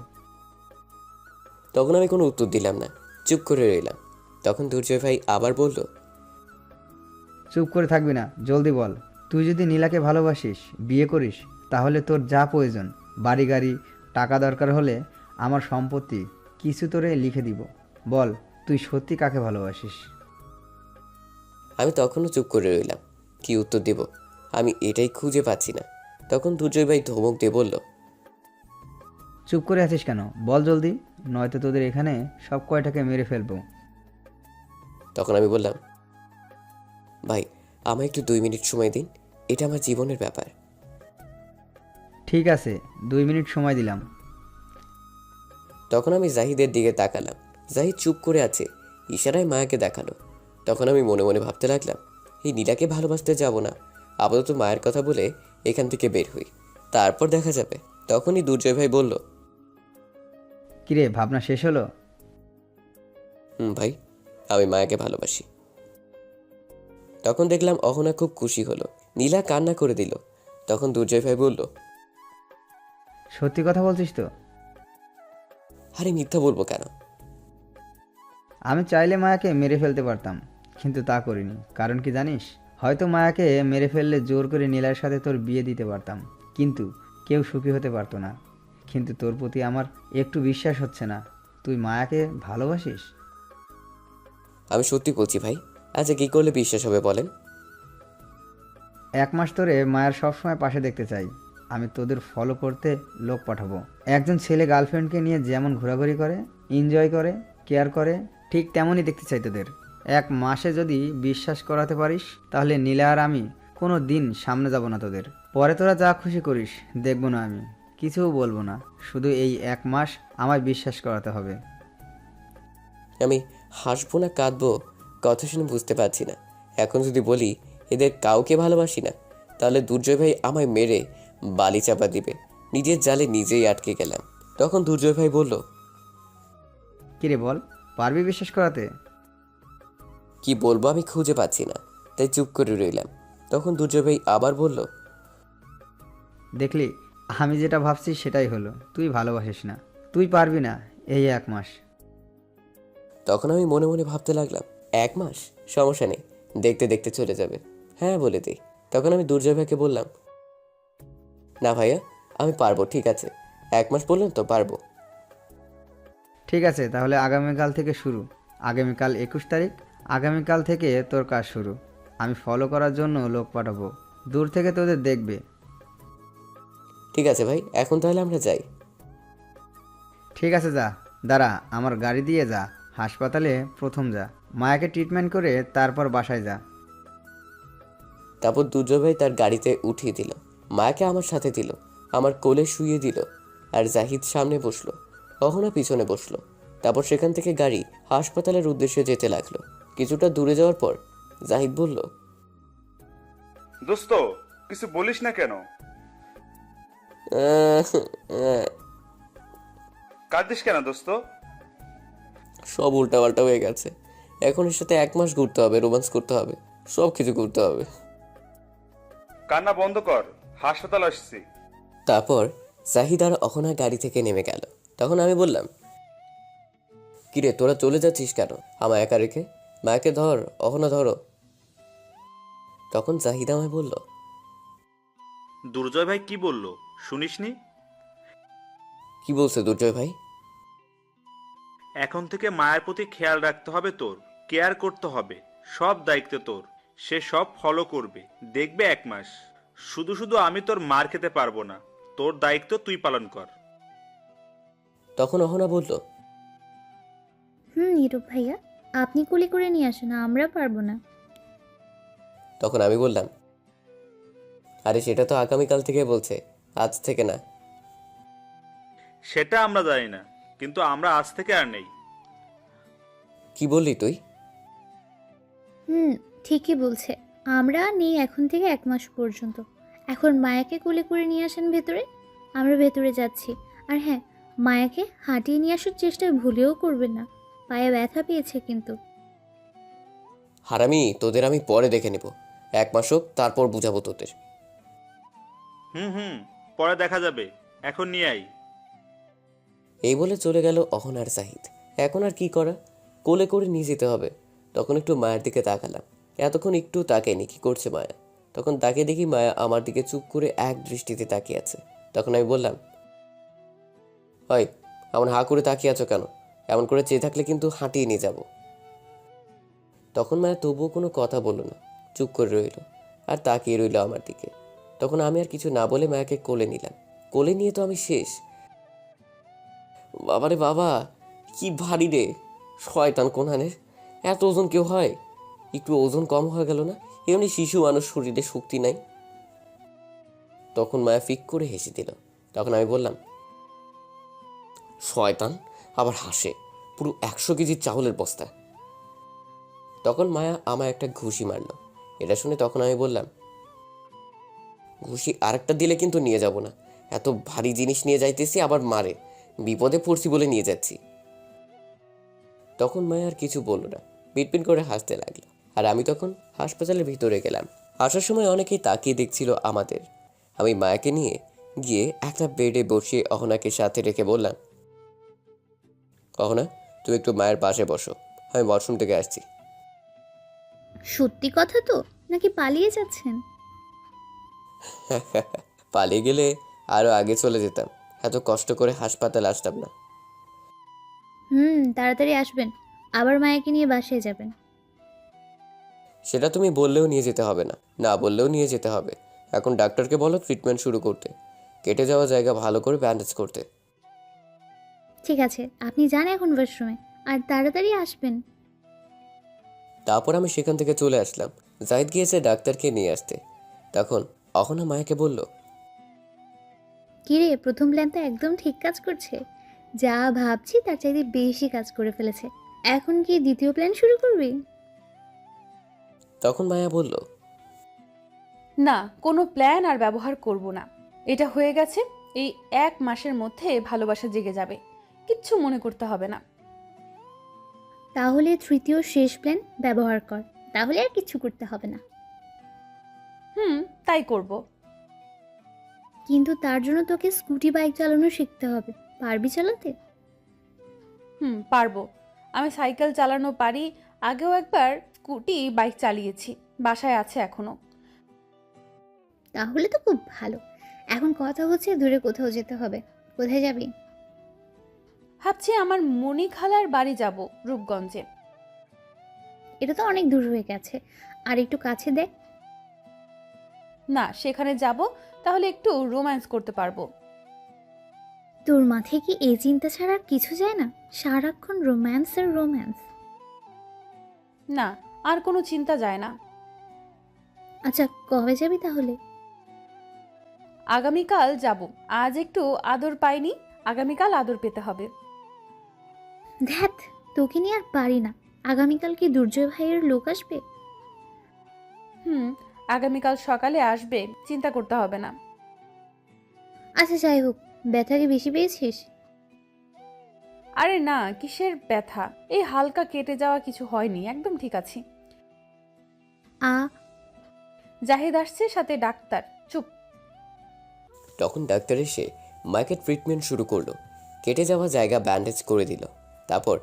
তখন আমি কোনো উত্তর দিলাম না, চুপ করে রইলাম। তখন দুর্জয় ভাই আবার বলল, চুপ করে থাকবি না, জলদি বল। তুই যদি নীলাকে ভালোবাসিস, বিয়ে করিস, তাহলে তোর যা প্রয়োজন, বাড়ি গাড়ি, টাকা দরকার হলে আমার সম্পত্তি কিছু তোরে লিখে দিব। বল, তুই সত্যি কাকে ভালোবাসিস? আমি তখনও চুপ করে রইলাম। কি উত্তর দেব আমি এটাই খুঁজে পাচ্ছি না। তখন দুর্জয় ভাই ধমক দিয়ে বলল, চুপ করে আছিস কেন? বল জলদি, নয়তো তোদের এখানে সব কয়টাকে মেরে ফেলবো। তখন আমি বললাম, ভাই আমায় একটু 2 মিনিট সময় দিন, এটা আমার জীবনের ব্যাপার। ঠিক আছে, 2 মিনিট সময় দিলাম। তখন আমি জাহিদের দিকে তাকালাম। জাহিদ চুপ করে আছে, ইশারায় মায়াকে দেখালো। তখন আমি মনে মনে ভাবতে লাগলাম, এই নীলাকে ভালোবাসতে যাব না, আপাতত মায়ের কথা বলে এখান থেকে বের হই, তারপর দেখা যাবে। তখনই দুর্জয় ভাই বলল, কিরে, ভাবনা শেষ হলো? ভাই, আমি মায়াকে ভালোবাসি। তখন দেখলাম অহনা খুব খুশি হলো, নীলা কান্না করে দিল। তখন দুর্জয় ভাই বলল, সত্যি কথা বলছিস তো? আরে মিথ্যা বলবো কেন? আমি চাইলে মায়াকে মেরে ফেলতে পারতাম, কিন্তু তা করিনি। কারণ কি জানিস? হয়তো মায়াকে মেরে ফেললে জোর করে নীলার সাথে তোর বিয়ে দিতে পারতাম, কিন্তু কেউ সুখী হতে পারতো না। কিন্তু তোর প্রতি আমার একটু বিশ্বাস হচ্ছে না। তুই মায়াকে ভালোবাসিস? আমি সত্যি বলছি ভাই। আচ্ছা কি করলে বিশ্বাস হবে বলেন? 1 মাস ধরে মায়ের সবসময় পাশে দেখতে চাই। আমি তোদের ফলো করতে লোক পাঠাবো। একজন ছেলে গার্লফ্রেন্ডকে নিয়ে যেমন ঘোরাঘুরি করে, এনজয় করে, কেয়ার করে, ঠিক তেমনই দেখতে চাই তোদের। 1 মাসে যদি বিশ্বাস করাতে পারিস, তাহলে নীলা আর আমি কোনো দিন সামনে যাব না তোদের। পরে তোরা যা খুশি করিস, দেখবো না আমি, কিছুও বলবো না। শুধু এই 1 মাস আমায় বিশ্বাস করাতে হবে। আমি হাসবো না কাঁদবো কথা শুনে বুঝতে পারছি না। এখন যদি বলি এদের কাউকে ভালোবাসি না, তাহলে দুর্জয় ভাই আমায় মেরে বালি চাপা দিবে। নিজের জালে নিজেই আটকে গেলাম। তখন দুর্জয় ভাই বলল, কিরে বল, পারবি বিশ্বাস করাতে? কি বলবো আমি খুঁজে পাচ্ছি না, তাই চুপ করে রইলাম। তখন দুর্জয় ভাই আবার বলল, দেখলি, আমি যেটা ভাবছি সেটাই হলো। তুই ভালোবাসিস না, তুই পারবি না এই 1 মাস। তখন আমি মনে মনে ভাবতে লাগলাম, 1 মাস সমস্যা নেই, দেখতে দেখতে চলে যাবে। হ্যাঁ বলে দিই। তখন আমি দুর্জয় ভাইকে বললাম, না ভাইয়া আমি পারবো, ঠিক আছে 1 মাস বললেন তো, পারবো। ঠিক আছে, তাহলে আগামীকাল থেকে শুরু। আগামীকাল 21 তারিখ, আগামীকাল থেকে তোর কাজ শুরু। আমি ফলো করার জন্য লোক পাঠাবো, দূর থেকে তোদের দেখবে। ঠিক আছে ভাই, এখন তাহলে আমরা যাই। ঠিক আছে, যা। দাঁড়া, আমার গাড়ি দিয়ে যা। হাসপাতালে প্রথম যা, মায়াকে ট্রিটমেন্ট করে তারপর বাসায় যা। তারপর দুর্জয় ভাই তার গাড়িতে উঠিয়ে দিল, মায়াকে আমার সাথে দিল। আমার কোলে শুইয়ে দিল আর জাহিদ সামনে বসলো, অহনা পিছনে বসলো। তারপর সেখান থেকে গাড়ি হাসপাতালের উদ্দেশ্যে যেতে লাগলো। কিছুটা দূরে যাওয়ার পর জাহিদ বলল, দোস্ত কিছু বলিস না কেন? "আহ, আহ।" কাঁদিস কেন দোস্ত? সব উল্টাপাল্টা হয়ে গেছে। এখন এর সাথে 1 মাস ঘুরতে হবে, রোমান্স করতে হবে, সব কিছু করতে হবে। কান্না বন্ধ কর, হাসপাতাল আসছি। তারপর জাহিদ আর অহনা গাড়ি থেকে নেমে গেল। তখন আমি বললাম, কিরে তোরা চলে যাচ্ছিস কেন আমায় একা রেখে? মায়াকে ধর, অহনা ধরো। তখন জাহিদ আমায় বলল, দুর্জয় ভাই কি বললো শুনিসনি? কি বলছে দুর্জয় ভাই? এখন থেকে মায়ের প্রতি খেয়াল রাখতে হবে, তোর কেয়ার করতে হবে, সব দায়িত্ব তোর। সে সব ফলো করবে, দেখবে 1 মাস। শুধু শুধু আমি তোর মার খেতে পারবো না, তোর দায়িত্ব তুই পালন কর। তখন অহনা বলল, নীরব ভাইয়া, আপনি কোলে করে নিয়ে আসেন, আমরা পারবো না। তখন আমি বললাম, আরে সেটা তো আগামীকাল থেকে বলছে, আজ থেকে না। সেটা আমরা জানি না, কিন্তু আমরা আজ থেকে আর নেই। কি বললি তুই? ঠিকই বলছে, আমরা নেই এখন থেকে 1 মাস পর্যন্ত। এখন মায়াকে কোলে করে নিয়ে আসেন ভেতরে, আমরা ভেতরে যাচ্ছি। আর হ্যাঁ, মায়াকে হাঁটিয়ে নিয়ে আসার চেষ্টা ভুলেও করবেন না, পায়ে ব্যথা পেয়েছে কিন্তু। হারামি, তোদের আমি পরে দেখে নেব। 1 মাস হোক, তারপর বুঝাবো তোদের। পরে দেখা যাবে, এখন নিয়ে আই। এই বলে চলে গেল অহনা আর জাহিদ। এখন আর কি করা, কোলে করে নিয়ে যেতে হবে। তখন একটু মায়ের দিকে তাকালাম। এতক্ষণ একটু তাকাইনি কি করছে মায়া। তখন তাকে দেখি মায়া আমার দিকে চুপ করে এক দৃষ্টিতে তাকিয়ে আছে। তখন আমি বললাম, হয় এমন হা করে তাকিয়ে আছো কেন? এমন করে চেয়ে থাকলে কিন্তু হাঁটিয়ে নিয়ে যাব। তখন মায়া তবুও কোনো কথা বলল না, চুপ করে রইল আর তাকিয়ে রইল আমার দিকে। তখন আমি আর কিছু না বলে মায়াকে কোলে নিলাম। কোলে নিয়ে তো আমি শেষ। বাবারে বাবা, কি ভারী রে! শয়তান কোনহানের, এত ওজন কেউ হয়? একটু ওজন কম হয়ে গেল না? এমনি শিশু মানুষ, শরীরে শক্তি নাই। তখন মায়া ফিক করে হেসে দিল। তখন আমি বললাম, শয়তান আবার হাসে, পুরো 100 কেজির চাউলের বস্তা। তখন মায়া আমায় একটা ঘুষি মারল। এটা শুনে তখন আমি বললাম, ঘুষি আরেকটা দিলে কিন্তু নিয়ে যাব না। এত ভারী জিনিস নিয়ে যাইতেছি, আবার মারে। বিপদে পড়ছি বলে নিয়ে যাচ্ছি। তখন মায়া আর কিছু বলল না, পিটপিট করে হাসতে লাগলো। আর আমি তখন হাসপাতালের ভিতরে গেলাম। আসার সময় অনেকেই তাকিয়ে দেখছিল আমাদের। আমি মায়াকে নিয়ে গিয়ে একটা বেডে বসিয়ে অহনাকে সাথে রেখে বললাম, অহনা তুমি একটু মায়ের পাশে বসো, আমি ওয়াশরুম থেকে আসছি। সত্যি কথা তো, নাকি পালিয়ে যাচ্ছেন? পালিয়ে গেলে আরো আগে চলে যেতাম, এত কষ্ট করে হাসপাতাল আসতাম না। তাড়াতাড়ি আসবেন, আবার মায়াকে নিয়ে বাসায় যাবেন। সেটা তুমি বললেও নিয়ে যেতে হবে না, না বললেও নিয়ে যেতে হবে। এখন ডাক্তারকে বলো ট্রিটমেন্ট শুরু করতে, কেটে যাওয়া জায়গা ভালো করে ব্যান্ডেজ করতে। ঠিক আছে, আপনি যান এখন ওয়াশরুমে, আর তাড়াতাড়ি আসবেন। তারপর আমি সেখান থেকে চলে আসলাম। জাহিদ গিয়েছে ডাক্তারকে নিয়ে আসতে। তখন অহনা মায়াকে বলল, কিরে, প্রথম প্ল্যান তো একদম ঠিক কাজ করছে, যা ভাবছি তার চাইতে বেশি কাজ করে ফেলেছে। এখন কি দ্বিতীয় প্ল্যান শুরু করবি? তখন মায়া বলল, না, কোনো প্ল্যান আর ব্যবহার করব না। এটা হয়ে গেছে, এই 1 মাসের মধ্যে ভালোবাসা জেগে যাবে, কিচ্ছু মনে করতে হবে না। তাহলে তৃতীয় শেষ প্ল্যান ব্যবহার কর, তাহলে আর কিছু করতে হবে না। তাই করব। কিন্তু তার জন্য তোকে স্কুটি বাইক চালানো শিখতে হবে, পারবি চালাতে? পারবো। আমি সাইকেল চালানো পারি, আগেও একবার স্কুটি বাইক চালিয়েছি, বাসায় আছে এখনো। তাহলে তো খুব ভালো। এখন কথা হচ্ছে দূরে কোথাও যেতে হবে, কোথায় যাবি? ভাবছি আমার মনি খালার বাড়ি যাব, রূপগঞ্জে। এটা তো অনেক দূর হয়ে গেছে, আর একটু কাছে দেখ। না, সেখানে যাব, তাহলে একটু রোম্যান্স করতে পারবো। তোর মাথায় কি এই চিন্তা ছাড়া আর কিছু যায় না? সারাক্ষণ রোম্যান্স আর রোম্যান্স। না, আর কোনো চিন্তা যায় না। আচ্ছা, কবে যাবি তাহলে? আগামীকাল যাব। আজ একটু আদর পাইনি, আগামীকাল আদর পেতে হবে। ধ্যাত, তোকে নিয়ে আর পারি না। আগামীকাল কি দুর্জয় ভাইয়ের লোক আসবে? আগামীকাল সকালে আসবে, চিন্তা করতে হবে না। আচ্ছা যাই হোক, ব্যথা কি বেশি পেয়েছিস? আরে না, কিসের ব্যথা, এই হালকা কেটে যাওয়া, কিছু হয়নি, একদম ঠিক আছি। জাহিদ আসছে, সাথে ডাক্তার। চুপ। তখন ডাক্তার এসে মাকে ট্রিটমেন্ট শুরু করলো। কেটে যাওয়া জায়গা ব্যান্ডেজ করে দিল। তারপর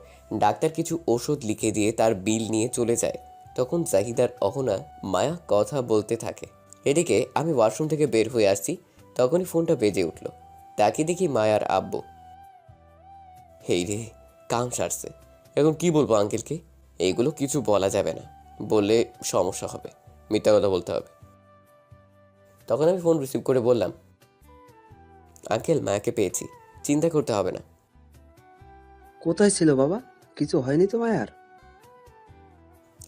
ডাক্তার কিছু ওষুধ লিখে দিয়ে তার বিল নিয়ে চলে যায়। তখন জাহিদার অহনা মায়া কথা বলতে থাকে। এদিকে আমি ওয়াশরুম থেকে বের হয়ে আসছি, তখনই ফোনটা বেজে উঠল। তাকে দেখি মায়ার আব্বু। হেই রে, কাম সারছে। এখন কি বলবো আঙ্কেলকে? এইগুলো কিছু বলা যাবে না, বললে সমস্যা হবে, মিথ্যা কথা বলতে হবে। তখন আমি ফোন রিসিভ করে বললাম, আঙ্কেল মায়াকে পেয়েছি, চিন্তা করতে হবে না। কোথায় ছিল বাবা? কিছু হয়নি তো মায়ার?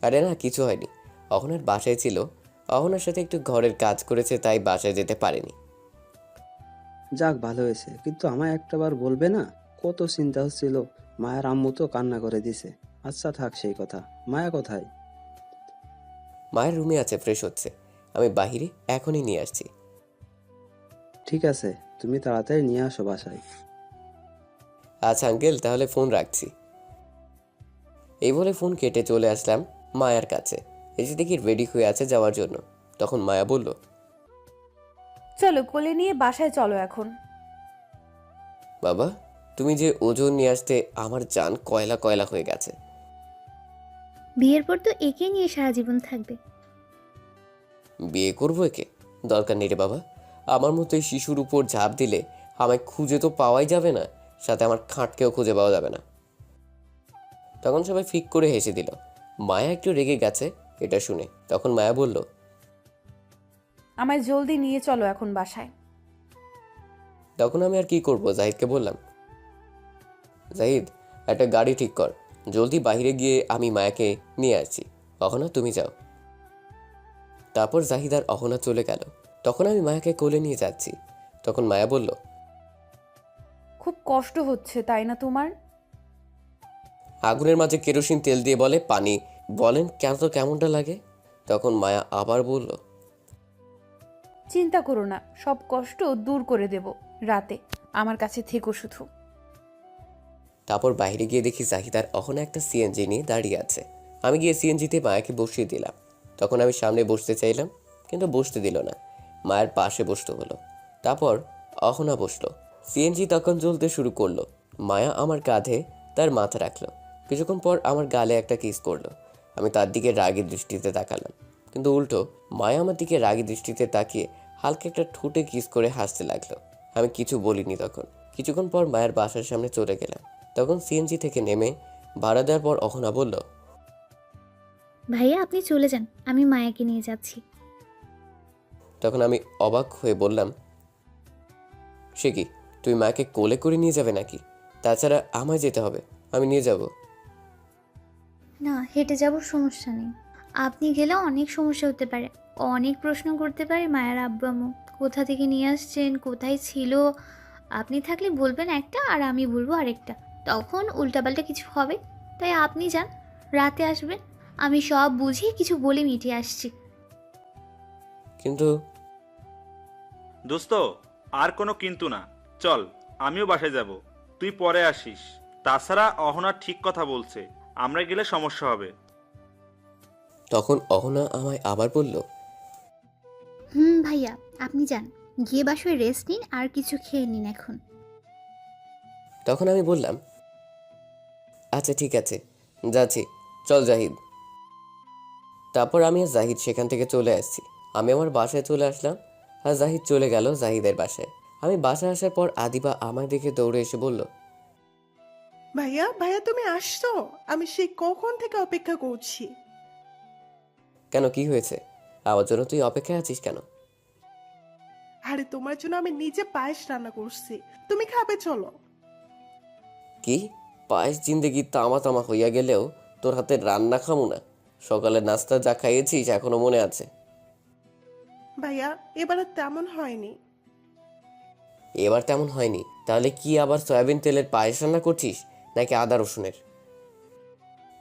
আরে না, কিছু হয়নি। অহনার বাসায় ছিল, অহনার সাথে একটু ঘরের কাজ করেছে, তাই বাসায় যেতে পারেনি। যাক, ভালো হয়েছে, কিন্তু আমায় একটাবার বলবে না? কত চিন্তা হচ্ছিল। মায়ের আম্মু তো কান্না করে দিছে। আচ্ছা থাক সেই কথা, মায়া কোথায়? মায়ের রুমে আছে, ফ্রেশ হচ্ছে। আমি বাহিরে এখনই নিয়ে আসছি। ঠিক আছে, তুমি তাড়াতাড়ি নিয়ে আসো বাসায়। আচ্ছা আঙ্কেল, তাহলে ফোন রাখছি। এই বলে ফোন কেটে চলে আসলাম মায়ার কাছে। এসে দেখি রেডি হয়ে আছে যাওয়ার জন্য। তখন মায়া বলল, চলো, কোলে নিয়ে বাসায় চলো এখন। বাবা, তুমি যে ওজন নিয়ে আসতে আমার জান কয়লা কয়লা হয়ে গেছে। বিয়ের পর তো একে নিয়ে সারা জীবন থাকবে। বিয়ে করবো একে? দরকার নেই রে বাবা। আমার মতো এই শিশুর উপর ঝাঁপ দিলে আমায় খুঁজে তো পাওয়াই যাবে না, সাথে আমার খাটকেও খুঁজে পাওয়া যাবে না। তখন সবাই ফিক করে হেসে দিল। মায়া একটু রেগে গেছে এটা শুনে। তখন মায়া বলল, আমায় জলদি নিয়ে চলো এখন বাসায়। তখন আমি আর কি করব, জাহিদকে বললাম, জাহিদ একটা গাড়ি ঠিক কর, জলদি বাইরে গিয়ে আমি মায়াকে নিয়ে আসছি। অহনা তুমি যাও। তারপর জাহিদ আর অহনা চলে গেল। তখন আমি মায়াকে কোলে নিয়ে যাচ্ছি। তখন মায়া বলল, খুব কষ্ট হচ্ছে তাই না তোমার? আগুনের মাঝে কেরোসিন তেল দিয়ে বলে পানি, বলেন কেন তো কেমনটা লাগে? তখন মায়া আবার বলল, চিন্তা করো না, সব কষ্ট দূর করে দেব। রাতে আমার কাছে থেকো শুধু। তারপর বাইরে গিয়ে দেখি জাহিদ আর অহনা একটা সিএনজি নিয়ে দাঁড়িয়ে আছে। আমি গিয়ে সিএনজিতে মায়াকে বসিয়ে দিলাম। তখন আমি সামনে বসতে চাইলাম, কিন্তু বসতে দিল না। মায়ের পাশে বসতে হলো। তারপর অহনা বসলো। সিএনজি তখন জ্বলতে শুরু করলো। মায়া আমার কাঁধে তার মাথা রাখলো। কিছুক্ষণ পর আমার গালে একটা কিস করলো। আমি তার দিকে রাগী দৃষ্টিতে তাকালাম, কিন্তু উল্টো মায়া আমার দিকে রাগী দৃষ্টিতে তাকিয়ে হালকা একটা ঠোঁটে কিস করে হাসতে লাগলো। আমি কিছু বলিনি। তখন কিছুক্ষণ পর মায়ের বাসার সামনে চলে গেলাম। তখন সিএনজি থেকে নেমে ভাড়া দেওয়ার পর অহনা বলল, ভাইয়া আপনি চলে যান, আমি মায়াকে নিয়ে যাচ্ছি। তখন আমি অবাক হয়ে বললাম, সে কি, তুই মাকে কোলে করে নিয়ে যাবে নাকি? তাছাড়া আমায় যেতে হবে, আমি নিয়ে যাব। না, হেঁটে যাব, সমস্যা নেই। আপনি গেলেও অনেক সমস্যা হতে পারে, অনেক প্রশ্ন করতে পারে মায়ের আব্বু আম্মু। কোথা থেকে নিয়ে আসছেন, কোথায় ছিল? আপনি থাকলে বলবেন একটা আর আমি বলবো আরেকটা, তখন উল্টাপাল্টা কিছু হবে। তাই আপনি যান, রাতে আসবেন, আমি সব বুঝিয়ে কিছু বলে মিটিয়ে আসছি। কিন্তু দোস্ত, আর কোনো কিন্তু না, চল আমিও বাসায় যাব, তুই পরে আসিস। তাছাড়া অহনা ঠিক কথা বলছে, আমরা গেলে সমস্যা হবে। তখন অহনা আমায় আবার বলল, ভাইয়া আপনি যান, গিয়ে বাসায় রেস্ট নিন আর কিছু খেয়ে নিন এখন। তখন আমি বললাম, আচ্ছা ঠিক আছে, যাচ্ছি, চল জাহিদ। তারপর আমি আর জাহিদ সেখান থেকে চলে আসছি। আমি আমার বাসায় চলে আসলাম, আর জাহিদ চলে গেল জাহিদের বাসায়। আমি বাসায় আসার পর আদিবা আমায় দেখে দৌড়ে এসে বলল, ভাইয়া ভাইয়া তুমি আসছো? আমি সেই কখন থেকে অপেক্ষা করছি। কেন, কি হয়েছে? আমার জন্য তুই অপেক্ষায় আছিস কেন? আরে তোমার জন্য আমি নিজে পায়েস রান্না করছি, তুমি খাবে, চলো। কি, পায়েস জিন্দেগি তামা তামা হইয়া গেলেও তোর হাতের রান্না খামু না? সকালে নাস্তা যা খাইয়েছিস এখনো মনে আছে। ভাইয়া এবার আর তেমন হয়নি। এবার তেমন হয়নি। তাহলে কি আবার সয়াবিন তেলের পায়েস রান্না করছিস নাকি আদা রসুনের?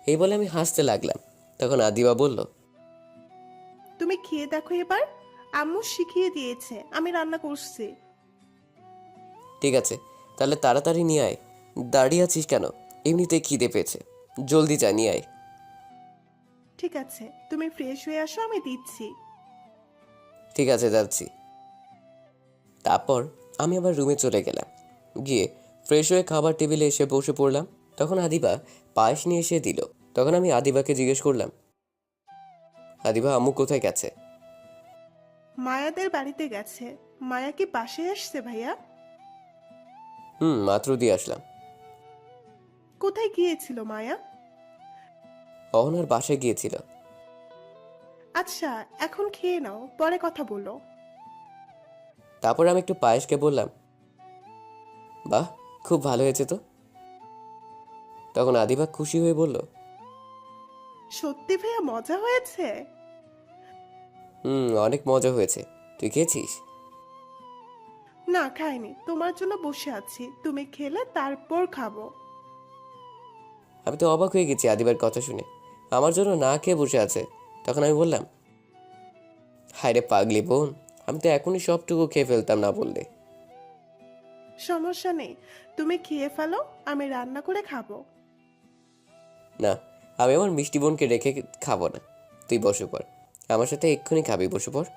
এই বলে আমি হাসতে লাগলাম। তখন আদিবা বলল, তুমি খেয়ে দেখো এবার, আম্মু শিখিয়ে দিয়েছে, আমি রান্না করছি। ঠিক আছে, তাহলে তাড়াতাড়ি নিয়ে আয়। দাঁড়িয়ে আছিস কেন? এমনিতেই খিদে পেয়েছে, জলদি যা নিয়ে আয়। ঠিক আছে, তুমি ফ্রেশ হয়ে আসো, আমি দিচ্ছি। ঠিক আছে, যাচ্ছি। তারপর আমি আবার রুমে চলে গেলাম। গিয়ে ফ্রেশ হয়ে খাবার টেবিলে এসে বসে পড়লাম। তখন আদিবা পায়েস নিয়ে এসে দিল। তখন আমি আদিবাকে জিজ্ঞেস করলাম, আদিবা, আম্মু কোথায় গেছে? মায়াদের বাড়িতে গেছে। মায়া কি পাশে আসছে ভাইয়া? মাত্র দিয়ে আসলাম। কোথায় গিয়েছিল মায়া? অহনার বাসায় গিয়েছিল। আচ্ছা, এখন খেয়ে নাও, পরে কথা বলো। তারপর আমি একটু পায়েসকে বললাম, বাহ, খুব ভালো হয়েছে তো। তখন আদিবা খুশি হয়ে বলল, সত্যি ভাইয়া মজা হয়েছে? অনেক মজা হয়েছে। তুই খেয়েছিস? না, খাইনি, তোমার জন্য বসে আছি, তুমি খেলে তারপর খাবো। আমি তো অবাক হয়ে গেছি আদিবার কথা শুনে। আমার জন্য না খেয়ে বসে আছে। তখন আমি বললাম, হায় রে পাগলি বোন, আমি তো এখনই সবটুকু খেয়ে ফেলতাম না বললে। সমস্যা নেই, তুমি খেয়ে ফেলো, আমি রান্না করে খাবো। না, আমি আমার মিষ্টি বোনকে রেখে খাবো না। তুই বসে পড়, আমার সাথে এক্ষুনি খাবি, বসে পড়।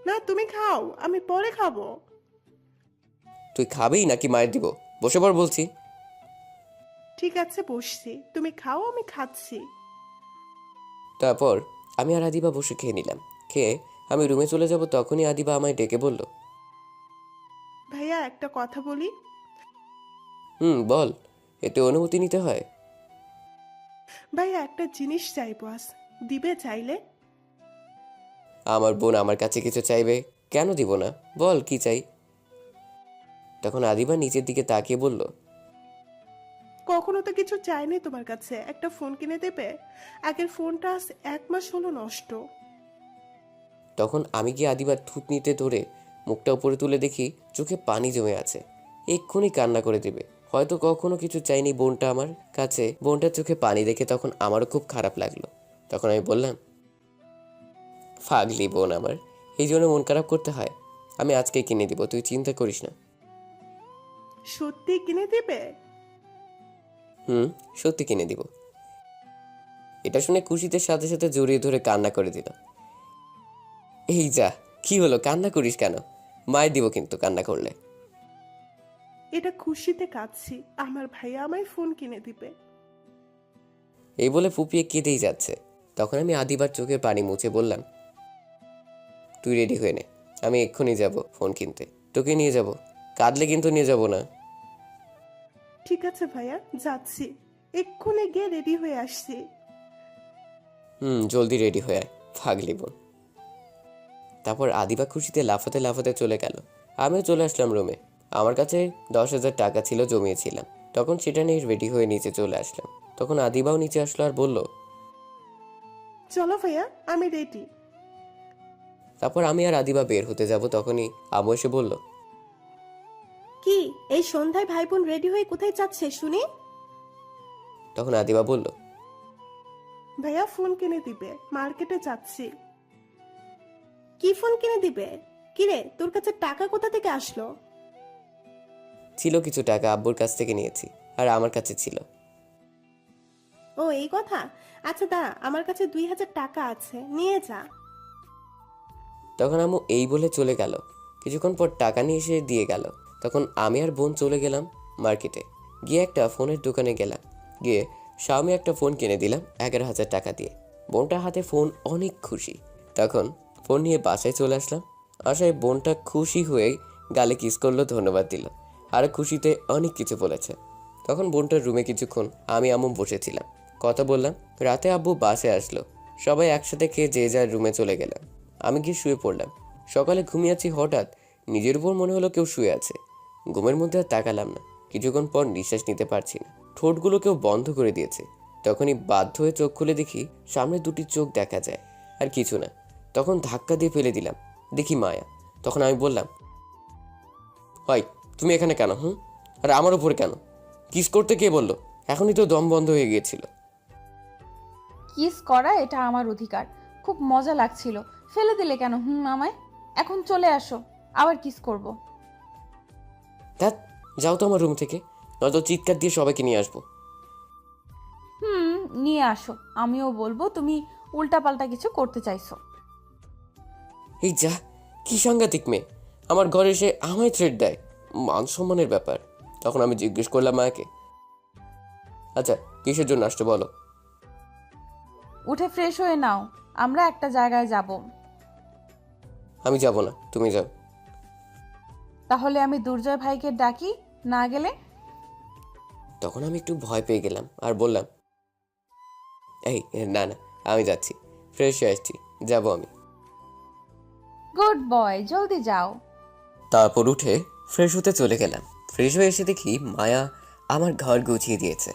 না, তুমি খাও, আমি পরে খাবো। তুই খাবি নাকি মায়ের দিব? বসে পড় বলছি। ঠিক আছে, বসছি, তুমি খাও, আমি খাচ্ছি। তারপর আমি আর আদিবা বসে খেয়ে নিলাম। খেয়ে আমি রুমে চলে যাব, তখনই আদিবা আমায় ডেকে বলল, ভাইয়া একটা কথা বলি। বল, এতে অনুমতি নিতে হয়? ভাইয়া একটা জিনিস চাইবো আজ, দিবে চাইলে? আমার বোন আমার কাছে কিছু চাইবে, কেন দিব না? বল কি চাই। তখন আদিবা নিচের দিকে তাকিয়ে বলল, কখনো তো কিছু চাইনি তোমার কাছে, একটা ফোন কিনে দেবে? আগের ফোনটা আজ 1 মাস হলো নষ্ট। তখন আমি গিয়ে আদিবার থুতনিতে ধরে মুখটা উপরে তুলে দেখি চোখে পানি জমে আছে। এক্ষুনি কান্না করে দেবে। হয়তো কখনো কিছু চাইনি বোনটা আমার কাছে। বোনটার চোখে পানি দেখে তখন আমারও খুব খারাপ লাগলো। তখন আমি বললাম, ফাগলি বোন আমার, এই জন্য মন খারাপ করতে হয়? আমি আজকে কিনে দিব, তুই চিন্তা করিস না। সত্যি কিনে দেবে? সত্যি কিনে দিব। এটা শুনে খুশিতে সাথে সাথে জড়িয়ে ধরে কান্না করে দিল। এই যা, কি হলো, কান্না করিস কেন? মায়ের দিব কিন্তু কান্না করলে। এটা খুশিতে কাঁদছি, আমার ভাইয়া আমায় ফোন কিনে দিবে। এই বলে ফুপিয়ে কেঁদেই যাচ্ছে। তখন আমি আদিবার চোখের পানি মুছে বললাম, তুই রেডি হয়ে নে, আমি এক্ষুনি যাব ফোন কিনতে, তোকে নিয়ে যাব। কাঁদলে কিন্তু নিয়ে যাব না। ঠিক আছে ভাইয়া, যাচ্ছি, এক্ষুনি গিয়ে রেডি হয়ে আসছি। জলদি রেডি হয়ে আয়, ফাগলি বোন। তারপর আদিবা খুশিতে লাফাতে লাফাতে চলে গেল। আমিও চলে আসলাম রুমে। আমার কাছে 10,000 টাকা ছিল, জমিয়েছিলাম। তখন সেটা নিয়ে রেডি হয়ে নিচে চলে আসলাম। তখন আদিবাও নিচে আসলো আর বলল, চলো ভাইয়া, আমি রেডি। তারপর আমি আর আদিবা বের হতে যাব, তখনই আম্মু এসে বলল, কি এই সন্ধ্যায় ভাই বোন রেডি হয়ে কোথায় যাচ্ছে শুনি? তখন আদিবা বলল, ভাইয়া ফোন কিনে দিবে, মার্কেটে যাচ্ছি। কি ফোন কিনে দিবে? কিরে, তোর কাছে টাকা কোথা থেকে আসলো? ছিল কিছু টাকা, আব্বুর কাছ থেকে নিয়েছি, আর আমার কাছে ছিল। ও এই কথা, আচ্ছা দাঁড়া, আমার কাছে 2,000 টাকা আছে, নিয়ে যা। তখন আম্মু এই বলে চলে গেল। কিছুক্ষণ পর টাকা নিয়ে এসে দিয়ে গেল। তখন আমি আর বোন চলে গেলাম মার্কেটে। গিয়ে একটা ফোনের দোকানে গেলাম। গিয়ে শাওমি একটা ফোন কিনে দিলাম 11,000 টাকা দিয়ে। বোনটার হাতে ফোন, অনেক খুশি। তখন ফোন নিয়ে বাসায় চলে আসলাম। আসায় বোনটা খুশি হয়ে গালে কিস করলো, ধন্যবাদ দিল, আর খুশিতে অনেক কিছু বলেছে। তখন বোনটার রুমে কিছুক্ষণ আমি আম্মু বসেছিলাম, কথা বললাম। রাতে আব্বু বাসায় আসলো। সবাই একসাথে খেয়ে যে যার রুমে চলে গেলাম। আমি গিয়ে শুয়ে পড়লাম। সকালে ঘুমিয়েছি, হঠাৎ নিজের উপর মনে হলো কেউ শুয়ে আছে। ঘুমের মধ্যে আর তাকালাম না। কিছুক্ষণ পর নিঃশ্বাস নিতে পারছি না, ঠোঁটগুলো কেউ বন্ধ করে দিয়েছে। তখনই বাধ্য হয়ে চোখ খুলে দেখি সামনে দুটি চোখ দেখা যায়, আর কিছু না। তখন ধাক্কা দিয়ে ফেলে দিলাম, দেখি মায়া। তখন আমি বললাম, হয় তুমি এখানে কেন? আর আমার উপর কেন? কিস করতে কে বললো? এখনই তো দম বন্ধ হয়ে গিয়েছিল। কিস করা এটা আমার অধিকার। খুব মজা লাগছিল, ফেলে দিলে কেন আমায়? এখন চলে আসো, আবার কিস করব। ধ্যাত, যাও তো আমার রুম থেকে, নয়তো চিৎকার দিয়ে সবাইকে নিয়ে আসবো। নিয়ে আসো, আমিও বলবো তুমি উল্টাপাল্টা কিছু করতে চাইছো। এই যা, কি সাংঘাতিক মেয়ে! আমার ঘরে এসে আমায় থ্রেট দেয়। মান সম্মানের ব্যাপার। তখন আমি জিজ্ঞেস করলাম মায়াকে, আচ্ছা কিসের জন্য আসছো বলো? উঠে ফ্রেশ হয়ে নাও, আমরা একটা জায়গায় যাব। আমি যাব না, তুমি যাও। তাহলে আমি দুর্জয় ভাইকে ডাকি, না গেলে? তখন আমি একটু ভয় পেয়ে গেলাম আর বললাম, এই না না, আমি যাচ্ছি, ফ্রেশ হয়ে আসছি, যাবো আমি। গুড বয়, জলদি যাও। তারপর উঠে ফ্রেশ হতে চলে গেলাম। ফ্রেশ হয়ে এসে দেখি মায়া আমার ঘর গুছিয়ে দিয়েছে,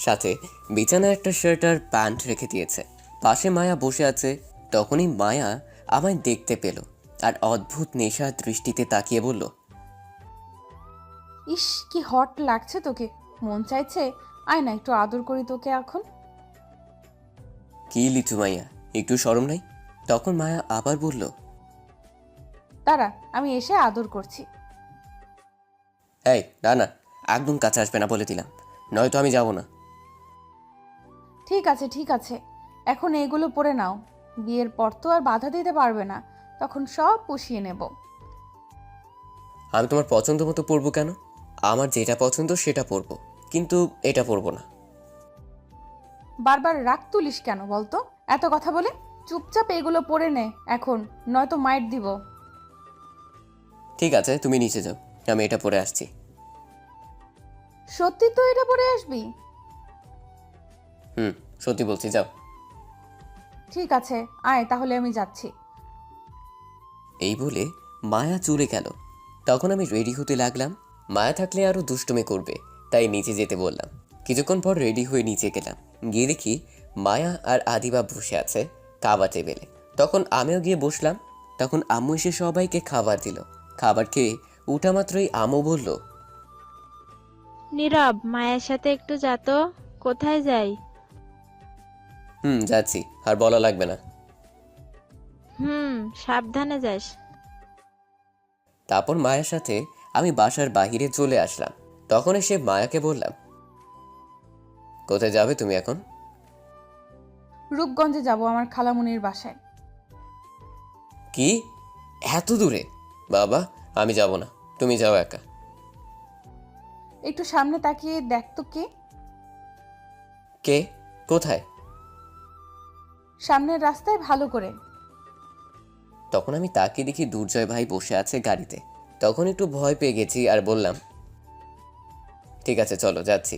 সাথে বিছানায় একটা শার্ট আর প্যান্ট রেখে দিয়েছে। পাশে মায়া বসে আছে। তখনই মায়া আমায় দেখতে পেল আর অদ্ভুত নেশার দৃষ্টিতে তাকিয়ে বলল, ইস, কি হট লাগছে তোকে, মন চাইছে আয় না একটু আদর করি তোকে এখন। কি লিচু মাইয়া, একটু শরম নাই? তখন মায়া আবার বলল, দাঁড়া, আমি এসে আদর করছি। এই না না, একদম কাছে আসবে না বলে দিলাম, নয়তো আমি যাব না। ঠিক আছে ঠিক আছে, এখন এগুলো পরে নাও, বিয়ের পর তো আর বাধা দিতে পারবে না, তখন সব পুষিয়ে নেব। আমি তোমার পছন্দ মতো পরবো কেন? আমার যেটা পছন্দ সেটা পরবো, কিন্তু এটা পরবো না। বারবার রাগ তুলিস কেন বলতো? এত কথা বলে চুপচাপ এগুলো পরে নে এখন, নয়তো মাইট দিব। ঠিক আছে, তুমি নিচে যাও, আমি এটা পরে আসছি। সত্যি তো এটা পরে আসবি? সত্যি বলছি, যাও। ঠিক আছে, আয় তাহলে আমি যাচ্ছি। এই বলে মায়া চলে গেল। তখন আমি রেডি হতে লাগলাম। মায়া থাকলে আরো দুষ্টুমি করবে, তাই নিচে যেতে বললাম। কিছুক্ষণ পর রেডি হয়ে নিচে গেলাম। গিয়ে দেখি মায়া আর আদিবা বসে আছে খাবার টেবিলে। তখন আমিও গিয়ে বসলাম। তখন আম্মু এসে সবাইকে খাবার দিল। খাবার খেয়ে উঠা মাত্রই আম্মু বলল, নীরব, মায়ের সাথে একটু যা তো। কোথায় যাই? যাচ্ছি, আর বলা লাগবে না। সাবধানে যাস। তারপর মায়ের সাথে আমি বাসার বাহিরে চলে আসলাম। তখন এসে মায়াকে বললাম, কোথায় যাবে তুমি এখন? রূপগঞ্জে যাব, আমার খালামুনির বাসায়। কি, এত দূরে? বাবা, আমি যাব না, তুমি যাও একা। একটু সামনে তাকিয়ে দেখ তো কে। কে? কোথায়? সামনের রাস্তায়, ভালো করে। তখন আমি তাকিয়ে দেখি দুর্জয় ভাই বসে আছে গাড়িতে। তখন একটু ভয় পেয়ে গেছি আর বললাম, ঠিক আছে চলো যাচ্ছি,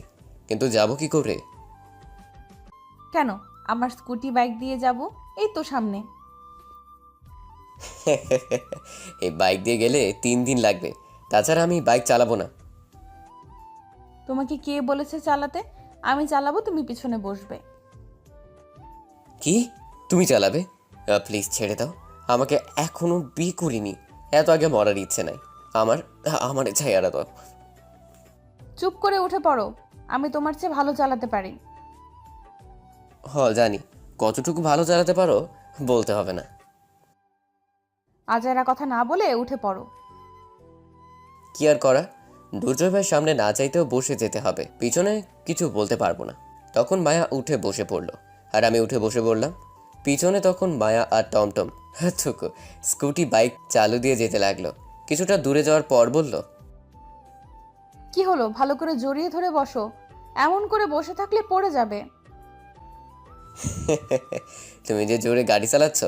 কিন্তু যাব কি করে? কেন, আমার স্কুটি বাইক দিয়ে যাব, এই তো সামনে। এই বাইক দিয়ে গেলে 3 দিন লাগবে, তাছাড়া আমি বাইক চালাবো না। তোমাকে কে বলেছে চালাতে? আমি চালাবো, তুমি পিছনে বসবে। কি, তুমি চালাবে? প্লিজ ছেড়ে দাও, আমাকে এখনো বিয়ে করিনি, এত আগে মরার ইচ্ছে নাই আমার। আমার ছায়ারা দাও। চুপ করে উঠে পড়ো, আমি তোমার চেয়ে ভালো চালাতে পারি। জানি, কতটুকু ভালো চালাতে পারো বলতে হবে না। আজারা কথা না বলে উঠে পড়ো। কি আর করা, দুর্জয় ভাইয়ের সামনে না চাইতেও বসে যেতে হবে, পিছনে কিছু বলতে পারবো না। তখন মায়া উঠে বসে পড়লো আর আমি উঠে বসে পড়লাম। পিছনে তখন মায়া আর টমটম স্কুটি বাইক চালু দিয়ে যেতে লাগলো। কিছুটা দূরে যাওয়ার পর বলল, কি হলো, ভালো করে জড়িয়ে ধরে বসো, এমন করে বসে থাকলে পড়ে যাবে। তুমি যে জোরে গাড়ি চালাচ্ছ,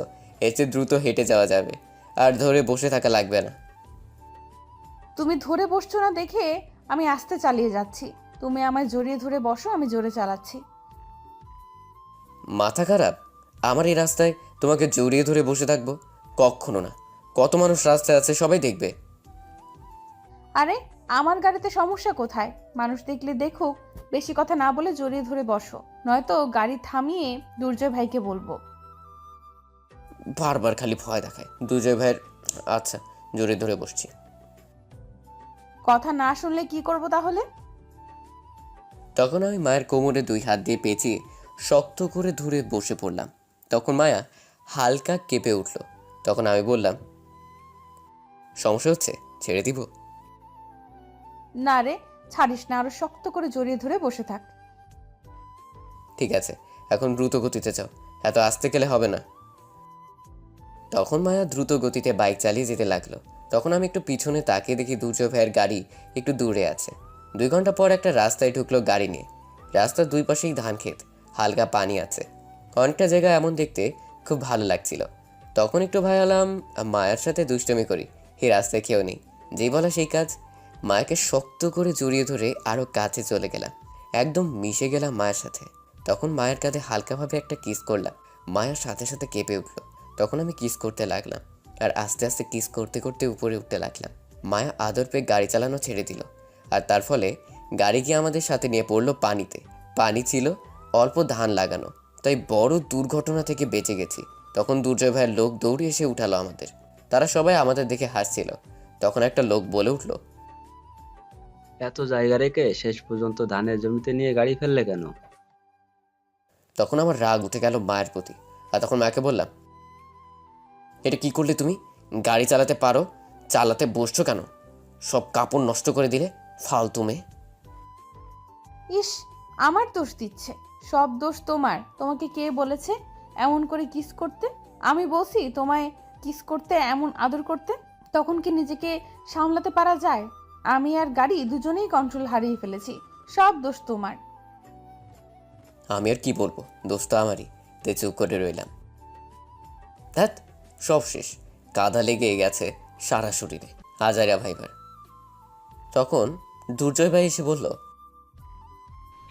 এর চেয়ে দ্রুত হেঁটে যাওয়া যাবে, আর ধরে বসে থাকা লাগবে না। তুমি ধরে বসছো না দেখে আমি আস্তে চালিয়ে যাচ্ছি, তুমি আমায় জড়িয়ে ধরে বসো, আমি জোরে চালাচ্ছি। মাথা খারাপ? আমার এই রাস্তায় তোমাকে জড়িয়ে ধরে বসে থাকবো? কখনো না, কত মানুষ রাস্তায় আছে সবাই দেখবে। আরে আমার গাড়িতে সমস্যা কোথায়? মানুষ দেখলে দেখুক, বেশি কথা না বলে জড়িয়ে ধরে বসো, নয়তো গাড়ি থামিয়ে দুর্জয় ভাইকে বলবো। বারবার খালি ভয় দেখায় দুর্জয় ভাইয়ের। আচ্ছা, জড়িয়ে ধরে বসছি। কথা না শুনলে কি করব তাহলে? তখন আমি মায়ের কোমরে 2 হাত দিয়ে পেঁচিয়ে শক্ত করে ধরে বসে পড়লাম। তখন মায়া হালকা কেঁপে উঠল। তখন আমি বললাম, সমস্যা হচ্ছে, ছেড়ে দিব? না রে, ছাড়িস না, আরো শক্ত করে জড়িয়ে ধরে বসে থাক। ঠিক আছে, এখন দ্রুত গতিতে যাও, এত আস্তে গেলে হবে না। তখন মায়া দ্রুত গতিতে বাইক চালিয়ে যেতে লাগলো। তখন আমি একটু পিছনে তাকিয়ে দেখি দুর্জয় ভাইয়ের গাড়ি একটু দূরে আছে। 2 ঘন্টা পর একটা রাস্তায় ঢুকলো গাড়ি নিয়ে। রাস্তার 2 পাশেই ধান ক্ষেত, হালকা পানি আছে। অনেকটা জায়গা এমন দেখতে খুব ভালো লাগছিল। তখন একটু ভয় হলাম, মায়ের সাথে দুষ্টমি করি, এই রাস্তায় কেউ নেই। যেই বলা সেই কাজ, মায়াকে শক্ত করে জড়িয়ে ধরে আরও কাছে চলে গেলাম, একদম মিশে গেলাম মায়ের সাথে। তখন মায়ের কাঁধে হালকাভাবে একটা কিস করলাম। মায়ের সাথে সাথে কেঁপে উঠলো। তখন আমি কিস করতে লাগলাম, আর আস্তে আস্তে কিস করতে করতে উপরে উঠতে লাগলাম। মায়া আদর পেয়ে গাড়ি চালানো ছেড়ে দিল, আর তার ফলে গাড়ি গিয়ে আমাদের সাথে নিয়ে পড়লো পানিতে। পানি ছিল, অল্প ধান লাগানো, তাই বড় দুর্ঘটনা থেকে বেঁচে গেছি। তখন দুর্জয় ভাইয়ের লোক দৌড়ে এসে উঠালো আমাদের। তারা সবাই আমাদের দেখে হাসছিল। তখন একটা লোক বলে উঠল, এত জায়গা রেখে শেষ পর্যন্ত ধানের জমিতে নিয়ে গাড়ি ফেললে কেন? তখন আমার রাগ উঠে গেল মায়ের প্রতি। আর তখন মাকে বললাম, এটা কি করলে তুমি? গাড়ি চালাতে পারো, চালাতে বসছো কেন? সব কাপড় নষ্ট করে দিলে, ফালতু মেয়ে। ইস, আমার দোষ দিচ্ছে। সব দোষ তোমার। তোমাকে কে বলেছে এমন করে কিস করতে? আমি বলছি তোমায় কিস করতে, এমন আদর করতে? তখন কি নিজেকে সামলাতে পারা যায়? আমি আর গাড়ি দুজনেই কন্ট্রোল হারিয়ে ফেলেছি। সব দোষ তোমার। আমি আর কি বলবো, দোষ তো আমারই, তাই চুপ করে রইলাম। ধ্যাৎ, সব শেষ, কাদা লেগে গেছে সারা শরীরে, হাজারা ভাইবার। তখন দুর্জয় ভাই এসে বলল,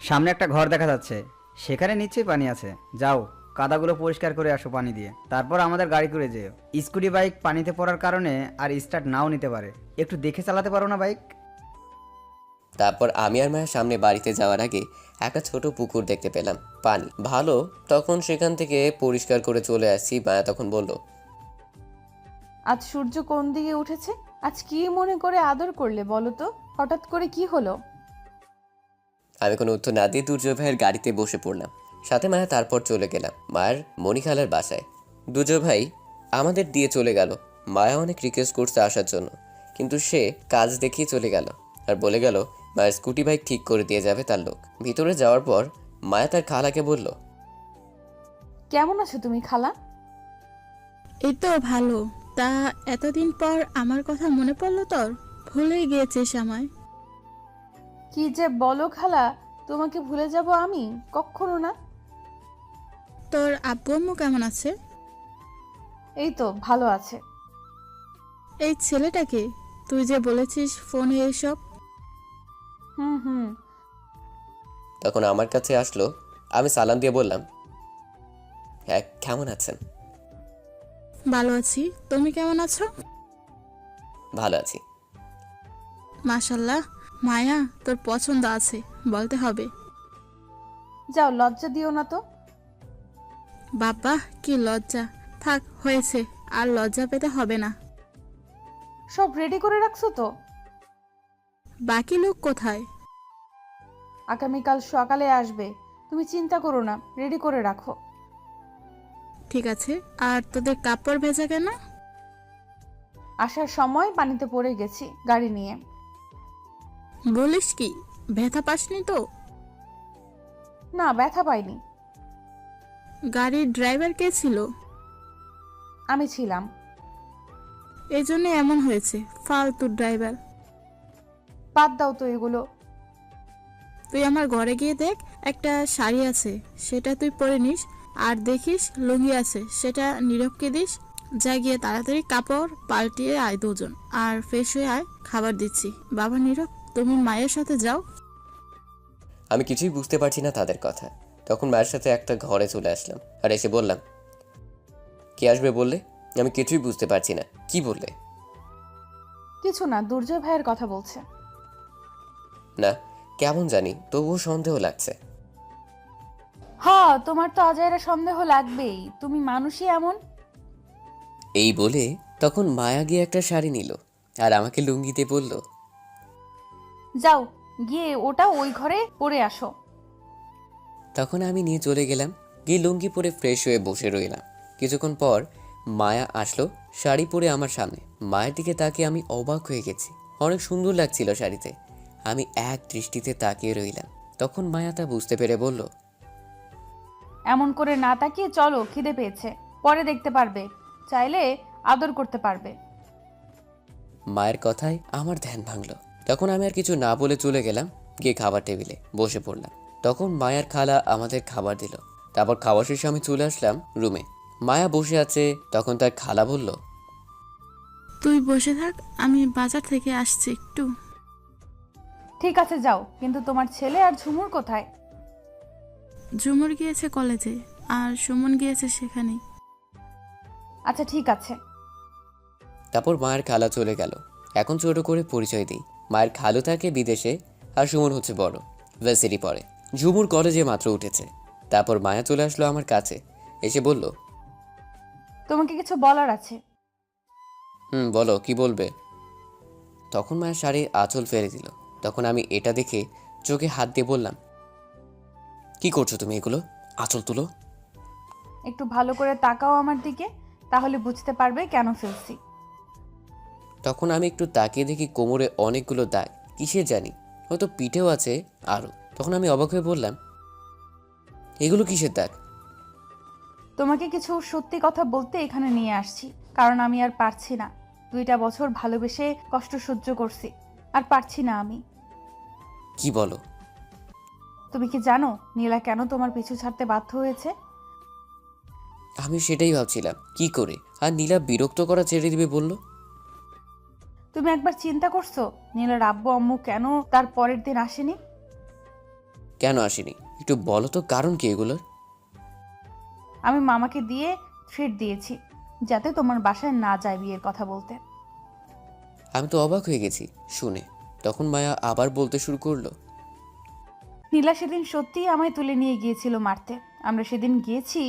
সামনে একটা ঘর দেখা যাচ্ছে, সেখানে নিশ্চয়ই পানি আছে। যাও, কাদাগুলো পরিষ্কার করে আসো পানি দিয়ে, তারপর আমাদের গাড়ি করে যেও। স্কুটি বাইক পানিতে পড়ার কারণে আর স্টার্ট নাও নিতে পারে, একটু দেখে চালাতে পারো না বাইক? তারপর আমি আর মায়ের সামনে বাড়িতে যাওয়ার আগে একটা ছোট পুকুর দেখতে পেলাম, পানি ভালো। তখন সেখান থেকে পরিষ্কার করে চলে আসছি। মায়া তখন বলল, আজ সূর্য কোন দিকে উঠেছে? আজ কি মনে করে আদর করলে বলো তো? হঠাৎ করে কি হলো? আমি কোনো উত্তর না দিয়ে দুর্জয় ভাইয়ের গাড়িতে বসে পড়লাম, সাথে মায়া। তারপর চলে গেলাম মায়ের মণিখালার বাসায়। দুর্জয় ভাই আমাদের দিয়ে চলে গেল। মায়া অনেক রিকোয়েস্ট করছে আসার জন্য, কিন্তু সে কাজ দেখিয়ে চলে গেল আর বলে গেল মায়ের স্কুটি বাইক ঠিক করে দিয়ে যাবে তার লোক। ভিতরে যাওয়ার পর মায়া তার খালাকে বলল, কেমন আছো তুমি খালা? এই তো ভালো। তা এতদিন পর আমার কথা মনে পড়লো তোর? ভুলেই গিয়েছিস আমায়। কি যে বলো খালা, তোমাকে ভুলে যাব আমি? কখনো না। তোর আব্বু আম্মু কেমন আছে? এই তো ভালো আছে। এই ছেলেটাকে তুই যে বলেছিস ফোনে এইসব? হুম। তখন আমার কাছে আসলো। আমি সালাম দিয়ে বললাম, হ্যাঁ, কেমন আছেন? ভালো আছি, তুমি কেমন আছো? ভালো আছি। মাশাল্লাহ, মায়া তোর পছন্দ আছে বলতে হবে। যাও, লজ্জা দিও না তো। বাবা, কি লজ্জা! থাক, হয়েছে, আর লজ্জা পেতে হবে না। সব রেডি করে রাখছো তো? বাকি লোক কোথায়? আগামীকাল সকালে আসবে, তুমি চিন্তা করো না, রেডি করে রাখো। ঠিক আছে। আর তোদের কাপড় ভেজা কেন? আসার সময় পানিতে পড়ে গেছি গাড়ি নিয়ে। বলিস কি, ব্যথা পাসনি তো? না, ব্যথা পাইনি। গাড়ির ড্রাইভার কে ছিল? আমি ছিলাম। এই জন্য এমন হয়েছে, ফালতু ড্রাইভার। বাদ দাও তো এগুলো। তুই আমার ঘরে গিয়ে দেখ, একটা শাড়ি আছে, সেটা তুই পরে নিস। আর দেখিস লুঙ্গি আছে, সেটা নীরবকে দিস। যা গিয়ে তাড়াতাড়ি কাপড় পাল্টিয়ে আয় দুজন, আর ফ্রেশ হয়ে আয়, খাবার দিচ্ছি। বাবা নীরব, তুমি মায়ের সাথে যাও। আমি কিছুই বুঝতে পারছি না তাদের কথা। তখন মায়ের সাথে একটা ঘরে চলে আসলাম আর এসে বললাম, কে আসবে বললে? আমি কিছুই বুঝতে পারছি না, কি বললে? কিছু না, দুর্জয় ভাইয়ের কথা বলছে। না, কেমন জানি, তবুও সন্দেহ লাগছে। হ্যাঁ, তোমার তো অজয়ের সন্দেহ লাগবেই, তুমি মানুষই এমন। এই বলে তখন মায়া গিয়ে একটা শাড়ি নিল আর আমাকে লুঙ্গিতে বলল, যাও গিয়ে ওটা ওই ঘরে পরে আসো। তখন আমি নিয়ে চলে গেলাম, গিয়ে লুঙ্গি পরে ফ্রেশ হয়ে বসে রইলাম। কিছুক্ষণ পর মায়া আসলো শাড়ি পরে আমার সামনে। মায়ের দিকে তাকিয়ে আমি অবাক হয়ে গেছি, অনেক সুন্দর লাগছিল শাড়িতে। আমি এক দৃষ্টিতে তাকিয়ে রইলাম। তখন মায়া তা বুঝতে পেরে বলল, এমন করে না তাকিয়ে চলো, খিদে পেয়েছে, পরে দেখতে পারবে, চাইলে আদর করতে পারবে। মায়ের কথায় আমার ধ্যান ভাঙলো। তখন আমি আর কিছু না বলে চলে গেলাম, গিয়ে খাবার টেবিলে বসে পড়লাম। তখন মায়ার খালা আমাদের খাবার দিল। তারপর খাওয়া শেষে আমি চলে আসলাম রুমে। মায়া বসে আছে। তখন তার খালা বলল, তুই বসে থাক, আমি বাজার থেকে আসছি একটু। ঠিক আছে যাও, কিন্তু তোমার ছেলে আর ঝুমুর কোথায়? ঝুমুর গিয়েছে কলেজে, আর সুমন গিয়েছে সেখানে। আচ্ছা ঠিক আছে। তারপর মায়ের খালা চলে গেল। এখন ছোট করে পরিচয় দিই। মায়ের খালু থাকে বিদেশে, আর সুমন হচ্ছে বড়, ভার্সিটি পড়ে। ঝুমুর কলেজে মাত্র উঠেছে। তারপর মায়া চলে আসলো আমার কাছে, এসে বলল, তোমাকে কিছু বলার আছে। বলো, কি বলবে? তখন মায়ের শাড়ির আঁচল ফেলে দিল। তখন আমি এটা দেখে চোখে হাত দিয়ে বললাম, কি করছো তুমি এগুলো? আঁচল তুলো। একটু ভালো করে তাকাও আমার দিকে, তাহলে বুঝতে পারবে কেন ফেলছি। তখন আমি একটু তাকিয়ে দেখি কোমরে অনেকগুলো দাগ, কিসে জানি, হয়তো পিঠেও আছে আরও। তখন আমি অবাক হয়ে বললাম, এগুলো কিসের দাগ? তোমাকে কিছু সত্যি কথা বলতে এখানে নিয়ে আসছি, কারণ আমি আর পারছি না। 2টা বছর ভালোবেসে কষ্ট সহ্য করছি, আর পারছি না আমি। কি বলো? তুমি কি জানো নীলা কেন তোমার পিছু ছাড়তে বাধ্য হয়েছে? আমি সেটাই ভাবছিলাম, কি করে আর নীলা বিরক্ত করা ছেড়ে দিবে বলল। তুমি একবার চিন্তা করছো নীলার আব্বু আম্মু কেন তার পরের দিন আসেনি? কেন আসেনি একটু বলো তো, কারণ কি এগুলোর? আমি মামাকে দিয়ে থ্রেট দিয়েছি যাতে তোমার বাসায় না যায় বিয়ের কথা বলতে। আমি তো অবাক হয়ে গেছি শুনে। তখন মায়া আবার বলতে শুরু করলো, নীলা সেদিন সত্যিই আমায় তুলে নিয়ে গিয়েছিল মারতে। আমরা সেদিন গিয়েছি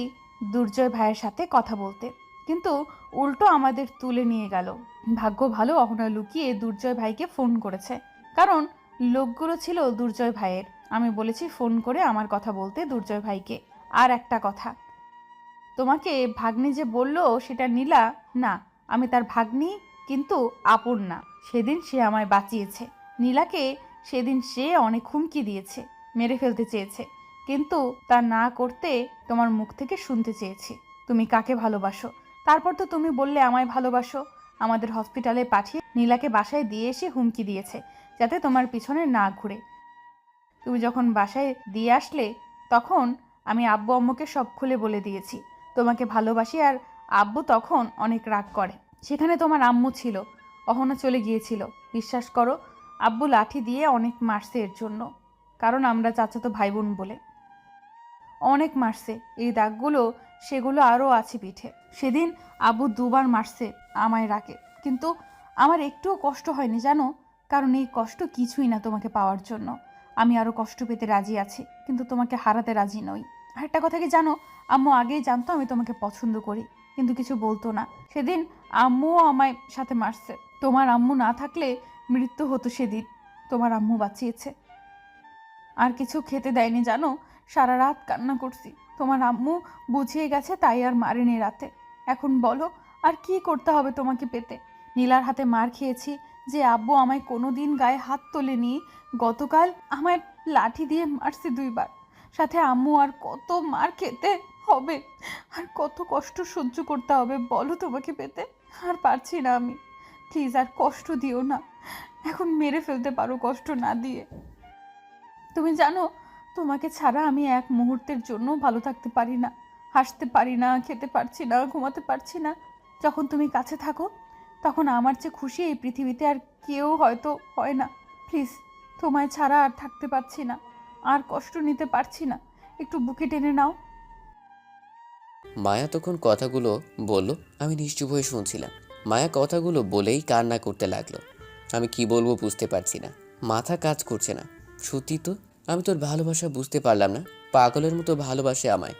দুর্জয় ভাইয়ের সাথে কথা বলতে, কিন্তু উল্টো আমাদের তুলে নিয়ে গেল। ভাগ্য ভালো অহনা লুকিয়ে দুর্জয় ভাইকে ফোন করেছে, কারণ লোকগুলো ছিল দুর্জয় ভাইয়ের। আমি বলেছি ফোন করে আমার কথা বলতে দুর্জয় ভাইকে। আর একটা কথা, তোমাকে ভাগ্নি যে বলল সেটা নীলা না, আমি তার ভাগ্নি, কিন্তু আপন না। সেদিন সে আমায় বাঁচিয়েছে। নীলাকে সেদিন সে অনেক হুমকি দিয়েছে, মেরে ফেলতে চেয়েছে, কিন্তু তা না করতে তোমার মুখ থেকে শুনতে চেয়েছি তুমি কাকে ভালোবাসো। তারপর তো তুমি বললে আমায় ভালোবাসো। আমাদের হসপিটালে পাঠিয়ে নীলাকে বাসায় দিয়ে এসে হুমকি দিয়েছে যাতে তোমার পিছনে না ঘুরে। তুমি যখন বাসায় দিয়ে আসলে তখন আমি আব্বু আম্মুকে সব খুলে বলে দিয়েছি তোমাকে ভালোবাসি, আর আব্বু তখন অনেক রাগ করে। সেখানে তোমার আম্মু ছিল, অহনা চলে গিয়েছিল। বিশ্বাস করো, আব্বু লাঠি দিয়ে অনেক মারছে এর জন্য, কারণ আমরা চাচাতো ভাই বোন বলে। অনেক মারছে, এই দাগগুলো সেগুলো আরও আছে পিঠে। সেদিন আব্বু 2বার মারছে আমায় রাগে, কিন্তু আমার একটুও কষ্ট হয়নি জানো, কারণ এই কষ্ট কিছুই না তোমাকে পাওয়ার জন্য। আমি আরও কষ্ট পেতে রাজি আছি, কিন্তু তোমাকে হারাতে রাজি নই। আরেকটা কথা কি জানো, আম্মু আগেই জানতো আমি তোমাকে পছন্দ করি, কিন্তু কিছু বলতো না। সেদিন আম্মুও আমায় সাথে মারছে। তোমার আম্মু না থাকলে মৃত্যু হতো সেদিন, তোমার আম্মু বাঁচিয়েছে। আর কিছু খেতে দেয়নি জানো, সারা রাত কান্না করছি। তোমার আম্মু বুঝিয়ে গেছে তাই আর মারেনি রাতে। এখন বলো আর কি করতে হবে তোমাকে পেতে? নীলার হাতে মার খেয়েছি যে আব্বু আমায় কোনো দিন গায়ে হাত তোলেনি, গতকাল আমায় লাঠি দিয়ে মারছে 2বার। সাথে আম্মু আর কত মার খেতে হবে, আর কত কষ্ট সহ্য করতে হবে বলো তোমাকে পেতে? আর পারছি না আমি, প্লিজ আর কষ্ট দিও না। এখন মেরে ফেলতে পারো কষ্ট না দিয়ে। তুমি জানো তোমাকে ছাড়া আমি এক মুহূর্তের জন্য ভালো থাকতে পারি না, হাসতে পারি না, খেতে পারছি না, ঘুমাতে পারছি না। যখন তুমি কাছে থাকো তখন আমার চেয়ে খুশি এই পৃথিবীতে আর কেউ হয়তো হয় না। প্লিজ, তোমায় ছাড়া আর থাকতে পারছি না, আর কষ্ট নিতে পারছি না, একটু বুকে টেনে নাও। মায়া তখন কথাগুলো বলল, আমি নিশ্চুপ হয়ে শুনছিলাম। মায়া কথাগুলো বলেই কান্না করতে লাগলো। আমি কি বলবো বুঝতে পারছি না, মাথা কাজ করছে না। সত্যি তো, আমি তোর ভালোবাসা বুঝতে পারলাম না। পাগলের মতো ভালোবাসে আমায়,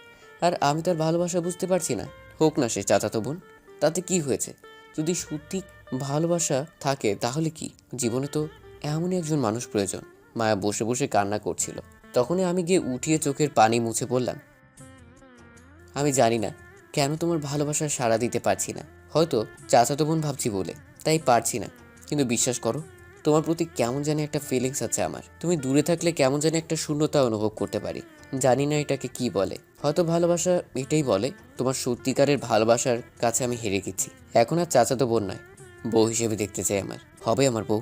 আর আমি তার ভালোবাসা বুঝতে পারছি না। হোক না সে চাচাতো বোন, তাতে কি হয়েছে? যদি সত্যি ভালোবাসা থাকে তাহলে কি, জীবনে তো এমনই একজন মানুষ প্রয়োজন। মায়া বসে বসে কান্না করছিল। তখনই আমি গিয়ে উঠিয়ে চোখের পানি মুছে বললাম, আমি জানি না কেন তোমার ভালোবাসার সাড়া দিতে পারছি না। হয়তো চাচাতো বোন ভাবছি বলে তাই পারছি না, কিন্তু বিশ্বাস করো, তোমার প্রতি কেমন জানি একটা ফিলিংস আছে আমার। তুমি দূরে থাকলে কেমন জানি একটা শূন্যতা অনুভব করতে পারি। জানি না এটাকে কি বলে, হয়তো ভালোবাসা এটাই বলে। তোমার সত্যিকারের ভালোবাসার কাছে আমি হেরে গেছি। এখন আর চাচাতো বোন নয়, বউ হিসেবে দেখতে চাই আমার, হবে আমার বউ।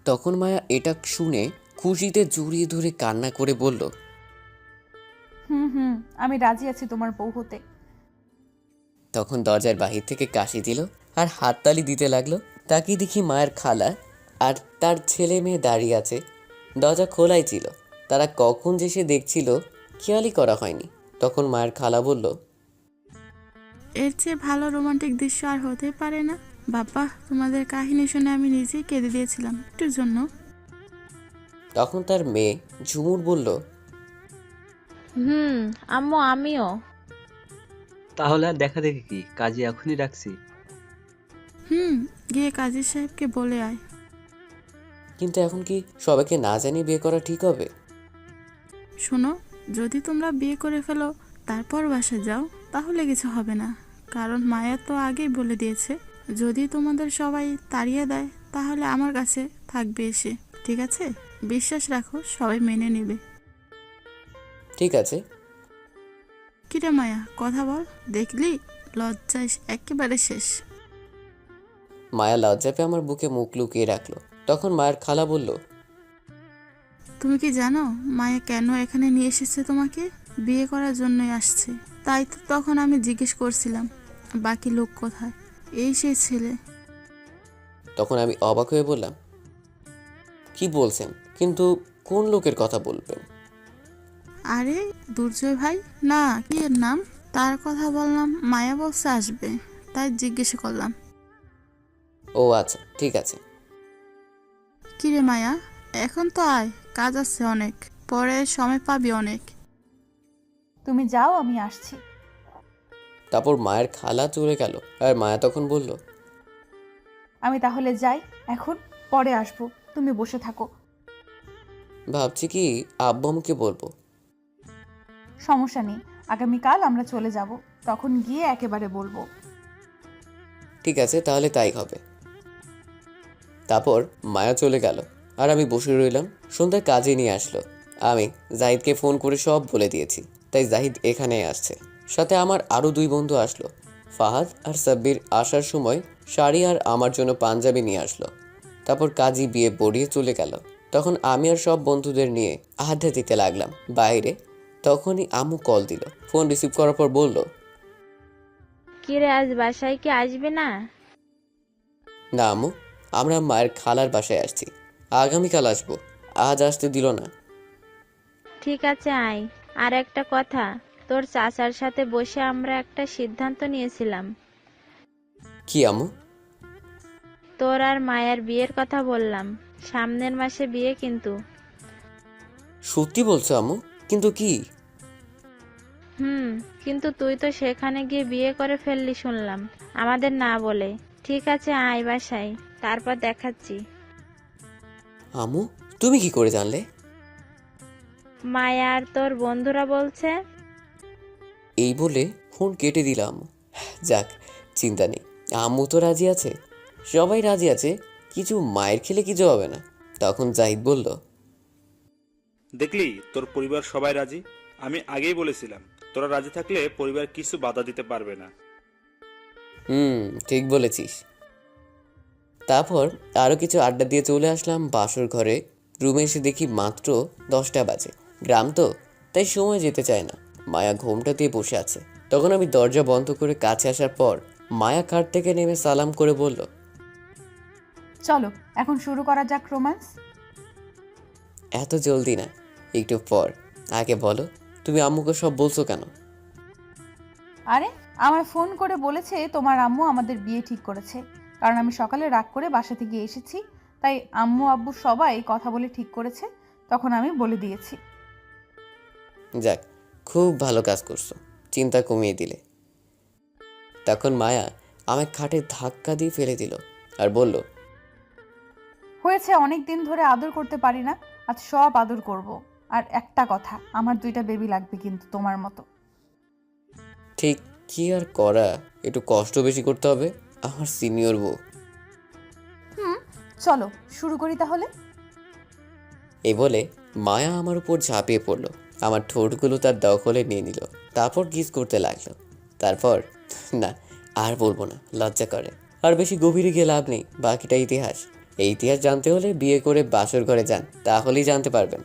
তখন মায়া এটা শুনে খুশিতে জড়িয়ে ধরে কান্না করে বলল, হুম, আমি রাজি আছি তোমার বউ হতে। তখন দরজার বাহির থেকে কাশি দিল আর হাততালি দিতে লাগলো। তাকিয়ে দেখি মায়ের খালা আর তার ছেলে মেয়ে দাঁড়িয়ে আছে। দরজা খোলাই ছিল, তারা কখন যে সে দেখছিল খেয়ালই করা হয়নি। তখন মায়ের খালা বলল, এর চেয়ে ভালো রোমান্টিক দৃশ্য আর হতে পারে না। বাবা, তোমাদের কাহিনী শুনে আমি নিজেই কেঁদে দিয়েছিলাম একটুর জন্য। তখন তার মেয়ে ঝুমুর বলল, আম্মু আমিও। তাহলে আর দেখা দেখি কি, কাজে এখনই রাখছি। গিয়ে কাজী সাহেবকে বলে আয়। কিন্তু এখন কি সবাইকে না জানিয়ে বিয়ে করা ঠিক হবে? শোনো, যদি তোমরা বিয়ে করে ফেলো তারপর বাসায় যাও তাহলে কিছু হবে না, কারণ মায়া তো আগেই বলে দিয়েছে যদি তোমাদের সবাই তাড়িয়ে দেয় তাহলে আমার কাছে থাকবে এসে। ঠিক আছে? বিশ্বাস রাখো, সবাই মেনে নেবে। ঠিক আছে। কিরে মায়া, কথা বল। দেখলি, লজ্জায় একেবারে শেষ। মায়া লজ্জা পেয়ে আমার বুকে মুখ লুকিয়ে রাখলো। তখন মায়ের খালা বলল, তুমি কি জানো মায়া কেন এখানে নিয়ে এসেছে? তোমাকে বিয়ে করার জন্যই আসছে। তাই তো তখন আমি জিজ্ঞেস করছিলাম বাকি লোক কোথায়। এই সেই ছেলে। তখন আমি অবাক হয়ে বললাম, কি বলছেন? কিন্তু কোন লোকের কথা বলবেন? আরে দুর্জয় ভাই না, কি এর নাম, তার কথা বললাম। মায়া বলছে আসবে, তাই জিজ্ঞেস করলাম। ও আচ্ছা, ঠিক আছে। কিরে মায়া, এখন তো আয়, কাজ আছে অনেক, পরে সময় পাবি অনেক। তুমি যাও, আমি আসছি। তারপর মায়ের খালা চলে গেল আর মায়া তখন বলল, আমি তাহলে যাই এখন, পরে আসবো, তুমি বসে থাকো। ভাবছি কি আব্বু আম্মুকে বলবো। সমস্যা নেই, আগামীকাল আমরা চলে যাব, তখন গিয়ে একেবারে বলবো। ঠিক আছে, তাহলে তাই হবে। তারপর মায়া চলে গেল আর আমি বসে রইলাম। সন্ধ্যায় কাজে নিয়ে আসলো। আমি জাহিদকে ফোন করে সব বলে দিয়েছি, তাই জাহিদ এখানে আসছে। সাথে আমার আরও 2 বন্ধু আসলো। ফাহাদ আর সাব্বির আসার সময় শাড়ি আর আমার জন্য পাঞ্জাবি নিয়ে আসলো। তারপর কাজী বিয়ে পড়িয়ে চলে গেল। তখন আমি আর সব বন্ধুদের নিয়ে আড্ডা দিতে লাগলাম বাইরে। তখনই আম্মু কল দিল। ফোন রিসিভ করার পর বলল, কিরে আজ বাসায় কি আসবে না? না আম্মু, আমরা মায়ের খালার বাসায় আসছি, আগামীকাল আসবো, আজ আসতে দিল না। ঠিক আছে আয়। আর একটা কথা, তোর চাচার সাথে বসে আমরা একটা সিদ্ধান্ত নিয়েছিলাম। কি আম্মু? তোর আর মায়ের বিয়ের কথা বললাম, সামনের মাসে বিয়ে কিন্তু। সত্যি বলছো আম্মু? কিন্তু কি? কিন্তু তুই তো সেখানে গিয়ে বিয়ে করে ফেললি শুনলাম, আমাদের না বলে। ঠিক আছে আয় বাসায়, তারপর দেখাচ্ছি। আম্মু, তুমি কি করে জানলে? মায়া আর তোর বন্ধুরা বলছে। এই বলে ফোন কেটে দিল আম্মু। যাক, চিন্তা নেই, আম্মু তো রাজি আছে, সবাই রাজি আছে, কিছু মায়ের খেলে কিছু হবে না। তখন জাহিদ বলল, দেখলি তোর পরিবার সবাই রাজি। আমি আগেই বলেছিলাম তোরা রাজি থাকলে পরিবার কিছু বাধা দিতে পারবে না। ঠিক বলেছিস। তারপর আরও কিছু আড্ডা দিয়ে চলে আসলাম বাসর ঘরে। রুমে এসে দেখি মাত্র 10টা বাজে। গ্রাম তো, তাই সময় যেতে চায় না। মায়া ঘোমটা দিয়ে বসে আছে। তখন আমি দরজা বন্ধ করে কাছে আসার পর মায়া খাট থেকে নেমে সালাম করে বলল, চলো এখন শুরু করা যাক রোম্যান্স। এত জলদি না, একটু পর। আগে বলো, তুমি আম্মুকে সব বলছো কেন? আরে আমায় ফোন করে বলেছে তোমার আম্মু আমাদের বিয়ে ঠিক করেছে, কারণ আমি সকালে রাগ করে বাসা থেকে এসেছি, তাই আম্মু আব্বু সবাই কথা বলে ঠিক করেছে, তখন আমি বলে দিয়েছি। যাক, খুব ভালো কাজ করছো, চিন্তা কমিয়ে দিলে। তখন মায়া আমায় খাটে ধাক্কা দিয়ে ফেলে দিল আর বলল, হয়েছে, অনেক দিন ধরে আদর করতে পারি না, আজ সব আদর করব। আর একটা কথা, আমার 2টা বেবি লাগবে কিন্তু তোমার মতো। ঠিক কি আর করা, একটু কষ্ট বেশি করতে হবে, আমার সিনিয়র বউ। চলো শুরু করি তাহলে। এই বলে মায়া আমার উপর ঝাঁপিয়ে পড়লো, আমার ঠোঁটগুলো তার দখলে নিয়ে নিল, তারপর কিস করতে লাগলো। তারপর না, আর বলবো না, লজ্জা করে। আর বেশি গভীরে গিয়ে লাভ নেই, বাকিটা ইতিহাস। এই ইতিহাস জানতে হলে বিয়ে করে বাসর ঘরে যান, তাহলেই জানতে পারবেন।